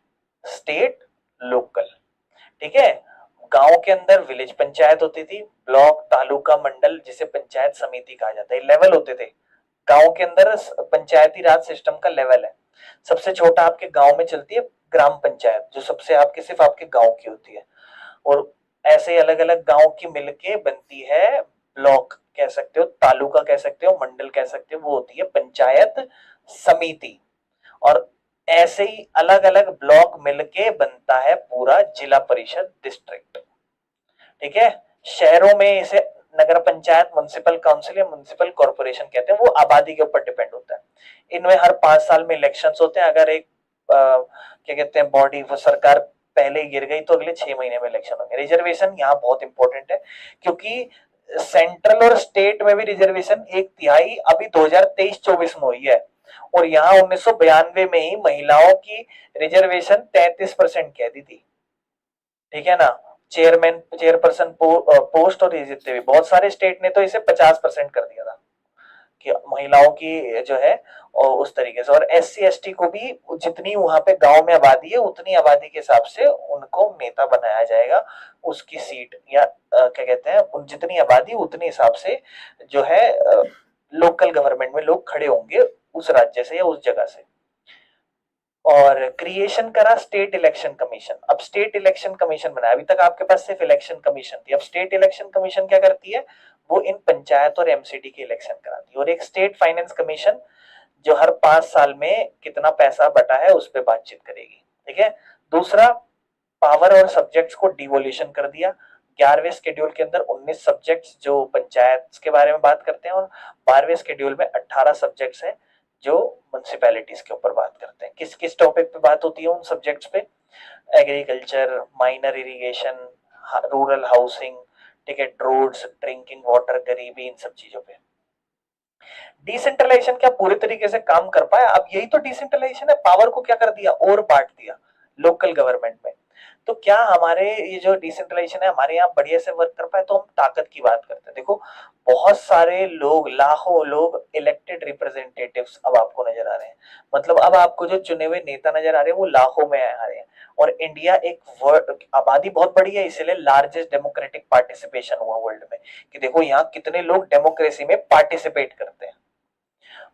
state, local, ठीक है। गांव के अंदर विलेज पंचायत होती थी, ब्लॉक, तालुका, मंडल, जिसे पंचायत समिति कहा जाता है, लेवल होते थे। गांव के अंदर पंचायती राज सिस्टम का लेवल है, सबसे छोटा आपके गांव में चलती है ग्राम पंचायत, जो सबसे आपके सिर्फ आपके गांव की होती है, और ऐसे अलग अलग गांव की मिलके बनती है, ब्लॉक कह सकते हो, तालुका कह सकते हो, मंडल कह सकते हो, वो होती है पंचायत समिति। और ऐसे ही अलग अलग ब्लॉक मिलके बनता है पूरा जिला परिषद डिस्ट्रिक्ट, ठीक है। शहरों में इसे नगर पंचायत, म्युनिसिपल काउंसिल या म्युनिसिपल कॉर्पोरेशन कहते हैं, वो आबादी के ऊपर डिपेंड होता है। इनमें हर 5 साल में इलेक्शंस होते हैं, अगर एक क्या कहते हैं बॉडी, वो सरकार पहले ही गिर गई तो अगले 6 महीने में इलेक्शन होंगे। रिजर्वेशन यहाँ बहुत इंपॉर्टेंट है, क्योंकि सेंट्रल और स्टेट में भी रिजर्वेशन 1/3 अभी 2023-24 में हुई है, और यहाँ 1992 में ही महिलाओं की रिजर्वेशन 33% कह दी थी, ठीक है ना। चेयरमैन, चेयरपर्सन पोस्ट, और ये जितने भी बहुत सारे स्टेट ने तो इसे 50% कर दिया था कि महिलाओं की जो है, और उस तरीके से, और SC ST को भी जितनी वहां पे गांव में आबादी है उतनी आबादी के हिसाब से उनको नेता बनाया जाएगा, उसकी सीट या क्या कहते हैं, उन जितनी आबादी उतने हिसाब से जो है लोकल गवर्नमेंट में लोग खड़े होंगे उस राज्य से या उस जगह से। और क्रिएशन करा स्टेट इलेक्शन कमीशन, अब स्टेट इलेक्शन कमीशन बनाया, अभी तक आपके पास सिर्फ इलेक्शन कमीशन थी, अब स्टेट इलेक्शन कमीशन क्या करती है, वो इन पंचायत और एमसीडी के इलेक्शन कराती है, और एक स्टेट फाइनेंस कमीशन जो हर 5 साल में कितना पैसा बटा है उस पर बातचीत करेगी, ठीक है। दूसरा, पावर और सब्जेक्ट्स को डिवोल्यूशन कर दिया, 11वें शेड्यूल के अंदर 19 सब्जेक्ट्स जो पंचायत के बारे में बात करते हैं, और 12वें शेड्यूल में 18 सब्जेक्ट्स हैं जो म्युनिसिपैलिटीज के ऊपर बात करते हैं। किस किस टॉपिक पे बात होती है उन सब्जेक्ट्स पे, agriculture, minor irrigation, rural housing, ठीक है, रोड्स, ड्रिंकिंग वाटर, गरीबी, इन सब चीजों पे। डिसेंट्रलाइजेशन क्या पूरे तरीके से काम कर पाया, अब यही तो डिसेंट्रलाइजेशन है, पावर को क्या कर दिया और बांट दिया लोकल गवर्नमेंट में। तो क्या हमारे ये जो डिसेंट्रलाइजेशन है हमारे यहाँ बढ़िया से वर्क कर पाए, तो हम ताकत की बात करते हैं। देखो बहुत सारे लोग, लाखों लोग इलेक्टेड रिप्रेजेंटेटिव्स अब आपको नजर आ रहे हैं, मतलब अब आपको जो चुने हुए नेता नजर आ रहे हैं वो लाखों में आ रहे हैं, और इंडिया एक वर्ल्ड, आबादी बहुत बड़ी है इसीलिए लार्जेस्ट डेमोक्रेटिक पार्टिसिपेशन हुआ वर्ल्ड में, कि देखो यहाँ कितने लोग डेमोक्रेसी में पार्टिसिपेट करते हैं।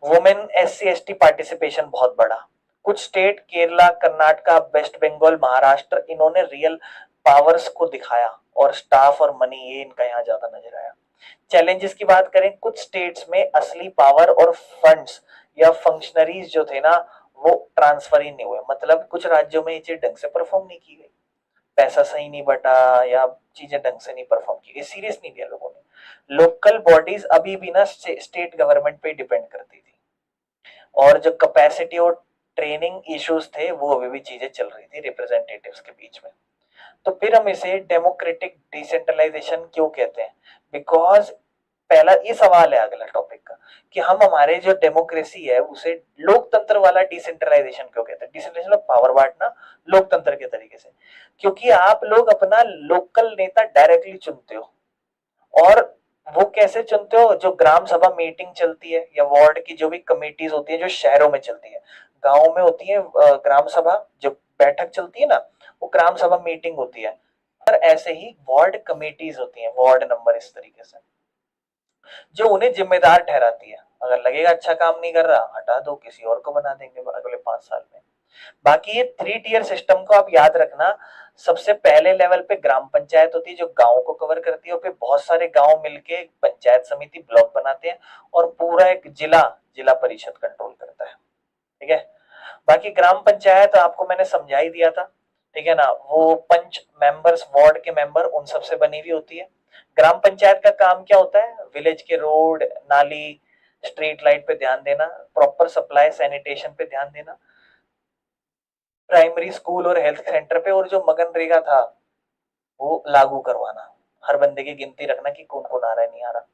वुमेन SC ST पार्टिसिपेशन बहुत बड़ा, कुछ स्टेट केरला, कर्नाटका, वेस्ट बंगाल, महाराष्ट्र, इन्होंने रियल पावर्स को दिखाया, और स्टाफ और मनी ये इनका यहाँ ज्यादा नजर आया। चैलेंजेस की बात करें, कुछ स्टेट्स में असली पावर और फंड्स या फंक्शनरीज जो थे ना वो ट्रांसफर ही नहीं हुए, मतलब कुछ राज्यों में ये चीज ढंग से परफॉर्म नहीं की गई, पैसा सही नहीं बटा या चीजें ढंग से नहीं परफॉर्म की गई, सीरियस नहीं लिया लोगों ने। लोकल बॉडीज अभी भी ना स्टेट गवर्नमेंट पे डिपेंड करती थी, और जो कैपेसिटी और ट्रेनिंग इश्यूज थे वो अभी भी चीजें चल रही थी रिप्रेजेंटेटिव्स के बीच में। तो फिर हम इसे डेमोक्रेटिक डिसेंट्रलाइजेशन क्यों कहते हैं, बिकॉज पहला ये सवाल है अगला टॉपिक का, कि हम हमारे जो डेमोक्रेसी है उसे लोकतंत्र वाला डिसेंट्रलाइजेशन क्यों कहते हैं। डिसेंट्रलाइजेशन मतलब पावर बांटना लोकतंत्र के तरीके से, क्योंकि आप लोग अपना लोकल नेता डायरेक्टली चुनते हो, और वो कैसे चुनते हो, जो ग्राम सभा मीटिंग चलती है या वार्ड की जो भी कमेटीज होती है जो शहरों में चलती है, गांव में होती है ग्राम सभा, जो बैठक चलती है ना वो ग्राम सभा मीटिंग होती है, और ऐसे ही वार्ड कमेटीज होती हैं, वार्ड नंबर, इस तरीके से जो उन्हें जिम्मेदार ठहराती है, अगर लगेगा अच्छा काम नहीं कर रहा हटा दो, किसी और को बना देंगे अगले 5 साल में। बाकी ये 3 टीयर सिस्टम को आप याद रखना, सबसे पहले लेवल पे ग्राम पंचायत होती है जो गांव को कवर करती है, और फिर बहुत सारे गांव मिलके पंचायत समिति, ब्लॉक बनाते हैं, और पूरा एक जिला, जिला परिषद कंट्रोल करता है, ठीक है। बाकी ग्राम पंचायत आपको मैंने समझा ही दिया था, ठीक है ना, वो पंच मेंबर्स, वार्ड के मेंबर, उन सबसे बनी हुई होती है। ग्राम पंचायत का काम क्या होता है? विलेज के रोड, नाली, स्ट्रीट लाइट पे ध्यान देना, प्रॉपर सप्लाई सैनिटेशन पे ध्यान देना, प्राइमरी स्कूल और हेल्थ सेंटर पे, और जो मनरेगा था वो लागू करवाना, हर बंदे की गिनती रखना कि कौन कौन आ रहा है नहीं आ रहा।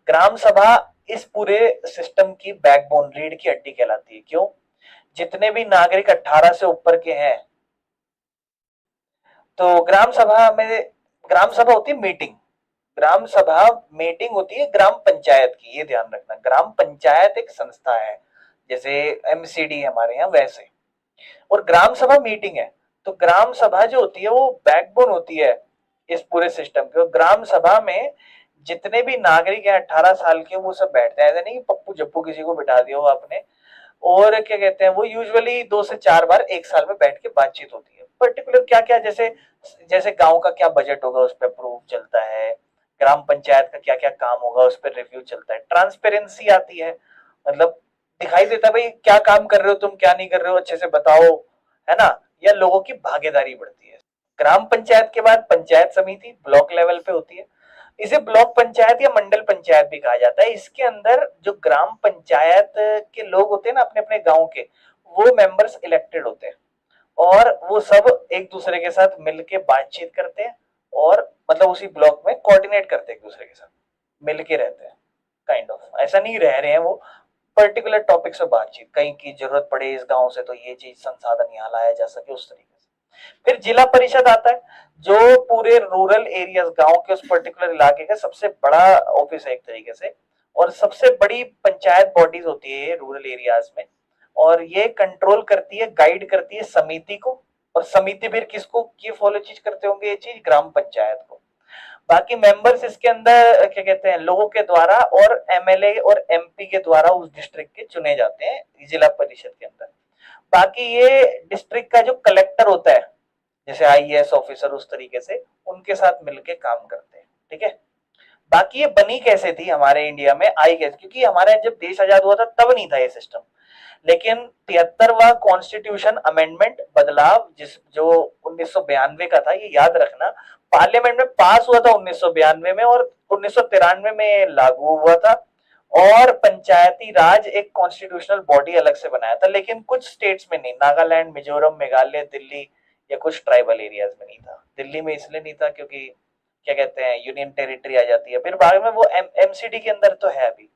ग्राम सभा इस पूरे सिस्टम की बैकबोन, रीढ़ की हड्डी कहलाती है। क्यों? जितने भी नागरिक 18 से ऊपर के हैं, तो ग्राम सभा होती है मीटिंग, ग्राम सभा मीटिंग होती है ग्राम पंचायत की, ये ध्यान रखना। ग्राम पंचायत एक संस्था है, जैसे एमसीडी हमारे यहाँ वैसे, और ग्राम सभा मीटिंग है। तो ग्राम सभा जो होती है वो बैकबोन होती है इस पूरे सिस्टम के। ग्राम सभा में जितने भी नागरिक हैं 18 साल के, वो सब बैठते हैं। ऐसा नहीं कि पप्पू जप्पू किसी को बिठा दिया हो आपने, और क्या कहते हैं, वो यूजुअली 2 से 4 बार एक साल में बैठ के बातचीत होती है। पर्टिकुलर क्या क्या, जैसे जैसे गांव का क्या बजट होगा उस पर अप्रूव चलता है, ग्राम पंचायत का क्या क्या काम होगा उस पर रिव्यू चलता है, ट्रांसपेरेंसी आती है, मतलब दिखाई देता है भाई क्या काम कर रहे हो तुम, क्या नहीं कर रहे हो, अच्छे से बताओ, है ना, या लोगों की भागीदारी बढ़ती है। ग्राम पंचायत के बाद पंचायत समिति ब्लॉक लेवल पे होती है। इसे ब्लॉक पंचायत या मंडल पंचायत भी कहा जाता है। इसके अंदर जो ग्राम पंचायत के लोग होते हैं ना, अपने अपने गांव के, वो मेंबर्स इलेक्टेड होते हैं, और वो सब एक दूसरे के साथ मिलके बातचीत करते हैं, और मतलब उसी ब्लॉक में कोऑर्डिनेट करते हैं, एक दूसरे के साथ मिलके रहते हैं। काइंड ऑफ ऐसा नहीं रह रहे हैं वो, पर्टिकुलर टॉपिक से बातचीत, कहीं की जरूरत पड़े इस गांव से तो ये चीज संसाधन यहाँ लाया जा सके, उस तरीके से। फिर जिला परिषद आता है, जो पूरे रूरल एरियाज, गांव के उस पर्टिकुलर इलाके का सबसे बड़ा ऑफिस है एक तरीके से, और सबसे बड़ी पंचायत बॉडीज होती है रूरल एरियाज में, और ये कंट्रोल करती है, गाइड करती है समिति को, और समिति फिर किसको ये फॉलो चीज करते होंगे, ये चीज ग्राम पंचायत को। बाकी मेंबर्स इसके अंदर क्या कहते हैं, लोगों के द्वारा और एमएलए और एमपी के द्वारा उस डिस्ट्रिक्ट के चुने जाते हैं जिला परिषद के अंदर। बाकी ये डिस्ट्रिक्ट का जो कलेक्टर होता है, जैसे आईएएस ऑफिसर, उस तरीके से उनके साथ मिलके काम करते हैं, ठीक है। बाकी ये बनी कैसे थी हमारे इंडिया में, आई कैसे, क्योंकि हमारे जब देश आजाद हुआ था तब नहीं था ये सिस्टम, लेकिन 73वां कॉन्स्टिट्यूशन अमेंडमेंट, बदलाव, जिस जो 1992 का था, ये याद रखना, पार्लियामेंट में पास हुआ था 1992 में, और 1993 में लागू हुआ था। और पंचायती राज एक कॉन्स्टिट्यूशनल बॉडी अलग से बनाया था, लेकिन कुछ स्टेट्स में नहीं, नागालैंड, मिजोरम, मेघालय, दिल्ली या कुछ ट्राइबल एरियाज में नहीं था। दिल्ली में इसलिए नहीं था क्योंकि क्या कहते हैं, यूनियन टेरिटरी आ जाती है। फिर बाद में वो एमसीडी के अंदर तो है अभी।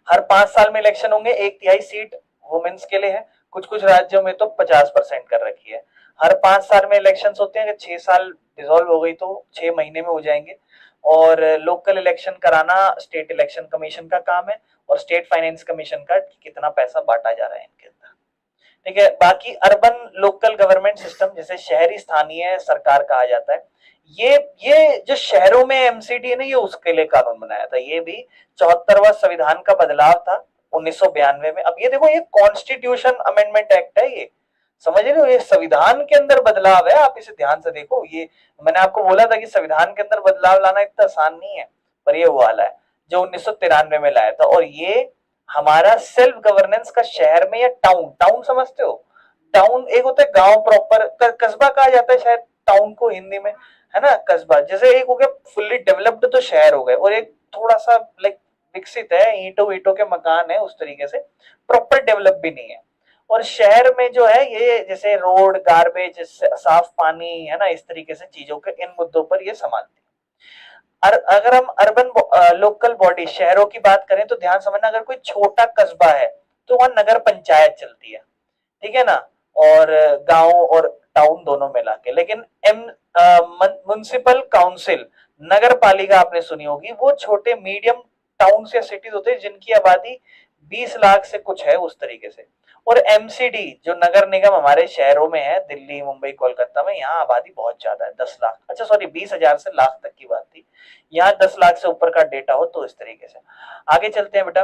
हर 5 साल में इलेक्शन होंगे, 1/3 सीट वुमेन्स के लिए है, कुछ कुछ राज्यों में तो 50% कर रखी है। हर 5 साल में इलेक्शन होते हैं, अगर 6 साल डिसॉल्व हो गई तो 6 महीने में हो जाएंगे। और लोकल इलेक्शन कराना स्टेट इलेक्शन कमीशन का काम है, और स्टेट फाइनेंस कमीशन का कितना पैसा बांटा जा रहा है इनके अंदर, ठीक है। बाकी अर्बन लोकल गवर्नमेंट सिस्टम, जैसे शहरी स्थानीय सरकार कहा जाता है, ये जो शहरों में एमसीडी है ना, ये उसके लिए कानून बनाया था। ये भी 74वां संविधान का बदलाव था 1992 में। अब ये देखो, ये कॉन्स्टिट्यूशन अमेंडमेंट एक्ट है, ये समझ रहे हो, ये संविधान के अंदर बदलाव है। आप इसे ध्यान से देखो, ये मैंने आपको बोला था कि संविधान के अंदर बदलाव लाना इतना आसान नहीं है, पर ये वो वाला है जो 1993 में लाया था। और ये हमारा सेल्फ गवर्नेंस का शहर में, या टाउन, टाउन समझते हो, टाउन एक होता है गांव प्रॉपर, कस्बा कहा जाता है शायद टाउन को हिंदी में, है ना, कस्बा। जैसे एक हो गया फुल्ली डेवलप्ड तो शहर हो गए, और एक थोड़ा सा लाइक विकसित है, ईंटों ईंटों के मकान है, उस तरीके से प्रॉपर डेवलप भी नहीं है। और शहर में जो है, ये जैसे रोड, गार्बेज, साफ पानी, है ना, इस तरीके से चीजों के, इन मुद्दों पर ये संभालती है। अगर हम अर्बन लोकल बॉडी, शहरों की बात करें, तो ध्यान समझना, अगर कोई छोटा कस्बा है तो वहां नगर पंचायत चलती है, ठीक है ना, और गांव और टाउन दोनों मिला के। लेकिन म्युनिसिपल काउंसिल, नगर पालिका आपने सुनी होगी, वो छोटे मीडियम टाउन या सिटीज होते हैं जिनकी आबादी 20 लाख से कुछ है, उस तरीके से। और एमसीडी जो नगर निगम हमारे शहरों में है, दिल्ली, मुंबई, कोलकाता में, यहाँ आबादी बहुत ज्यादा है, 10 लाख, अच्छा सॉरी 20,000 से लाख तक की बात थी, यहाँ 10 लाख से ऊपर का डेटा हो तो इस तरीके से। आगे चलते हैं बेटा।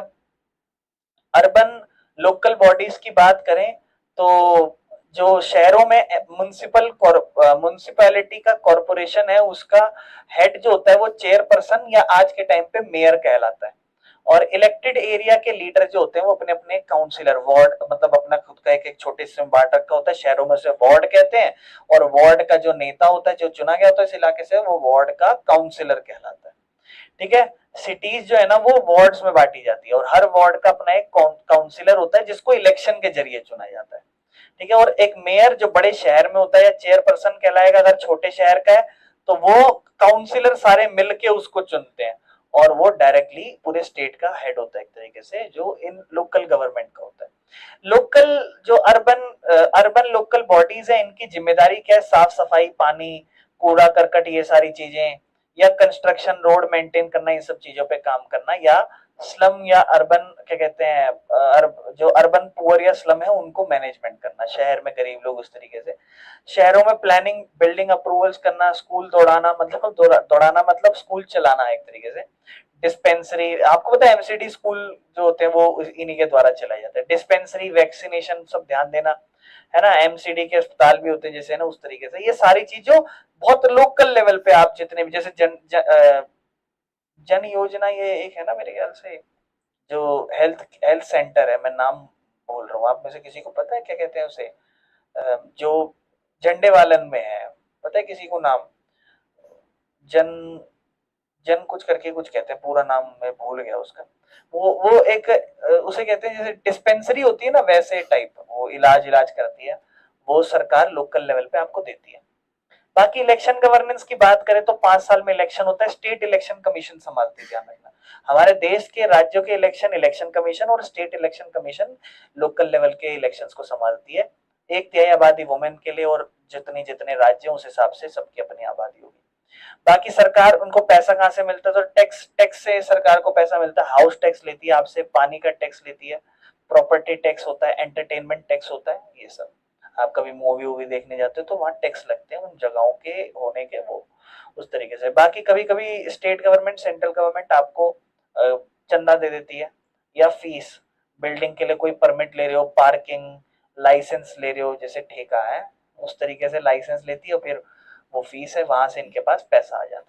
अर्बन लोकल बॉडीज की बात करें, तो जो शहरों में म्युनिसिपैलिटी का कॉरपोरेशन है, उसका हेड जो होता है वो चेयरपर्सन, या आज के टाइम पे मेयर कहलाता है। और इलेक्टेड एरिया के लीडर जो होते हैं वो अपने अपने काउंसिलर वार्ड, मतलब अपना खुद का एक एक छोटे से बांट रखा होता है, शहरों में से वार्ड कहते हैं, और वार्ड का जो नेता होता है जो चुना गया होता है इस इलाके से वो वार्ड का काउंसिलर कहलाता है। ठीक है। सिटीज जो है ना वो वार्ड्स में बांटी जाती है और हर वार्ड का अपना एक काउंसिलर होता है जिसको इलेक्शन के जरिए चुना जाता है। ठीक है। और एक मेयर जो बड़े शहर में होता है या चेयरपर्सन कहलाएगा, अगर छोटे शहर का है तो वो काउंसिलर सारे मिलके उसको चुनते हैं और वो डायरेक्टली पूरे स्टेट का हेड होता है एक तरीके से, जो इन लोकल गवर्नमेंट का होता है। लोकल जो अर्बन लोकल बॉडीज है इनकी जिम्मेदारी क्या है? साफ सफाई, पानी, कूड़ा करकट, ये सारी चीजें, या कंस्ट्रक्शन, रोड मेंटेन करना, इन सब चीजों पे काम करना, या स्लम या अर्बन क्या कहते हैं, जो अर्बन पुअर या स्लम है उनको मैनेजमेंट करना, शहर में गरीब लोग उस तरीके से। शहरों में प्लानिंग, बिल्डिंग अप्रूवल्स करना, स्कूल दौड़ाना, मतलब दौड़ाना मतलब स्कूल चलाना एक तरीके से। डिस्पेंसरी, आपको पता है एमसीडी स्कूल जो होते हैं वो इन्हीं के द्वारा चलाए जाते हैं। डिस्पेंसरी, वैक्सीनेशन, सब ध्यान देना है ना। एमसीडी के अस्पताल भी होते हैं जैसे ना, उस तरीके से। ये सारी चीजों बहुत लोकल लेवल पे आप जितने भी, जैसे जन योजना, ये एक है ना मेरे ख्याल से, जो हेल्थ हेल्थ सेंटर है, मैं नाम बोल रहा हूँ, आप में से किसी को पता है क्या कहते हैं उसे? जो झंडे वालन में है, पता है किसी को नाम? जन जन कुछ करके कुछ कहते हैं, पूरा नाम मैं भूल गया उसका। वो एक उसे कहते हैं जैसे डिस्पेंसरी होती है ना वैसे टाइप, वो इलाज इलाज करती है, वो सरकार लोकल लेवल पे आपको देती है। बाकी इलेक्शन गवर्नेंस की बात करें तो 5 साल में इलेक्शन होता है, स्टेट इलेक्शन कमीशन संभालती है, ध्यान रखना। हमारे देश के राज्यों के इलेक्शन इलेक्शन कमीशन, और state election commission local level के इलेक्शंस को संभालती है। 1/3 आबादी वुमेन के लिए, और जितने जितने राज्य उस हिसाब से सबकी अपनी आबादी होगी। बाकी सरकार, उनको पैसा कहाँ से मिलता है? तो टैक्स, टैक्स से सरकार को पैसा मिलता है। हाउस टैक्स लेती है आपसे, पानी का टैक्स लेती है, प्रॉपर्टी टैक्स होता है, एंटरटेनमेंट टैक्स होता है, ये सब। आप कभी मूवी वूवी देखने जाते हो तो वहां टैक्स लगते हैं उन जगहों के होने के, वो उस तरीके से। बाकी कभी कभी स्टेट गवर्नमेंट, सेंट्रल गवर्नमेंट आपको चंदा दे देती है, या फीस, बिल्डिंग के लिए कोई परमिट ले रहे हो, पार्किंग लाइसेंस ले रहे हो, जैसे ठेका है उस तरीके से लाइसेंस लेती है, और फिर वो फीस है, वहां से इनके पास पैसा आ जाता है।